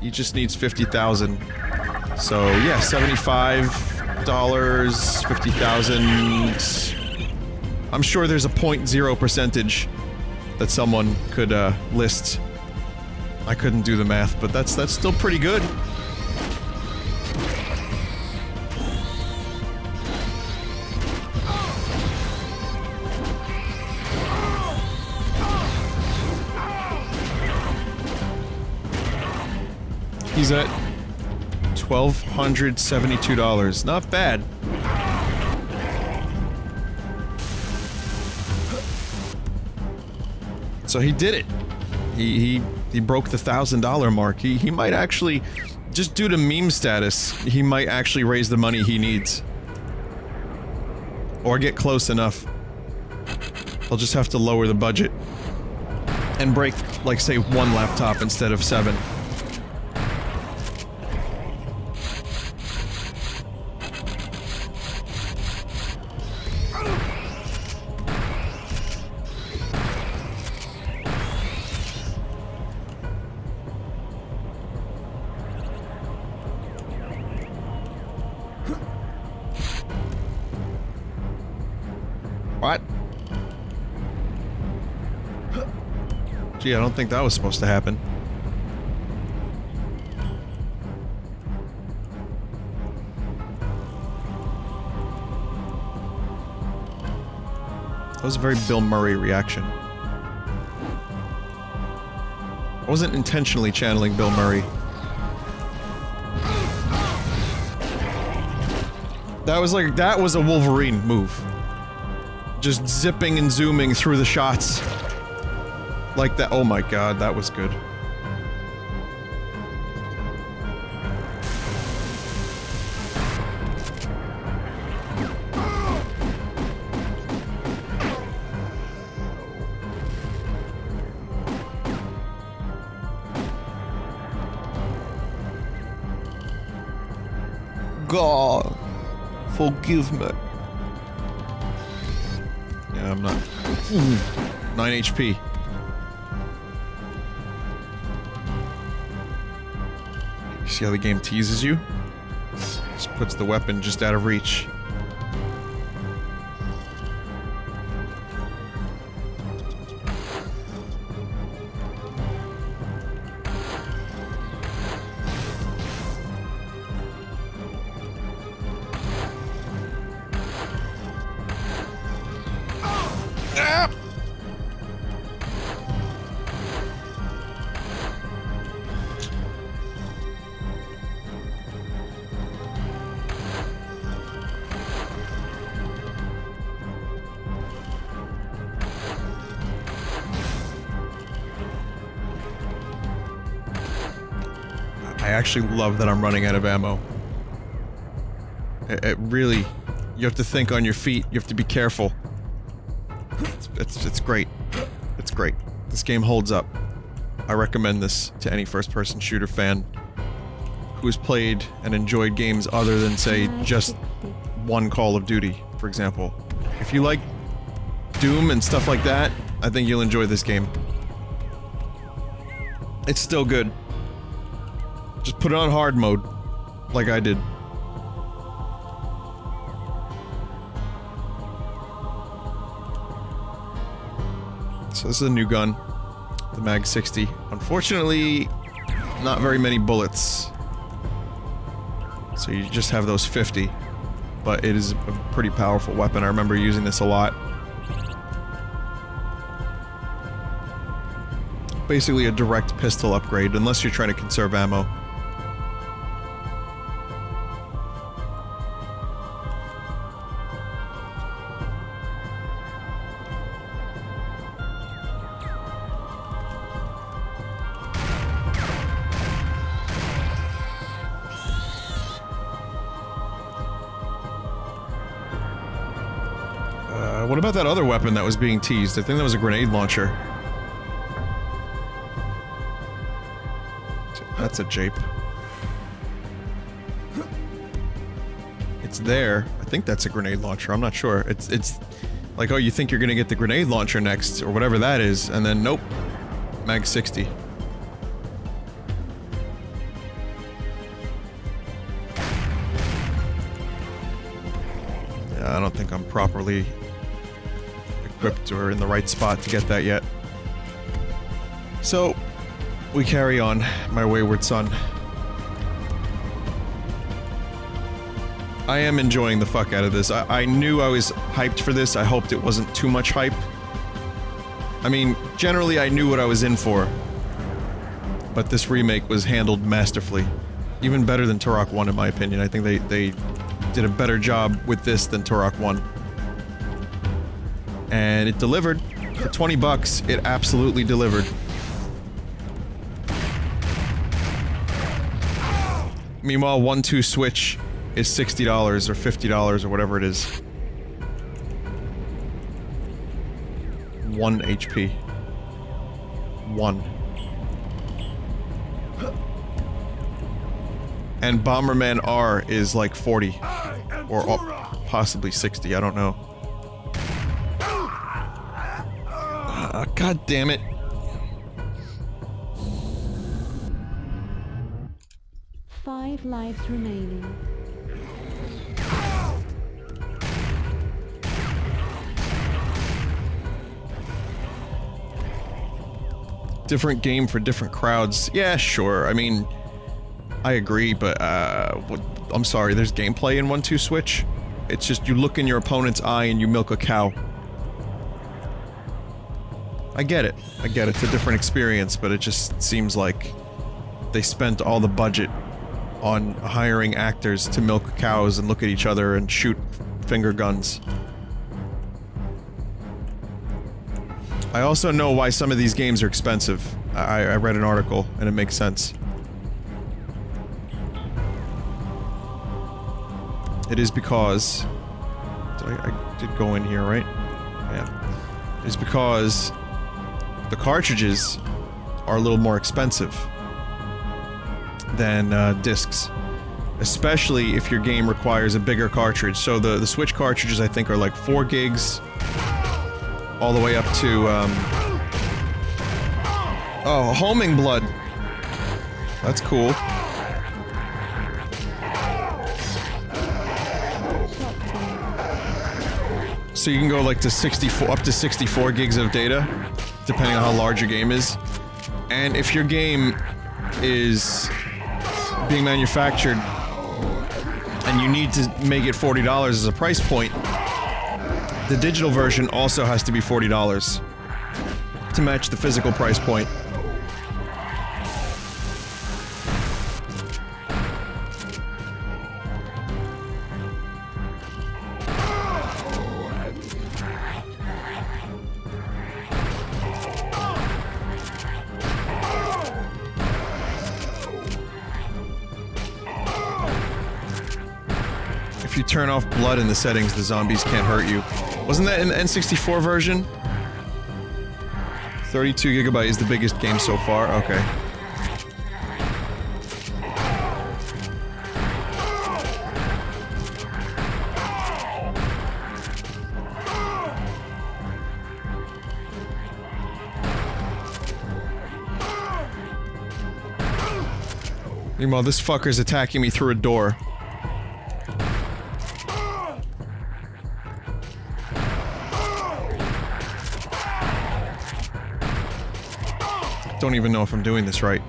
He just needs 50,000. So, yeah, $75, 50,000. I'm sure there's a 0.0 percentage that someone could, list. I couldn't do the math, but that's still pretty good. He's at $1,272. Not bad. So he did it. He broke the $1,000 mark. He might actually, just due to meme status, he might actually raise the money he needs. Or get close enough. He'll just have to lower the budget. And break, like, say, 1 laptop instead of 7. What? Gee, I don't think that was supposed to happen. That was a very Bill Murray reaction. I wasn't intentionally channeling Bill Murray. That was a Wolverine move. Just zipping and zooming through the shots. Like that. Oh my god, that was good. God, forgive me. Yeah, I'm not. 9 HP. You see how the game teases you? Just puts the weapon just out of reach. I actually love that I'm running out of ammo. It really... You have to think on your feet, you have to be careful. It's great. It's great. This game holds up. I recommend this to any first-person shooter fan who's played and enjoyed games other than, say, just one Call of Duty, for example. If you like Doom and stuff like that, I think you'll enjoy this game. It's still good. Just put it on hard mode, like I did. So this is a new gun, the Mag 60. Unfortunately, not very many bullets. So you just have those 50. But it is a pretty powerful weapon. I remember using this a lot. Basically a direct pistol upgrade, unless you're trying to conserve ammo. What about that other weapon that was being teased? I think that was a grenade launcher. That's a jape. It's there. I think that's a grenade launcher. I'm not sure. It's like, oh, you think you're gonna get the grenade launcher next, or whatever that is, and then nope. Mag 60. Yeah, I don't think I'm properly equipped or in the right spot to get that yet. So, we carry on, my wayward son. I am enjoying the fuck out of this. I knew I was hyped for this. I hoped it wasn't too much hype. I mean, generally I knew what I was in for. But this remake was handled masterfully. Even better than Turok 1 in my opinion. I think they did a better job with this than Turok 1. And it delivered. For 20 bucks, it absolutely delivered. Meanwhile, 1-2 Switch is $60 or $50 or whatever it is. 1 HP. 1. And Bomberman R is like 40. Or possibly 60, I don't know. God damn it. Five lives remaining. Different game for different crowds. Yeah, sure. I mean, I agree, but I'm sorry, there's gameplay in 1-2 Switch. It's just you look in your opponent's eye and you milk a cow. I get it. I get it. It's a different experience, but it just seems like they spent all the budget on hiring actors to milk cows and look at each other and shoot finger guns. I also know why some of these games are expensive. I read an article, and it makes sense. It is because... I did go in here, right? Yeah. It is because the cartridges are a little more expensive than discs. Especially if your game requires a bigger cartridge. So the Switch cartridges, I think, are like 4 gigs all the way up to, oh, homing blood. That's cool. So you can go like to 64, up to 64 gigs of data, depending on how large your game is. And if your game is being manufactured and you need to make it $40 as a price point, the digital version also has to be $40 to match the physical price point. If you turn off blood in the settings, the zombies can't hurt you. Wasn't that in the N64 version? 32 gigabyte is the biggest game so far? Okay. Meanwhile, this fucker's attacking me through a door. Don't even know if I'm doing this right.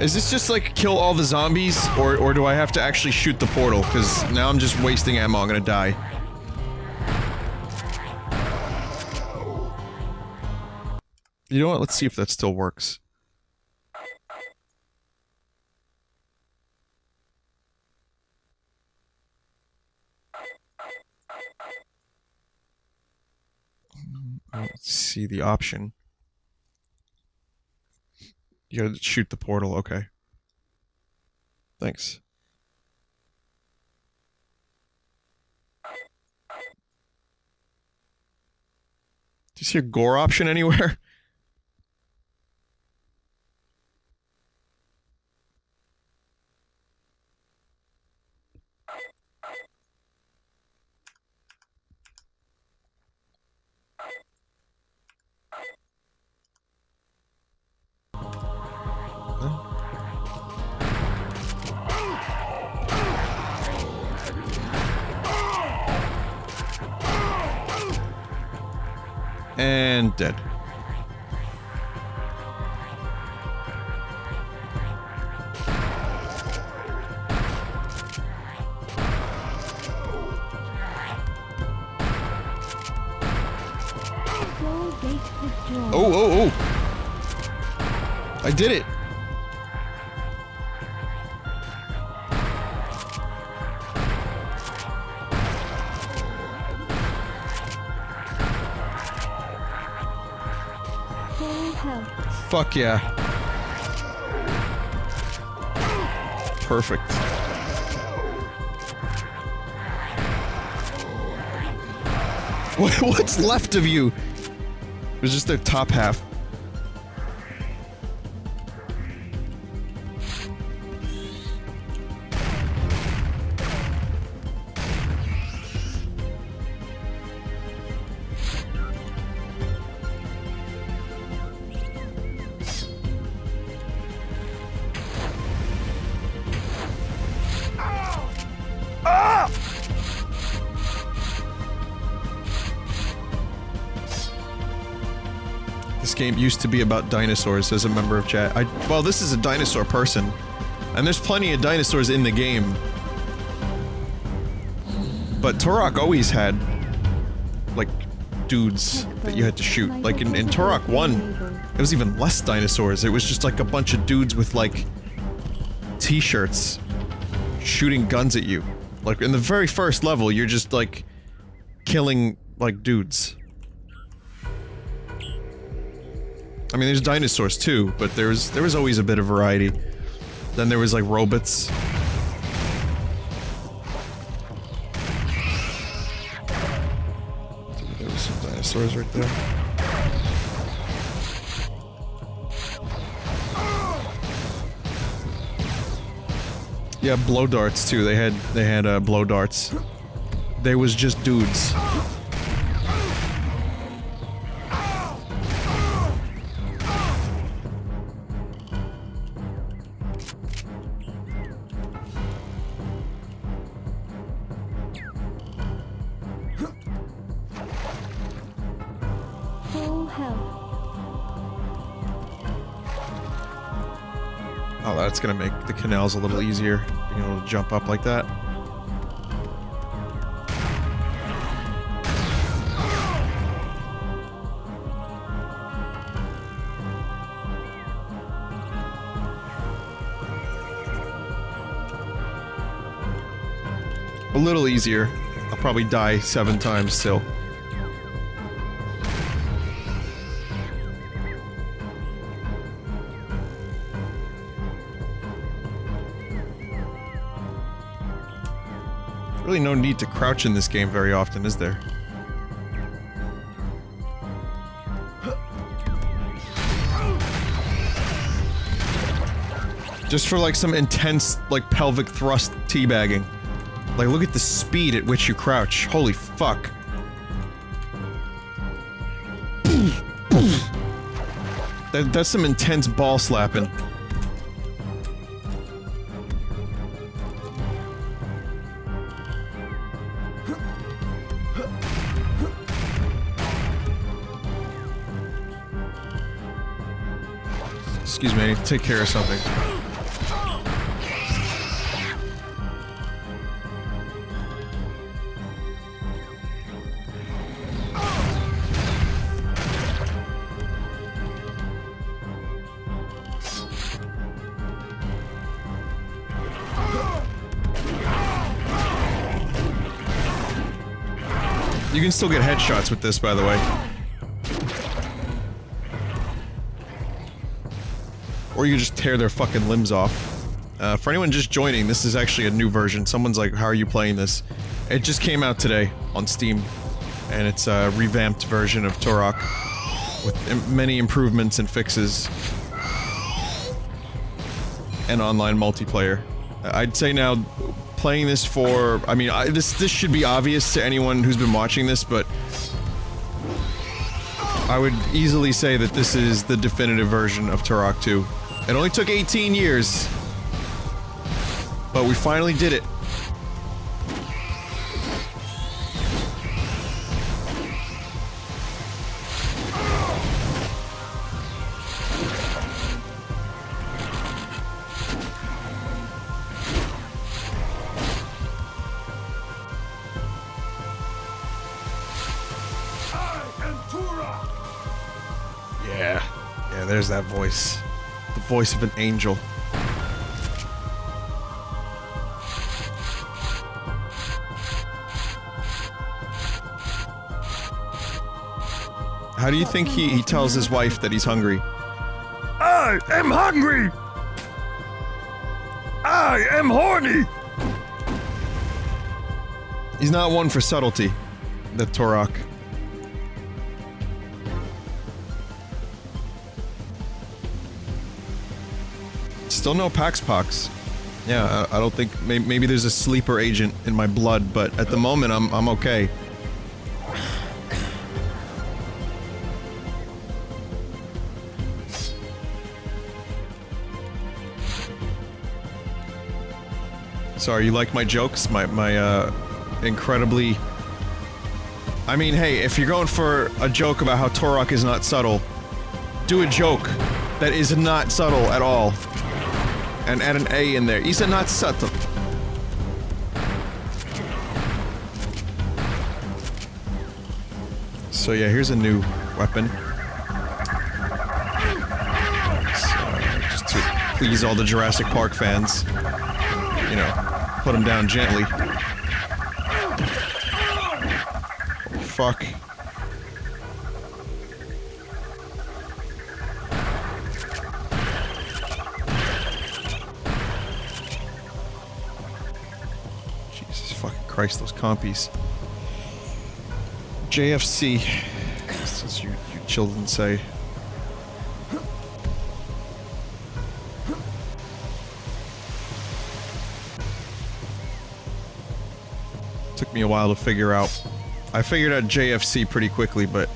Is this just like kill all the zombies, or do I have to actually shoot the portal? Because now I'm just wasting ammo, I'm gonna die. You know what, let's see if that still works. Let's see the option. You gotta shoot the portal, okay. Thanks. Do you see a gore option anywhere? And dead. Oh. I did it. Fuck yeah. Perfect. What's left of you? It was just their top half. This game used to be about dinosaurs, as a member of chat. Well, this is a dinosaur person. And there's plenty of dinosaurs in the game. But Turok always had, like, dudes that you had to shoot. Like, in Turok 1, it was even less dinosaurs. It was just, like, a bunch of dudes with, like, t-shirts shooting guns at you. Like, in the very first level, you're just, like, killing, like, dudes. I mean, there's dinosaurs too, but there was always a bit of variety. Then there was, like, robots. There was some dinosaurs right there. Yeah, blow darts too. They had blow darts. There was just dudes. Full health. Oh, that's gonna make the canals a little easier, being able to jump up like that. A little easier. I'll probably die 7 times still. Really no need to crouch in this game very often, is there? Just for like some intense, like, pelvic thrust teabagging. Like, look at the speed at which you crouch. Holy fuck. That's some intense ball slapping. Excuse me, I need to take care of something. You can still get headshots with this, by the way. Or you just tear their fucking limbs off. For anyone just joining, this is actually a new version. Someone's like, how are you playing this? It just came out today on Steam. And it's a revamped version of Turok. With many improvements and fixes. And online multiplayer. I'd say now, playing this for... I mean, this should be obvious to anyone who's been watching this, but... I would easily say that this is the definitive version of Turok 2. It only took 18 years. But we finally did it. Yeah. Yeah, there's that voice. The voice of an angel. How do you think he tells his wife that he's hungry? I am hungry! I am horny! He's not one for subtlety, the Turok. Still no Pax Pox. Yeah, I don't think... Maybe there's a sleeper agent in my blood, but at the moment I'm okay. Sorry, you like my jokes? My incredibly... I mean, hey, if you're going for a joke about how Turok is not subtle, do a joke that is not subtle at all. And add an A in there. Isa not subtle. So yeah, here's a new weapon. Just to please all the Jurassic Park fans. You know, put them down gently. Oh, fuck. Jesus fucking Christ, those compies. JFC, as you children say. Took me a while to figure out. I figured out JFC pretty quickly, but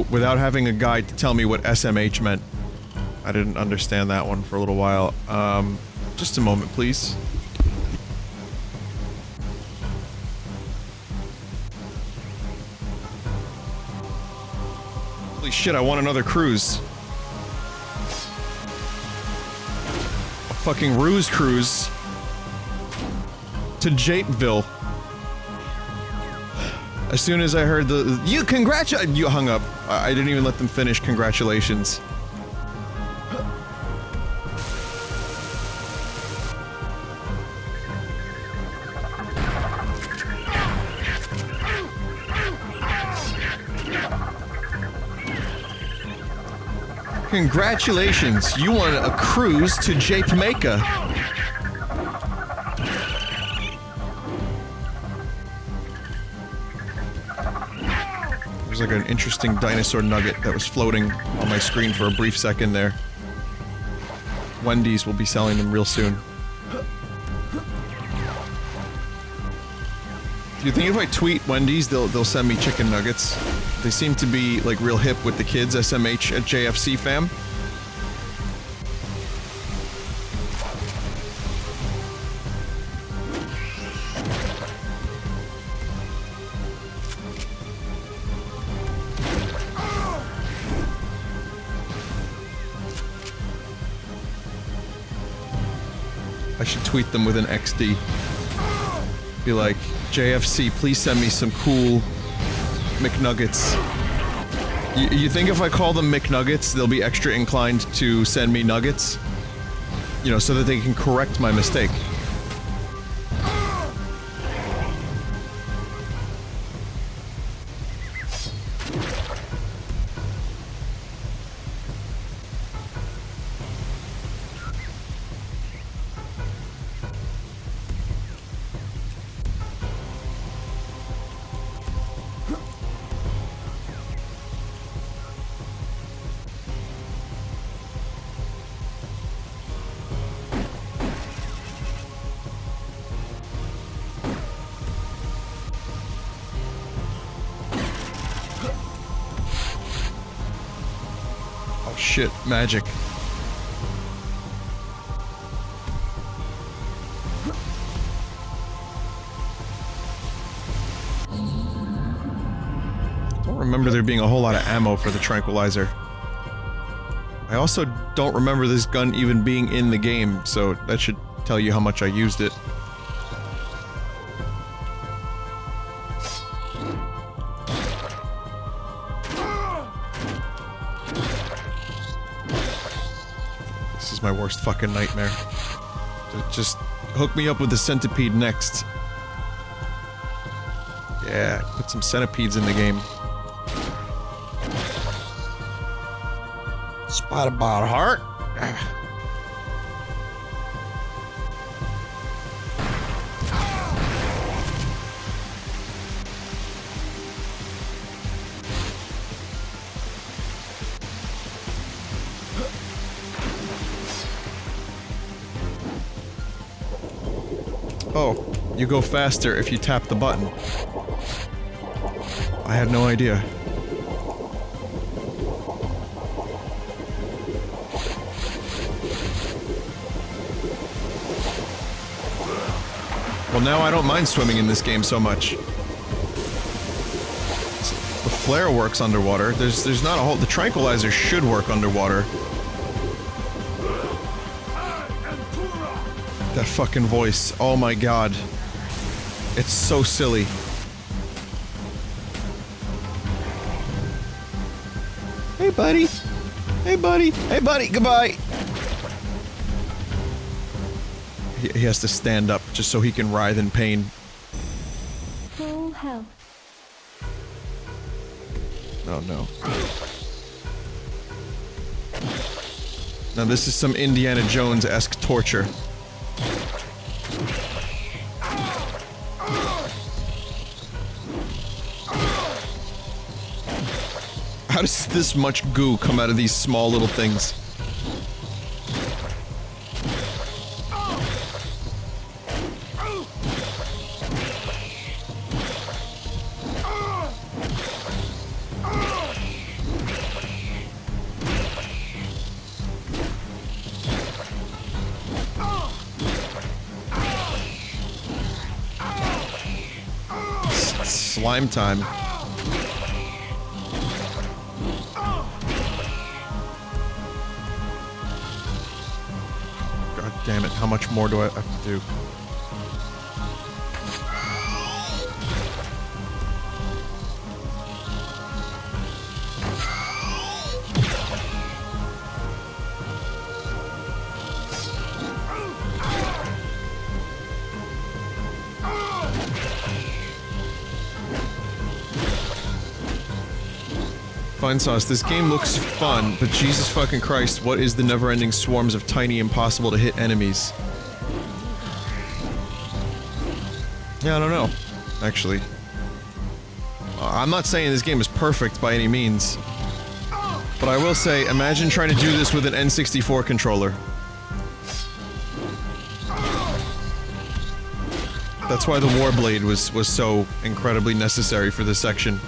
without having a guide to tell me what SMH meant, I didn't understand that one for a little while. Just a moment, please. Holy shit, I want another cruise. A fucking ruse cruise. To Japeville. As soon as I heard the- You hung up. I didn't even let them finish congratulations. Congratulations, you won a cruise to Jamaica. There's like an interesting dinosaur nugget that was floating on my screen for a brief second there. Wendy's will be selling them real soon. Do you think if I tweet Wendy's, they'll send me chicken nuggets? They seem to be like real hip with the kids, SMH at JFC fam. I should tweet them with an XD. Be like, JFC, please send me some cool McNuggets. You think if I call them McNuggets, they'll be extra inclined to send me nuggets? You know, so that they can correct my mistake. Shit, magic. Don't remember there being a whole lot of ammo for the Tranquilizer. I also don't remember this gun even being in the game, so that should tell you how much I used it. My worst fucking nightmare. Just hook me up with the centipede next. Yeah, put some centipedes in the game. Spot about heart. Oh, you go faster if you tap the button. I had no idea. Well, now I don't mind swimming in this game so much. The flare works underwater. There's not a whole... The Tranquilizer should work underwater. That fucking voice. Oh my god. It's so silly. Hey buddy. Hey buddy. Hey buddy. Goodbye. He has to stand up just so he can writhe in pain. Full health. Oh no. Now this is some Indiana Jones-esque torture. How does this much goo come out of these small little things? Slime time. God damn it, how much more do I have to do? Vinesauce, this game looks fun, but Jesus fucking Christ, what is the never-ending swarms of tiny, impossible-to-hit enemies? Yeah, I don't know, actually. I'm not saying this game is perfect by any means, but I will say, imagine trying to do this with an N64 controller. That's why the Warblade was so incredibly necessary for this section.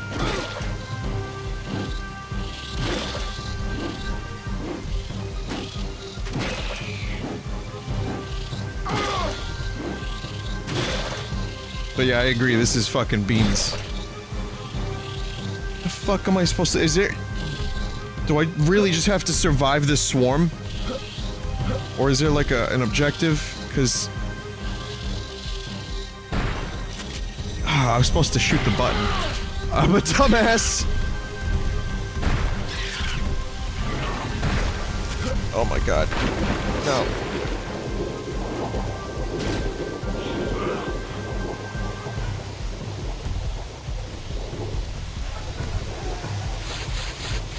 But yeah, I agree, this is fucking beans. The fuck am I supposed to- is there- do I really just have to survive this swarm? Or is there like an objective? Cause... I was supposed to shoot the button. I'm a dumbass! Oh my god. No.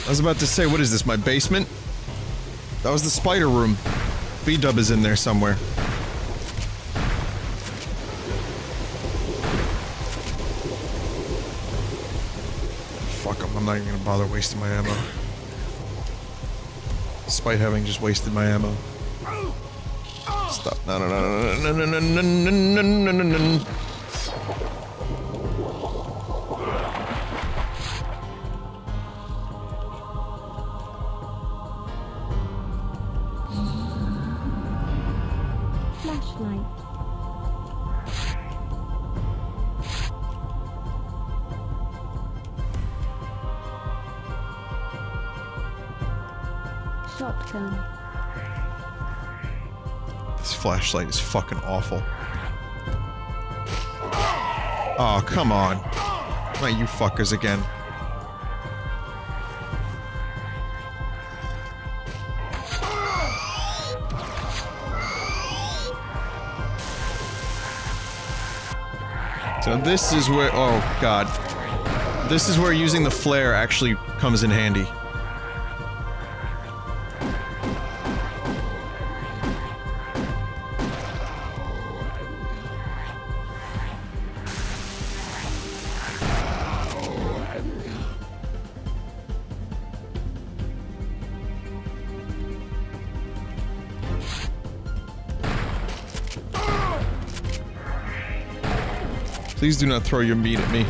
I was about to say, what is this, my basement? That was the spider room. V-dub is in there somewhere. Fuck 'em, I'm not even gonna bother wasting my ammo. Despite having just wasted my ammo. Stop. No, no, no, no, no, no, no, no, no, no, no, no. Flashlight. Shotgun. This flashlight is fucking awful. Oh, come on. Not you fuckers again. So this is where- oh god. This is where using the flare actually comes in handy. Please do not throw your meat at me.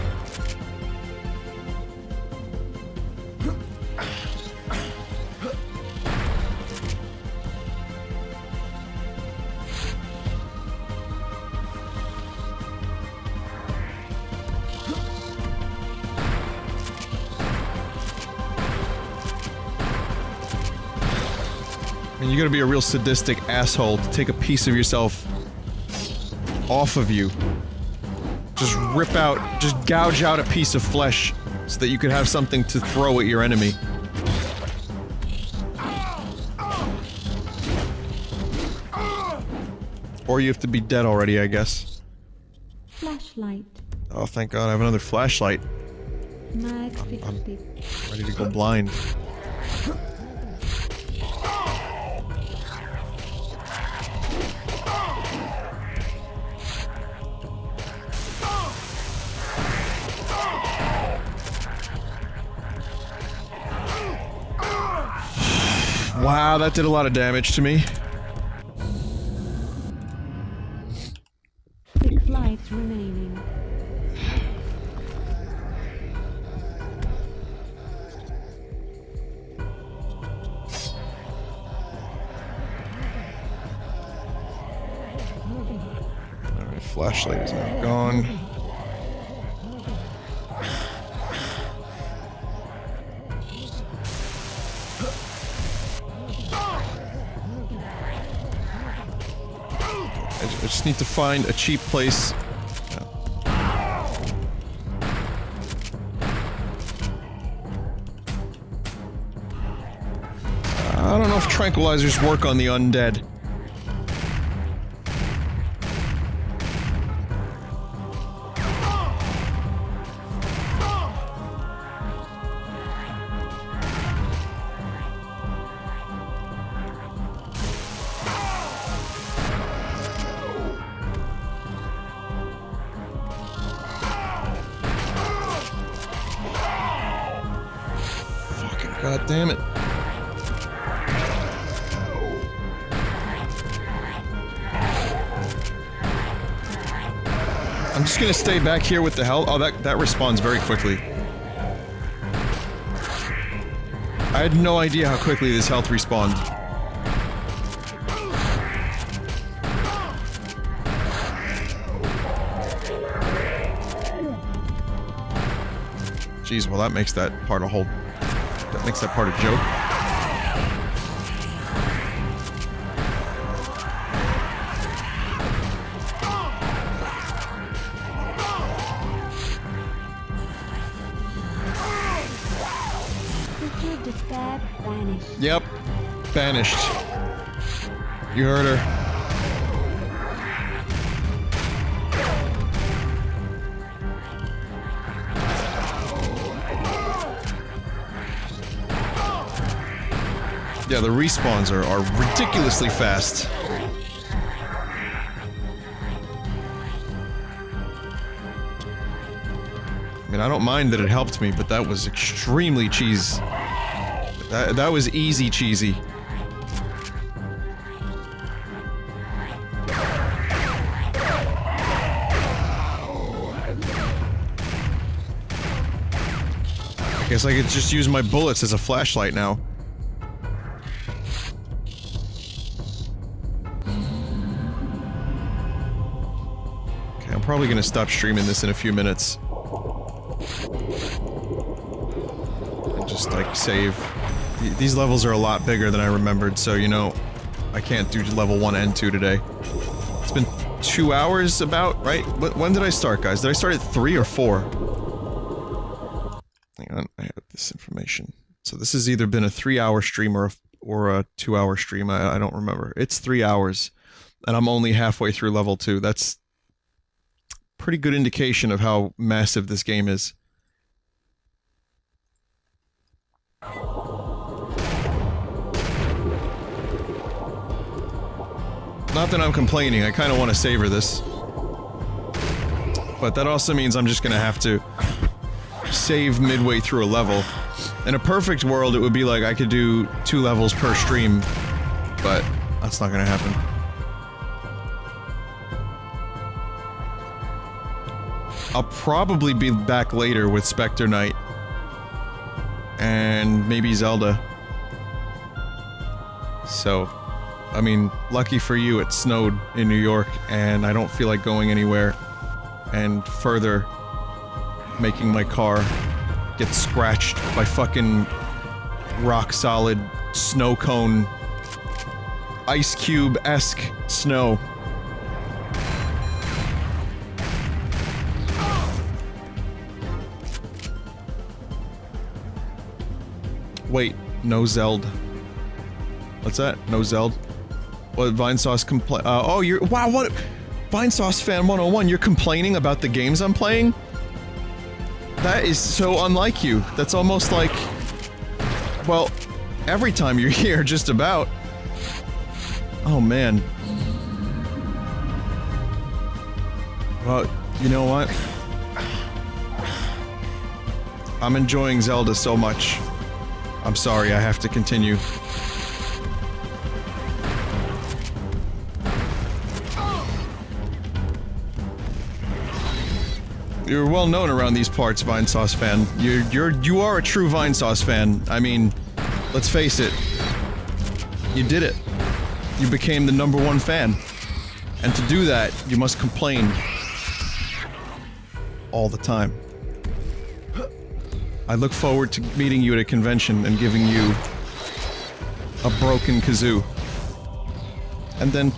And you gotta be a real sadistic asshole to take a piece of yourself off of you. Just rip out, just gouge out a piece of flesh so that you could have something to throw at your enemy. Or you have to be dead already, I guess. Flashlight. Oh, thank God, I have another flashlight. Mag I'm ready to go blind. Wow, that did a lot of damage to me. 6 lives remaining. Alright, flashlight is now gone. I just need to find a cheap place. I don't know if tranquilizers work on the undead. God damn it. I'm just gonna stay back here with the health. Oh, that respawns very quickly. I had no idea how quickly this health respawned. Jeez, well that makes that part a whole... That makes that part a joke. Yep. Banished. You heard her. Yeah, the respawns are ridiculously fast. I mean, I don't mind that it helped me, but that was extremely cheese. That was easy cheesy. I guess I could just use my bullets as a flashlight now. Okay, I'm probably gonna stop streaming this in a few minutes. And just, like, save. These levels are a lot bigger than I remembered, so, you know, I can't do level 1 and 2 today. It's been 2 hours about, right? When did I start, guys? Did I start at 3 or 4? Hang on, I have this information. So this has either been a 3-hour stream or a 2-hour stream, I don't remember. It's 3 hours, and I'm only halfway through level 2. That's a pretty good indication of how massive this game is. Not that I'm complaining, I kind of want to savor this. But that also means I'm just gonna have to save midway through a level. In a perfect world, it would be like I could do 2 levels per stream, but that's not gonna happen. I'll probably be back later with Spectre Knight. And maybe Zelda. So... I mean, lucky for you, it snowed in New York, and I don't feel like going anywhere, and further making my car get scratched by fucking rock-solid snow cone, ice cube-esque snow. Wait, no Zeld. What's that? No Zeld? What, Vinesauce complain? Oh, you're- wow, what- Vinesauce fan 101, you're complaining about the games I'm playing? That is so unlike you. That's almost like... Well, every time you're here, just about. Oh, man. Well, you know what? I'm enjoying Zelda so much. I'm sorry, I have to continue. You're well known around these parts, Vinesauce fan. You are a true Vinesauce fan. I mean, let's face it. You did it. You became the #1 fan. And to do that, you must complain. All the time. I look forward to meeting you at a convention and giving you a broken kazoo. And then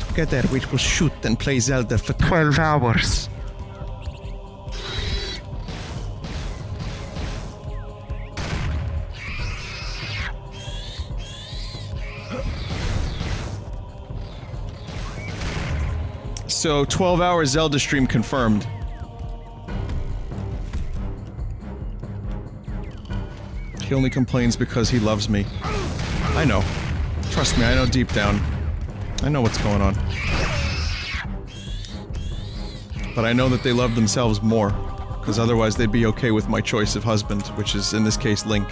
together we will shoot and play Zelda for 12 hours. So 12 hour Zelda stream confirmed. He only complains because he loves me. I know. Trust me, I know deep down. I know what's going on. But I know that they love themselves more, because otherwise they'd be okay with my choice of husband, which is, in this case, Link.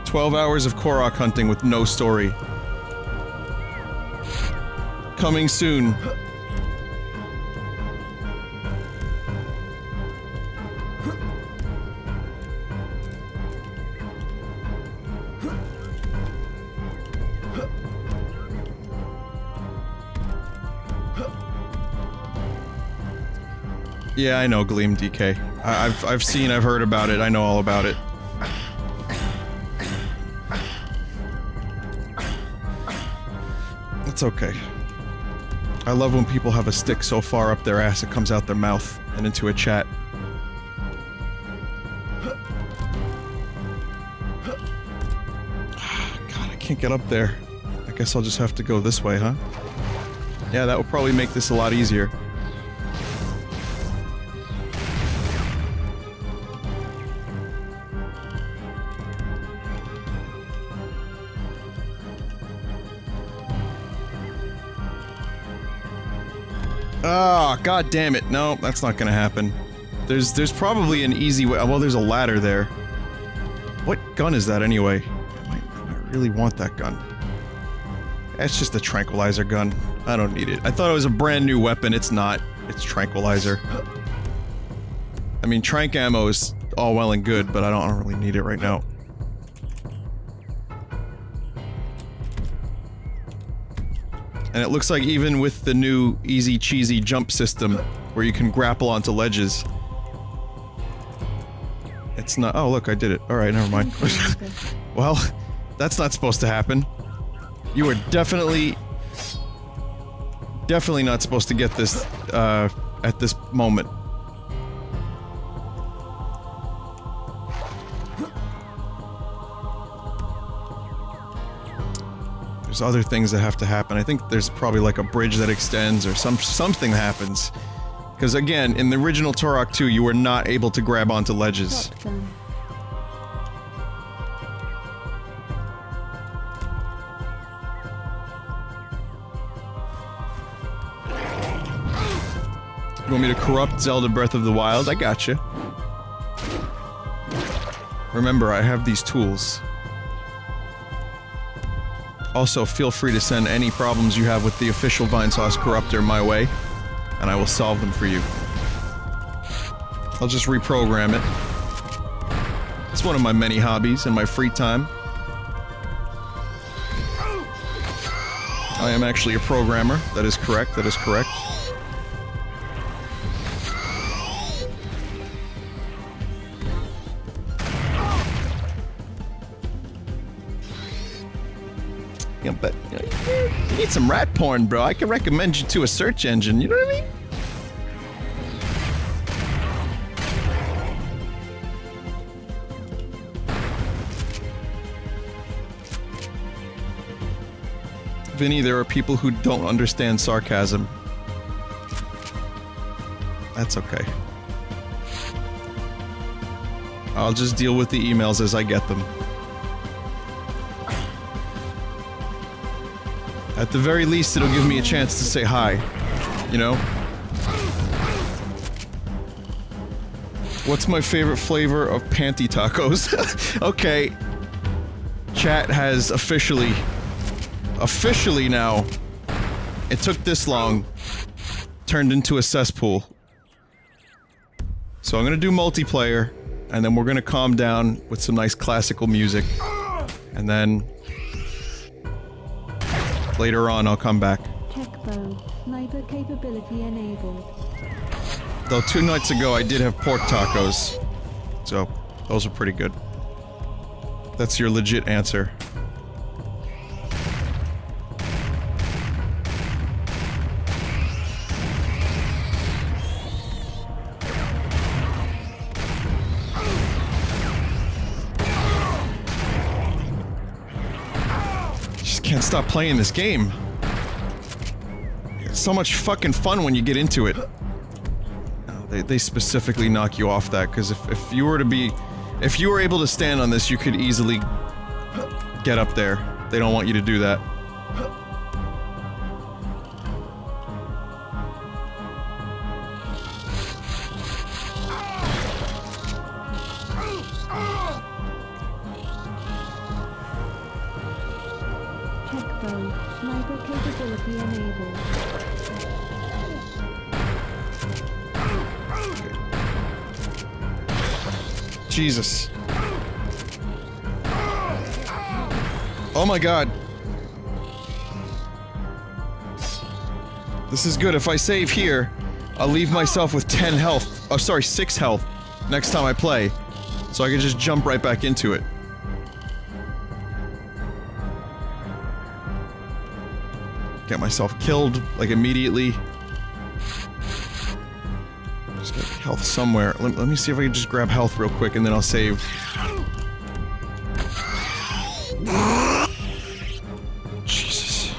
"12 hours of Korok hunting with no story. Coming soon." Yeah, I know, Gleam DK. I've seen, I've heard about it, I know all about it. It's okay. I love when people have a stick so far up their ass it comes out their mouth and into a chat. God, I can't get up there. I guess I'll just have to go this way, huh? Yeah, that will probably make this a lot easier. Ah, god damn it. No, that's not gonna happen. There's probably an easy way. Well, there's a ladder there. What gun is that anyway? I might really want that gun. That's just a tranquilizer gun. I don't need it. I thought it was a brand new weapon. It's not. It's tranquilizer. I mean, trank ammo is all well and good, but I don't really need it right now. And it looks like even with the new easy cheesy jump system, where you can grapple onto ledges, it's not- oh look, I did it. Alright, never mind. Well, that's not supposed to happen. You are definitely not supposed to get this, at this moment. There's other things that have to happen. I think there's probably like a bridge that extends or something happens. Because again, in the original Turok 2, you were not able to grab onto ledges. You want me to corrupt Zelda Breath of the Wild? I gotcha. Remember, I have these tools. Also, feel free to send any problems you have with the official Vinesauce corruptor my way, and I will solve them for you. I'll just reprogram it. It's one of my many hobbies in my free time. I am actually a programmer. That is correct, that is correct. You know, but you know, you need some rat porn, bro. I can recommend you to a search engine. You know what I mean? Vinny, there are people who don't understand sarcasm. That's okay. I'll just deal with the emails as I get them. At the very least, it'll give me a chance to say hi. You know? What's my favorite flavor of panty tacos? Okay. Chat has officially now, it took this long, turned into a cesspool. So I'm gonna do multiplayer, and then we're gonna calm down with some nice classical music. And then later on I'll come back. Tech bow. Sniper capability enabled. Though 2 nights ago I did have pork tacos. So, those are pretty good. That's your legit answer. Can't stop playing this game. It's so much fucking fun when you get into it. They specifically knock you off that, because if you were able to stand on this, you could easily get up there. They don't want you to do that. Sniper capability enabled. Jesus. Oh my god. This is good. If I save here, I'll leave myself with 10 health. Oh, sorry, 6 health next time I play. So I can just jump right back into it. Get myself killed, like, immediately. Just get health somewhere. Let me see if I can just grab health real quick, and then I'll save. Jesus.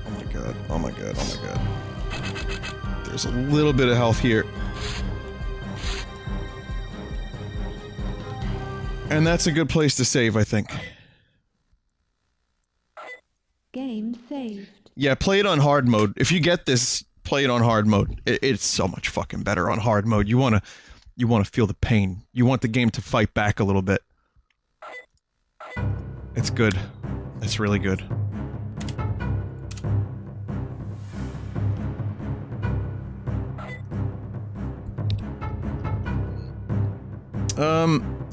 Oh my god, oh my god, oh my god. There's a little bit of health here. And that's a good place to save, I think. Game saved. Yeah, play it on hard mode. If you get this, play it on hard mode. It's so much fucking better on hard mode. You wanna feel the pain. You want the game to fight back a little bit. It's good. It's really good.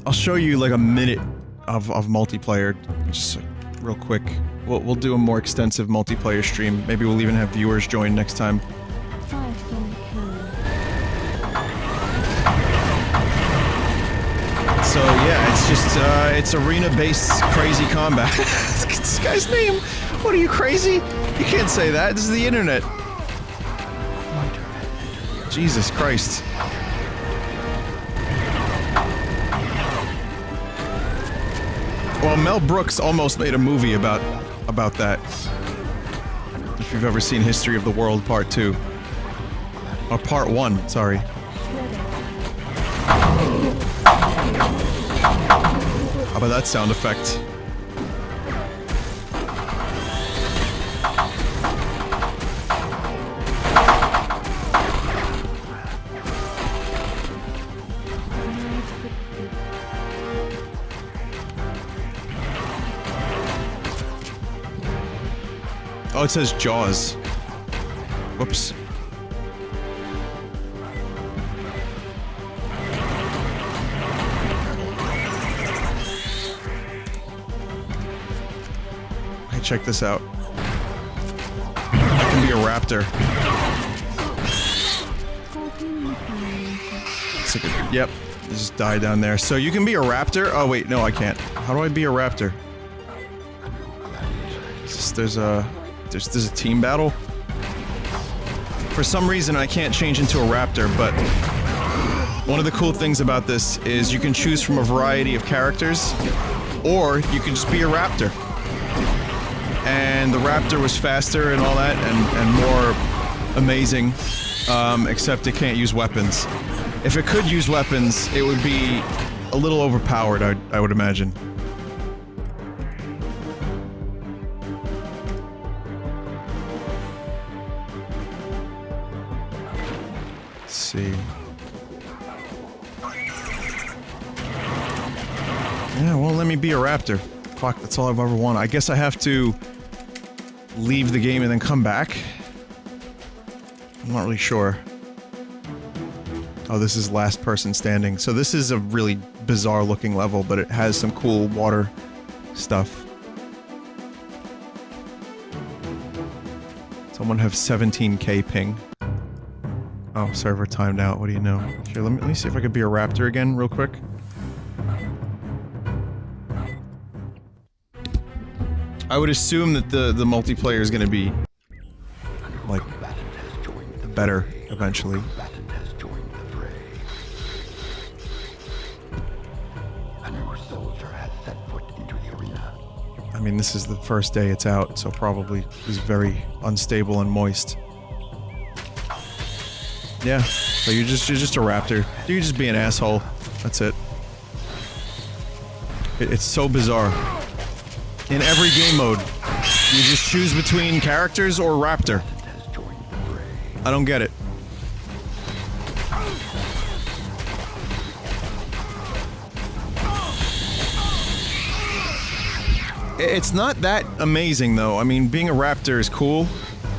I'll show you like a minute of multiplayer, just real quick. We'll do a more extensive multiplayer stream. Maybe we'll even have viewers join next time. Firestone cannon. So yeah, it's just it's arena-based crazy combat. This guy's name. What are you, crazy? You can't say that. This is the internet. Jesus Christ. Well, Mel Brooks almost made a movie about that. If you've ever seen History of the World Part 2. Or Part 1, sorry. How about that sound effect? Oh, it says Jaws. Whoops. Hey, check this out. I can be a raptor. Yep. Just die down there. So you can be a raptor? Oh wait, no I can't. How do I be a raptor? There's a team battle? For some reason I can't change into a raptor, but one of the cool things about this is you can choose from a variety of characters, or you can just be a raptor. And the raptor was faster and all that, and more amazing, except it can't use weapons. If it could use weapons, it would be a little overpowered, I would imagine. Let's see. Yeah, it won't let me be a raptor. Fuck, that's all I've ever wanted. I guess I have to leave the game and then come back? I'm not really sure. Oh, this is last person standing. So this is a really bizarre looking level, but it has some cool water stuff. Someone have 17k ping. Oh, server timed out. What do you know? Here, let me see if I could be a raptor again real quick. I would assume that the multiplayer is going to be like better eventually. I mean, this is the first day it's out, so probably is very unstable and moist. Yeah, so you're just a raptor. You just be an asshole. That's it. It's so bizarre. In every game mode, you just choose between characters or raptor. I don't get it. It's not that amazing, though. I mean, being a raptor is cool,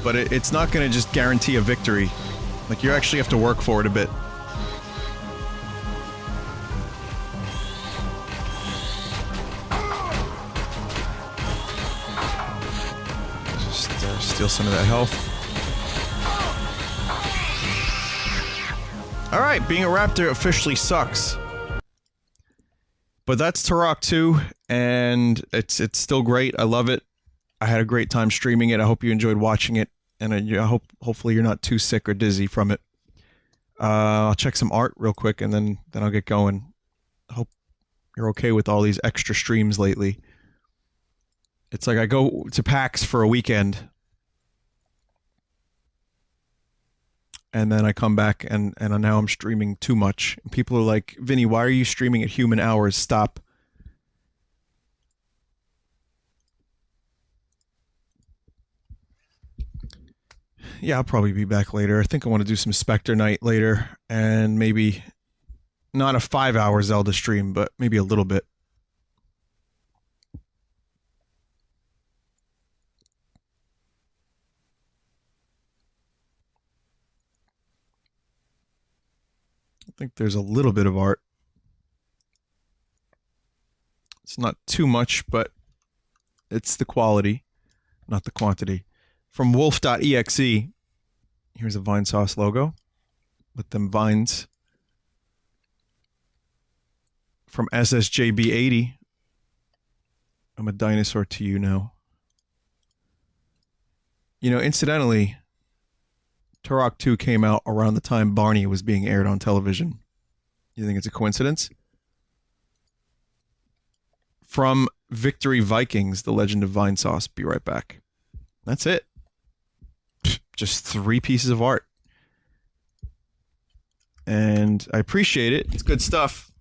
but it's not gonna just guarantee a victory. Like, you actually have to work for it a bit. Just steal some of that health. Alright, being a raptor officially sucks. But that's Turok 2, and it's still great. I love it. I had a great time streaming it. I hope you enjoyed watching it, and I hopefully you're not too sick or dizzy from it. I'll check some art real quick, and then I'll get going. I hope you're okay with all these extra streams lately. It's like I go to PAX for a weekend, and then I come back, and now I'm streaming too much. And people are like, Vinny, why are you streaming at human hours? Stop. Yeah, I'll probably be back later. I think I want to do some Spectre Night later, and maybe not a 5-hour Zelda stream, but maybe a little bit. I think there's a little bit of art. It's not too much, but it's the quality, not the quantity. From wolf.exe, here's a Vinesauce logo with them vines. From SSJB80, I'm a dinosaur to you now. You know, incidentally, Turok 2 came out around the time Barney was being aired on television. You think it's a coincidence? From Victory Vikings, The Legend of Vinesauce. Be right back. That's it. Just 3 pieces of art. And I appreciate it. It's good stuff.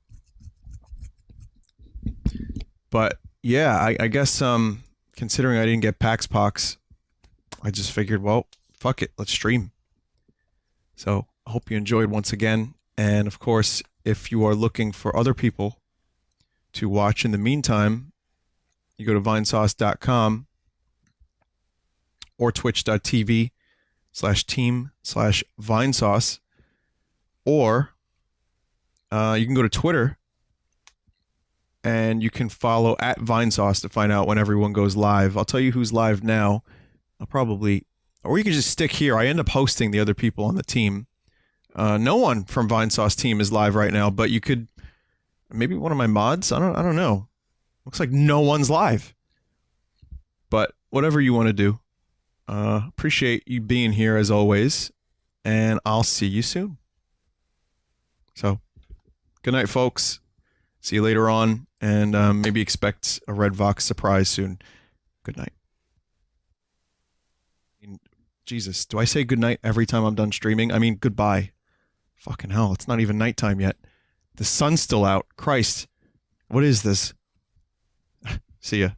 But yeah, I guess considering I didn't get PAX Pox, I just figured, well, fuck it, let's stream. So I hope you enjoyed once again. And of course, if you are looking for other people to watch in the meantime, you go to vinesauce.com or twitch.tv/team/Vinesauce, or you can go to Twitter and you can follow at Vinesauce to find out when everyone goes live. I'll tell you who's live now. I'll probably, or you can just stick here. I end up hosting the other people on the team. No one from Vinesauce team is live right now, but you could maybe one of my mods. I don't know. Looks like no one's live. But whatever you want to do. Appreciate you being here as always, and I'll see you soon. So, good night, folks. See you later on, and maybe expect a Red Vox surprise soon. Good night. Jesus, do I say good night every time I'm done streaming? I mean, goodbye. Fucking hell, it's not even nighttime yet. The sun's still out. Christ. What is this? See ya.